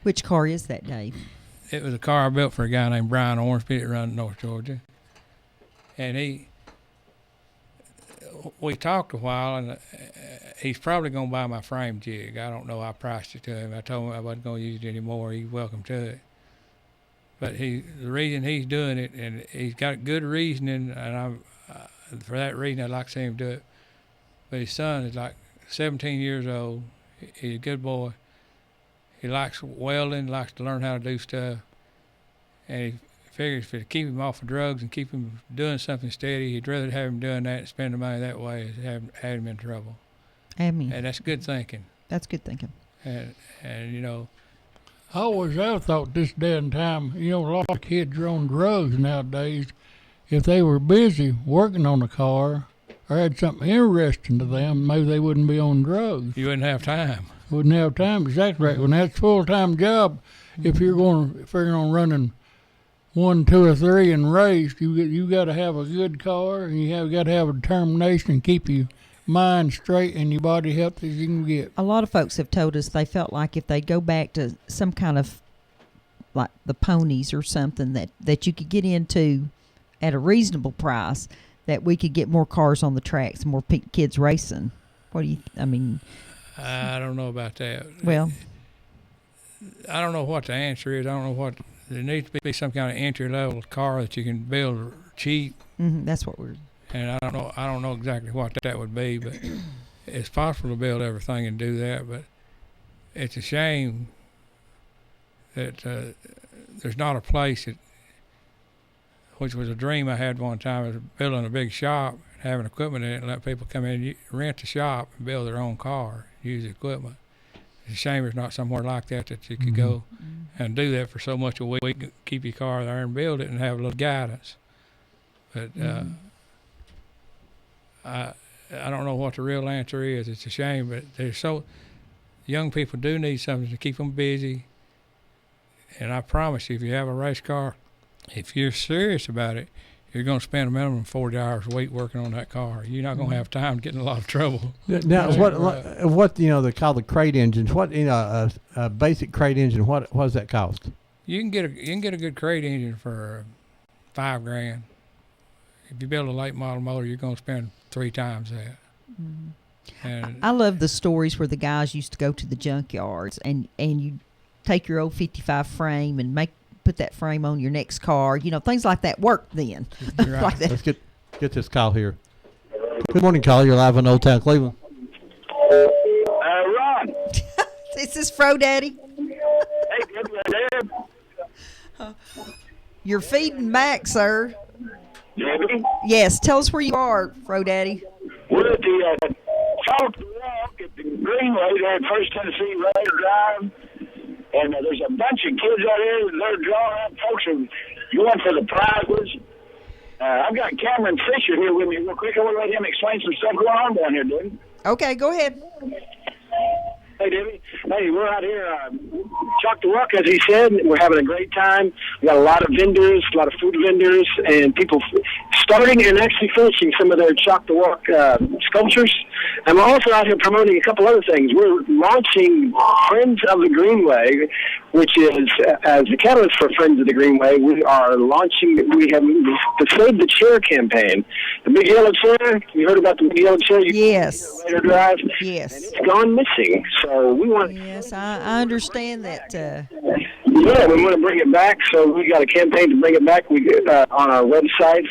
Which car is that, Dave? it was a car I built for a guy named Brian Ormsby that runs North Georgia. And we talked a while, and he's probably going to buy my frame jig. I don't know. I priced it to him. I told him I wasn't going to use it anymore. He's welcome to it. But the reason he's doing it, and he's got good reasoning, and for that reason, I'd like to see him do it. But his son is like 17 years old. He's a good boy. He likes welding, likes to learn how to do stuff. And he figures if it keep him off of drugs and keep him doing something steady, he'd rather have him doing that and spend the money that way as have him in trouble. I mean, and that's good thinking. That's good thinking. And you know, I always have thought this day and time, a lot of kids are on drugs nowadays. If they were busy working on a car or had something interesting to them, maybe they wouldn't be on drugs. You wouldn't have time. Wouldn't have time, exactly right. When that's a full-time job, if you're going to figure on running 1, 2, or 3 and race, you got to have a good car, and you got to have a determination and keep your mind straight and your body healthy as you can get. A lot of folks have told us they felt like if they go back to some kind of like the ponies or something that you could get into at a reasonable price, that we could get more cars on the tracks, more kids racing. What do you? I mean, I don't know about that. Well, I don't know what the answer is. I don't know what. There needs to be some kind of entry-level car that you can build cheap. That's what we're. And I don't know exactly what that would be, but it's possible to build everything and do that. But it's a shame that there's not a place which was a dream I had one time, was building a big shop, having equipment in it, and let people come in, rent the shop, and build their own car, use the equipment. It's a shame there's not somewhere like that you could go and do that for so much a week, keep your car there and build it and have a little guidance. But I don't know what the real answer is. It's a shame, but young people do need something to keep them busy. And I promise you, if you have a race car, if you're serious about it, you're going to spend a minimum of 40 hours a week working on that car. You're not going to have time to get in a lot of trouble. Now, what they call the crate engines? What a basic crate engine? What does that cost? You can get a good crate engine for $5,000. If you build a late model motor, you're going to spend 3 times that. And I love the stories where the guys used to go to the junkyards and you take your old 55 frame and put that frame on your next car. Things like that work then. Right. Like that. Let's get this call here. Good morning, caller. You're live on Old Town Cleveland. Ron. This is Fro Daddy. Hey, Dad. You're feeding back, sir. Debbie? Yes. Tell us where you are, Fro Daddy. We're at the South Walk at the Greenway there at First Tennessee Raider Drive. And there's a bunch of kids out here that they're drawing up. Folks are going for the prizes. I've got Cameron Fisher here with me real quick. I want to let him explain some stuff going on down here, dude. Okay, go ahead. Hey, Debbie. Hey, we're out here, Chalk the Walk, as he said. We're having a great time. We got a lot of vendors, a lot of food vendors, and people starting and actually finishing some of their Chalk the Walk sculptures. And we're also out here promoting a couple other things. We're launching Friends of the Greenway, which is, as the catalyst for Friends of the Greenway, we have the Save the Chair campaign. The big yellow chair, you heard about the big yellow chair? Yes. Raider Drive? Yes. And it's gone missing. So we want. Yes, I understand that. Yeah, we want to bring it back. So we got a campaign to bring it back. We on our website,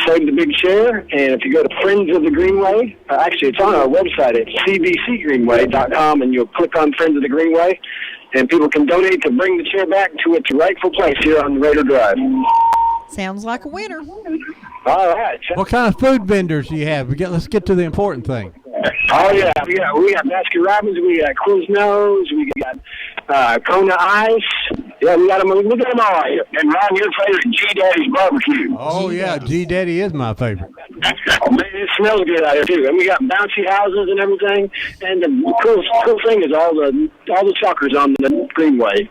Save the Big Chair, and if you go to Friends of the Greenway, actually it's on our website at cbcgreenway.com, and you'll click on Friends of the Greenway, and people can donate to bring the chair back to its rightful place here on the Raider Drive. Sounds like a winner. All right. What kind of food vendors do you have? Let's get to the important thing. Oh yeah, we got Baskin Robbins, we got Quiznos, we got Kona Ice. Yeah, we got them. Look at them all here. And Ron, your favorite, G Daddy's Barbecue. Oh yeah, G Daddy is my favorite. Oh, man, it smells good out here too. And we got bouncy houses and everything. And the cool thing is all the chalkers on the Greenway.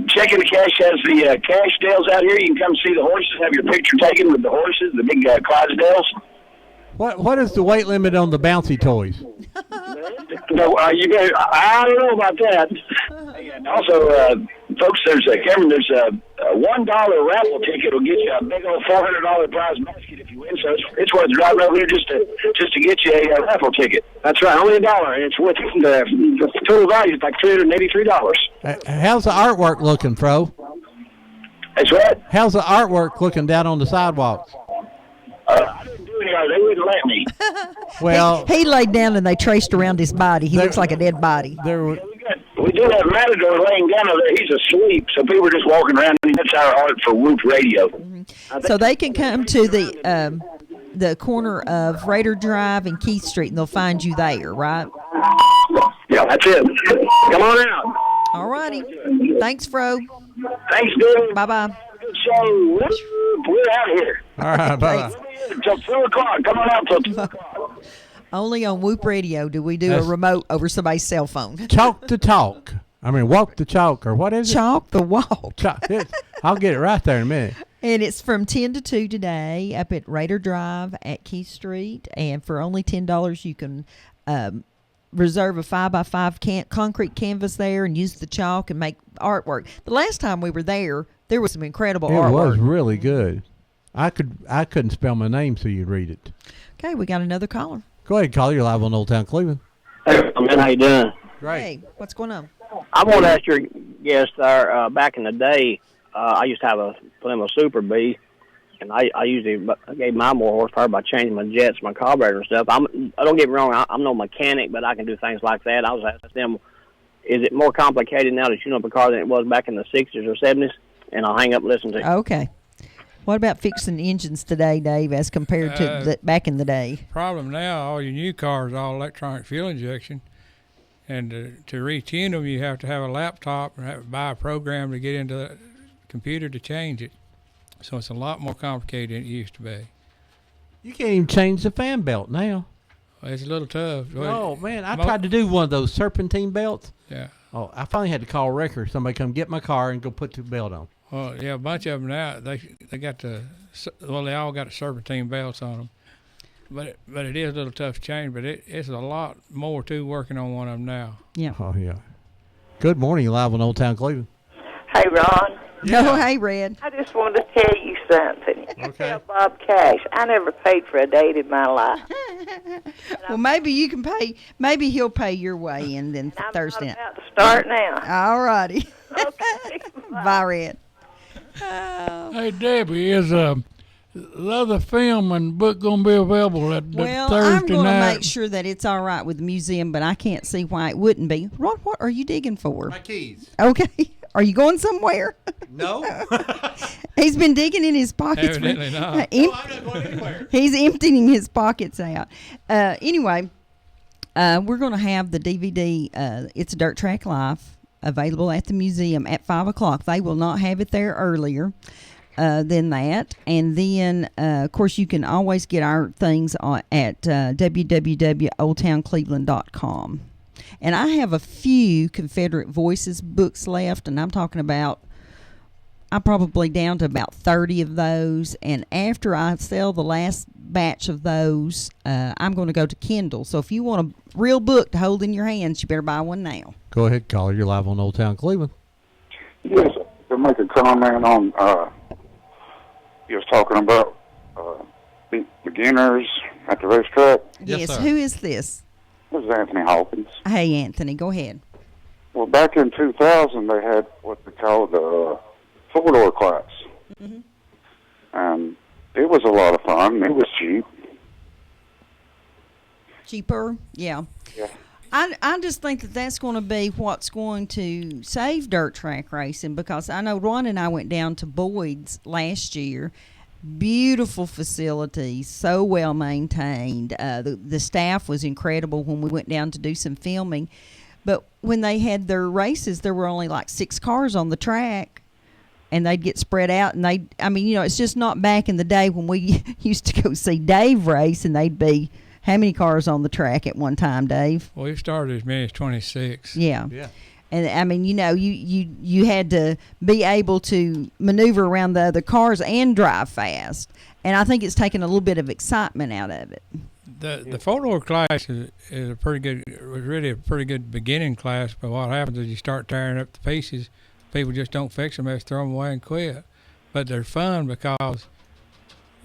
Checking the Cash has the cash deals out here. You can come see the horses, have your picture taken with the horses, the big Clydesdales. What is the weight limit on the bouncy toys? No, I don't know about that. And also, folks, Cameron, there's a $1 raffle ticket will get you a big old $400 prize basket if you win. So it's worth driving over here just to get you a raffle ticket. That's right, only $1, and it's worth the total value is like $383. How's the artwork looking, Fro? That's right. How's the artwork looking down on the sidewalks? I didn't do any of it. They wouldn't let me. Well, he laid down and they traced around his body. He looks like a dead body. We do have Matador laying down over there. He's asleep, so people are just walking around. I mean, that's our art for Whoop Radio. So they can come to the corner of Raider Drive and Keith Street, and they'll find you there, right? Yeah, that's it. Come on out. All righty. Thanks, Fro. Thanks, dude. Bye-bye. Good show. We're out of here. All right, bye-bye. Till 2 o'clock. Come on out till 2 o'clock. Only on Whoop Radio do we do a remote over somebody's cell phone. Chalk the talk. I mean, walk the chalk, or what is it? Chalk the walk. I'll get it right there in a minute. And it's from 10 to 2 today up at Raider Drive at Keith Street. And for only $10, you can reserve a 5x5 concrete canvas there and use the chalk and make artwork. The last time we were there was some incredible artwork. It was really good. I couldn't spell my name, so you'd read it. Okay, we got another caller. Go ahead, caller. You're live on Old Town Cleveland. Hey, man, how you doing? Great. Hey, what's going on? I want to ask your guest there. Back in the day, I used to have a Plymouth Super Bee, and I usually gave mine more horsepower by changing my jets, my carburetor and stuff. I don't get me wrong, I'm no mechanic, but I can do things like that. I was asking them, is it more complicated now to tune up a car than it was back in the 60s or 70s? And I'll hang up and listen to you. Okay. What about fixing engines today, Dave, as compared to back in the day? Problem now, all your new cars, all electronic fuel injection. And to retune them, you have to have a laptop and have to buy a program to get into the computer to change it. So it's a lot more complicated than it used to be. You can't even change the fan belt now. Well, it's a little tough. Oh, man, I tried to do one of those serpentine belts. Yeah. Oh, I finally had to call Wrecker. Somebody come get my car and go put the belt on. Well, yeah, a bunch of them now, they got they all got the serpentine belts on them. But it is a little tough to change, but it's a lot more to working on one of them now. Yeah. Oh, yeah. Good morning. You're live on Old Town Cleveland. Hey, Ron. Oh, hey, Red. I just wanted to tell you something. Okay. Tell Bob Cash, I never paid for a date in my life. Well, maybe you can pay. Maybe he'll pay your way in then for Thursday night. I'm about to start now. All righty. Okay. Bye, Red. Hey, Debbie, is leather film and book going to be available at Well, Thursday I'm going to night? make sure that it's all right with the museum, but I can't see why it wouldn't be. Rod, what are you digging for? My keys. Okay. Are you going somewhere? No. He's been digging in his pockets. Evidently not. I'm not going anywhere. He's emptying his pockets out. Anyway, we're going to have the DVD, It's a Dirt Track Life, available at the museum at 5 o'clock. They will not have it there earlier than that. And then, of course, you can always get our things at www.oldtowncleveland.com. And I have a few Confederate Voices books left, and I'm talking about, I'm probably down to about 30 of those. And after I sell the last batch of those, I'm going to go to Kindle. So if you want a real book to hold in your hands, you better buy one now. Go ahead, caller. You're live on Old Town Cleveland. Yes, to make a comment on, you was talking about beginners at the racetrack. Yes, who is this? This is Anthony Hawkins. Hey, Anthony, go ahead. Well, back in 2000, they had what they called the four-door class. Mm-hmm. And it was a lot of fun. It was cheap. Cheaper? Yeah. Yeah. I just think that that's going to be what's going to save dirt track racing, because I know Ron and I went down to Boyd's last year. Beautiful facilities, so well maintained. The staff was incredible when we went down to do some filming. But when they had their races, there were only like 6 cars on the track, and they'd get spread out. And it's just not back in the day when we used to go see Dave race, and they'd be how many cars on the track at one time, Dave? Well, we started as many as 26. Yeah. And I mean, you had to be able to maneuver around the other cars and drive fast. And I think it's taken a little bit of excitement out of it. The 4-door class is a pretty good, was really a pretty good beginning class. But what happens is you start tearing up the pieces. People just don't fix them; they just throw them away and quit. But they're fun because,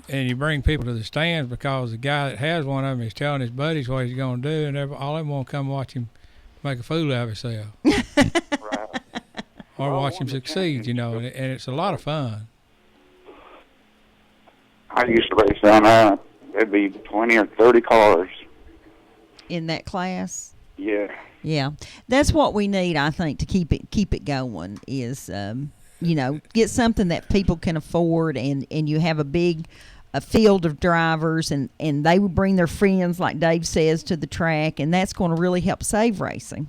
and you bring people to the stands because the guy that has one of them is telling his buddies what he's going to do, and all of them want to come watch him make a fool out of himself, or watch him succeed. And it's a lot of fun. I used to race down there. There'd be 20 or 30 cars in that class. Yeah. Yeah, that's what we need, I think, to keep it going. Is get something that people can afford, and you have a field of drivers, and they would bring their friends, like Dave says, to the track, and that's going to really help save racing.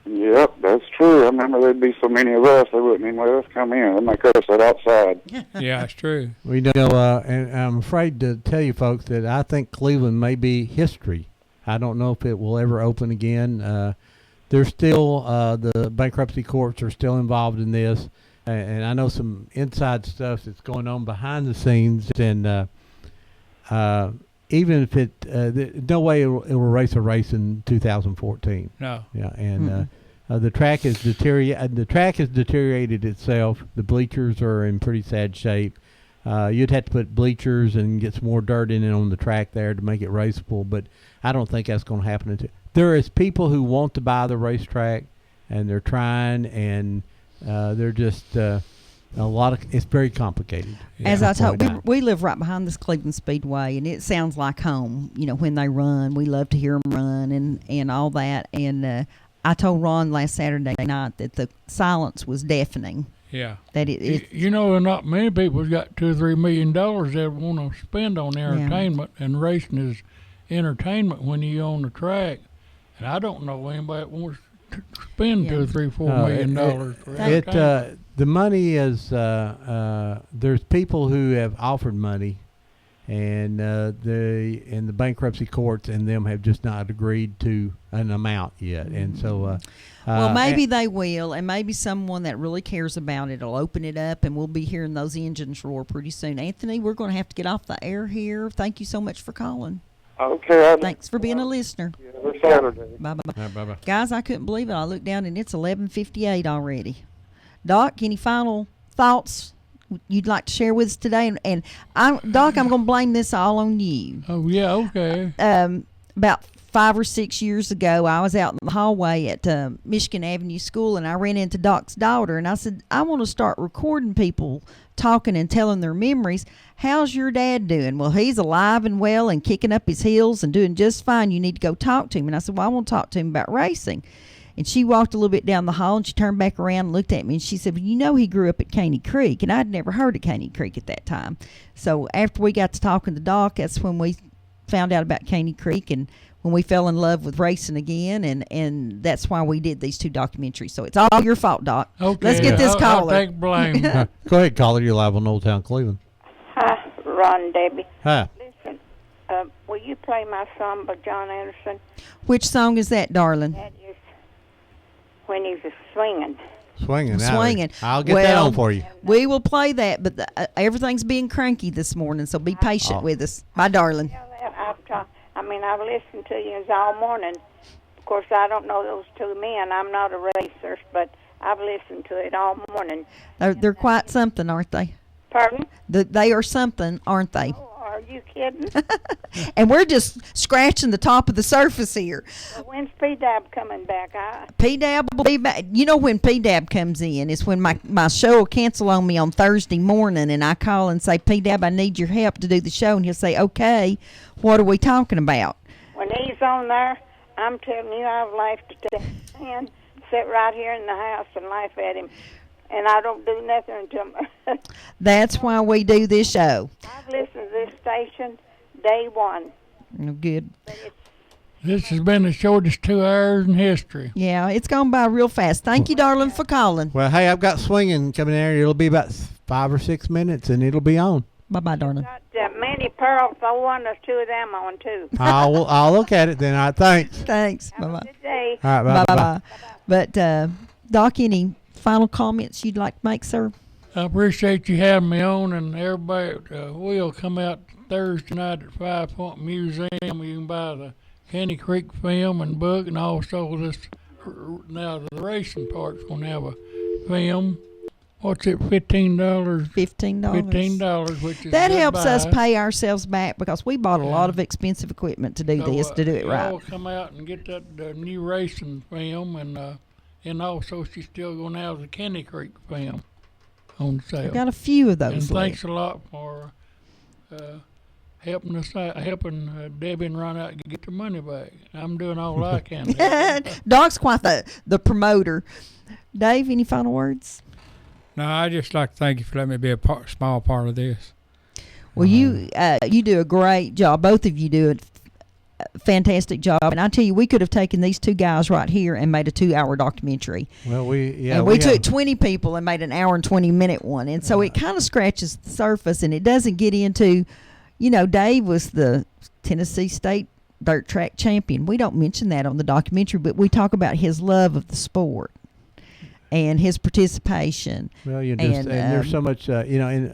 Yep, that's true. I remember there'd be so many of us, they wouldn't even let us come in. They'd make us sit outside. Yeah, it's true. We know, and I'm afraid to tell you folks that I think Cleveland may be history. I don't know if it will ever open again. There's still, the bankruptcy courts are still involved in this, and I know some inside stuff that's going on behind the scenes, and even if no way it will race a race in 2014. No. Yeah, and the track has deteriorated itself. The bleachers are in pretty sad shape. You'd have to put bleachers and get some more dirt in it on the track there to make it raceable, but I don't think that's going to happen. There is people who want to buy the racetrack, and they're trying, and they're just it's very complicated. As I told, we live right behind this Cleveland Speedway, and it sounds like home. When they run, we love to hear them run and all that. And I told Ron last Saturday night that the silence was deafening. Yeah. That it not many people's got $2 or $3 million they want to spend on entertainment, and racing is entertainment when you're on the track. And I don't know anybody that wants to spend $2, $3, $4 million for entertainment. The money is there's people who have offered money, and the bankruptcy courts and them have just not agreed to an amount yet, and so. Well, maybe they will, and maybe someone that really cares about it will open it up, and we'll be hearing those engines roar pretty soon. Anthony, we're going to have to get off the air here. Thank you so much for calling. Okay. Thanks for being a listener. Yeah, Saturday. Bye-bye. Bye-bye. Guys, I couldn't believe it. I looked down, and it's 11:58 already. Doc, any final thoughts you'd like to share with us today? And Doc, I'm going to blame this all on you. Oh, yeah, okay. About 5 or 6 years ago, I was out in the hallway at Michigan Avenue School, and I ran into Doc's daughter, and I said, I want to start recording people talking and telling their memories. How's your dad doing? Well, he's alive and well and kicking up his heels and doing just fine. You need to go talk to him. And I said, well, I want to talk to him about racing. And she walked a little bit down the hall, and she turned back around and looked at me, and she said, well, he grew up at Caney Creek, and I'd never heard of Caney Creek at that time. So after we got to talking to Doc, that's when we found out about Caney Creek, and when we fell in love with racing again, and that's why we did these 2 documentaries. So it's all your fault, Doc. Okay. Let's get this caller. I'll take blame. Go ahead, caller. You're live on Old Town Cleveland. Hi, Ron and Debbie. Hi. Listen, will you play my song by John Anderson? Which song is that, darling? That is When He's Swinging. Swinging. I'll get that on for you. We will play that, but everything's being cranky this morning, so be patient with us. Bye, darling. I've listened to you all morning. Of course, I don't know those 2 men. I'm not a racer, but I've listened to it all morning. They're quite something, aren't they? Pardon? They are something, aren't they? Oh, are you kidding? And we're just scratching the top of the surface here. Well, when's P-Dab coming back? P-Dab will be back. You know when P-Dab comes in, it's when my show will cancel on me on Thursday morning, and I call and say, P-Dab, I need your help to do the show. And he'll say, okay, what are we talking about? When he's on there, I'm telling you, I've laughed at that man, sit right here in the house and laugh at him. And I don't do nothing until... That's why we do this show. I've listened to this station day one. Oh, good. This has been the shortest 2 hours in history. Yeah, it's gone by real fast. Thank you, darling, for calling. Well, hey, I've got Swinging coming in there. It'll be about 5 or 6 minutes, and it'll be on. Bye-bye, darling. Got Manny Pearl, so one there's 2 of them on, too. I'll look at it then. All right, thanks. Thanks. Have a good day. All right, bye-bye. But Doc, any final comments you'd like to make, sir? I appreciate you having me on, and everybody will come out Thursday night at 5 Point Museum. You can buy the Candy Creek film and book, and also now the racing part's going to have a film. What's it, $15? $15. $15, which is that good helps us buy. pay ourselves back because we bought a lot of expensive equipment to do this, to do it right. Y'all come out and get that new racing film, and also she's still going to have the Candy Creek film on sale. We've got a few of those. And left. thanks a lot for helping us out, helping Debbie and Ron out get their money back. I'm doing all I can. Doc's quite the promoter. Dave, any final words? No, I just like to thank you for letting me be a small part of this. Well, you do a great job. Both of you do a fantastic job. And I tell you, we could have taken these two guys right here and made a 2-hour documentary. Well, we took 20 people and made an hour and 20-minute one. And so it kind of scratches the surface, and it doesn't get into, Dave was the Tennessee State dirt track champion. We don't mention that on the documentary, but we talk about his love of the sport and his participation. Well, and there's so much, and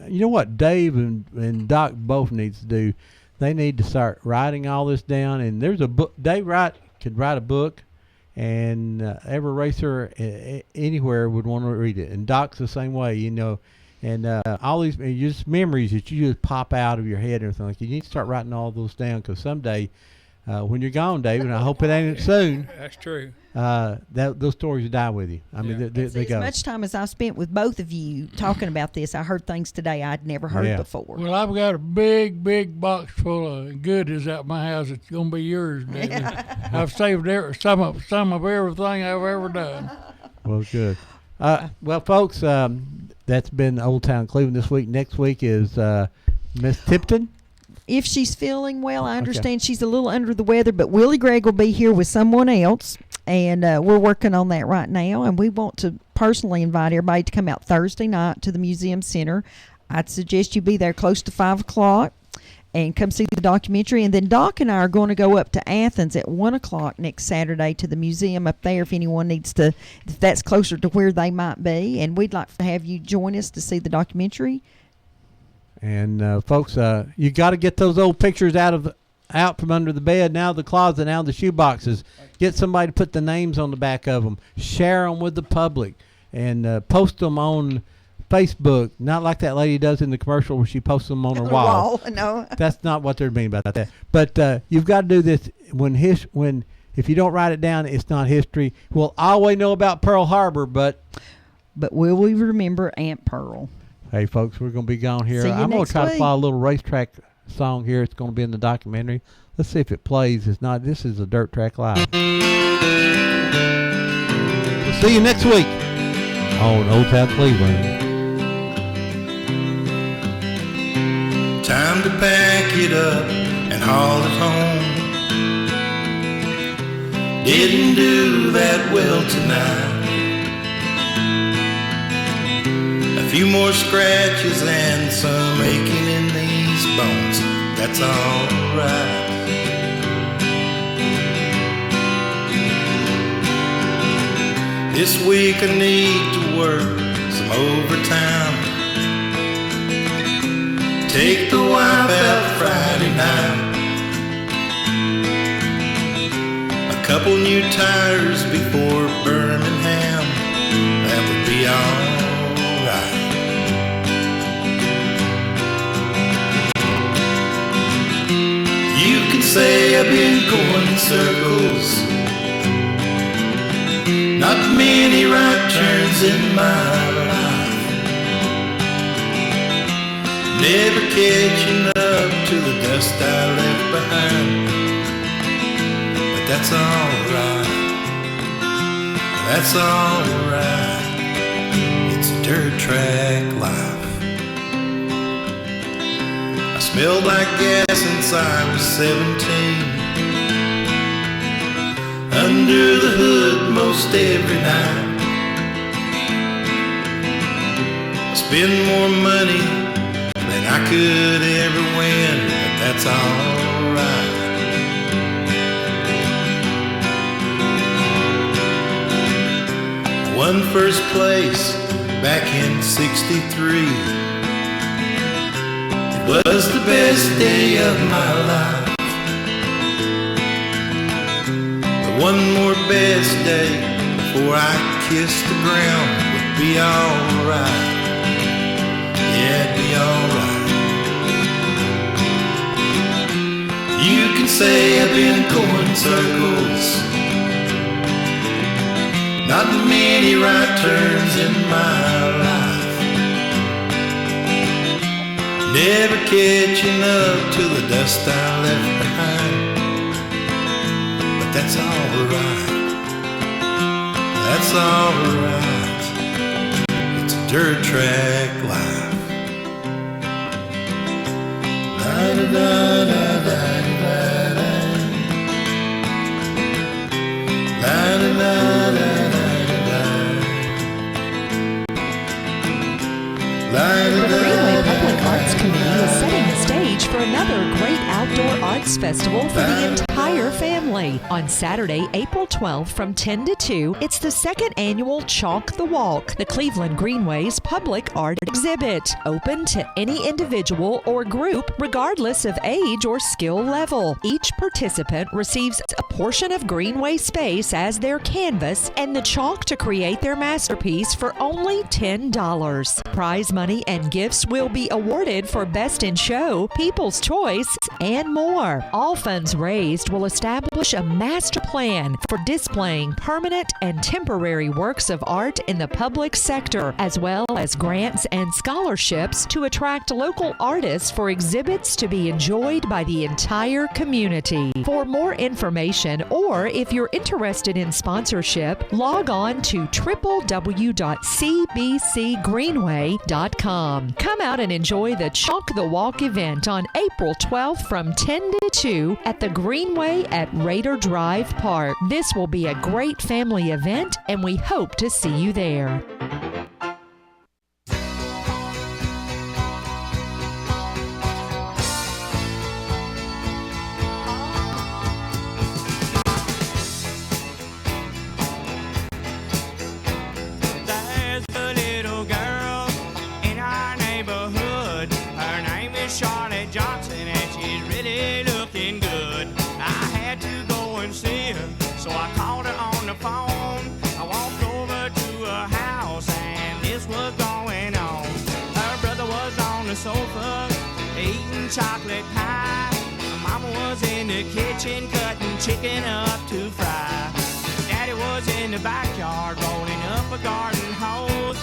you know what Dave and Doc both needs to do? They need to start writing all this down. And there's a book. Dave could write a book, and every racer anywhere would want to read it. And Doc's the same way, And all these just memories that you just pop out of your head and everything like that. You need to start writing all those down, because someday, when you're gone, Dave, and I hope it ain't soon. That's true. Those stories will die with you. I mean, they go. As much time as I spent with both of you talking about this, I heard things today I'd never heard before. Well, I've got a big box full of goodies at my house. It's going to be yours, David. I've saved some of everything I've ever done. Well, good. Well, folks, that's been Old Town Cleveland this week. Next week is Miss Tipton. If she's feeling well, I understand she's a little under the weather, but Willie Gregg will be here with someone else, and we're working on that right now, and we want to personally invite everybody to come out Thursday night to the Museum Center. I'd suggest you be there close to 5 o'clock and come see the documentary, and then Doc and I are going to go up to Athens at 1 o'clock next Saturday to the museum up there if anyone needs to, if that's closer to where they might be, and we'd like to have you join us to see the documentary. And folks, you got to get those old pictures out from under the bed, now the closet, now the shoe boxes. Get somebody to put the names on the back of them. Share them with the public, and post them on Facebook. Not like that lady does in the commercial where she posts them on her wall. No, that's not what they're meaning about that. But you've got to do this when if you don't write it down, it's not history. We'll always know about Pearl Harbor, but will we remember Aunt Pearl? Hey, folks, we're going to be gone here. See you I'm going to try week. to follow a little racetrack song here. It's going to be in the documentary. Let's see if it plays. It's not. This is a Dirt Track Live. We'll see you next week on Old Town Cleveland. Time to pack it up and haul it home. Didn't do that well tonight. A few more scratches and some aching in these bones. That's all right. This week I need to work some overtime. Take the wife out Friday night. A couple new tires before Birmingham. That would be all. You can say I've been going in circles. Not many right turns in my life. Never catching up to the dust I left behind. But that's alright. That's alright. It's a dirt track life. I smelled like gas since I was 17. Under the hood most every night. I spend more money than I could ever win, but that's alright. One first place back in '63. It was the best day of my life. But one more best day before I kiss the ground would be alright. Yeah, it'd be alright. You can say I've been going circles, not many right turns in my life. Never catching up to the dust I left behind. But that's alright. That's alright. It's a dirt track life. La-da-da-da-da-da-da. La-da-da-da-da-da. The Greenway Public Arts Committee is setting the stage for another great outdoor arts festival for the entire family. On Saturday, April 12th from 10 to 2, it's the second annual Chalk the Walk, the Cleveland Greenway's public art exhibit, open to any individual or group regardless of age or skill level. Each participant receives a portion of Greenway space as their canvas and the chalk to create their masterpiece for only $10. Prize money and gifts will be awarded for Best in Show, People's Choice, and more. All funds raised will establish a master plan for displaying permanent and temporary works of art in the public sector, as well as grants and scholarships to attract local artists for exhibits to be enjoyed by the entire community. For more information, or if you're interested in sponsorship, log on to www.cbcgreenway.com. Come out and enjoy the Chalk the Walk event on April 12th from 10 to 2 at the Greenway at Raider Drive Park. This will be a great family event, and we hope to see you there. Sofa, eating chocolate pie. Mama was in the kitchen cutting chicken up to fry. Daddy was in the backyard rolling up a garden hose.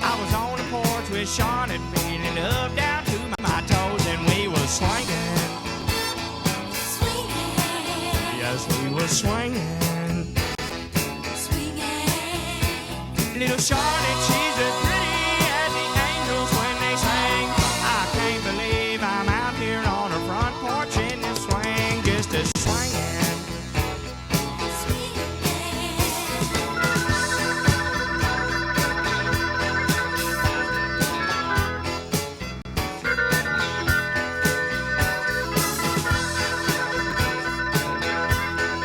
I was on the porch with Charlotte feeling up down to my toes, and we was swinging. Yes, we was swinging. Little Charlotte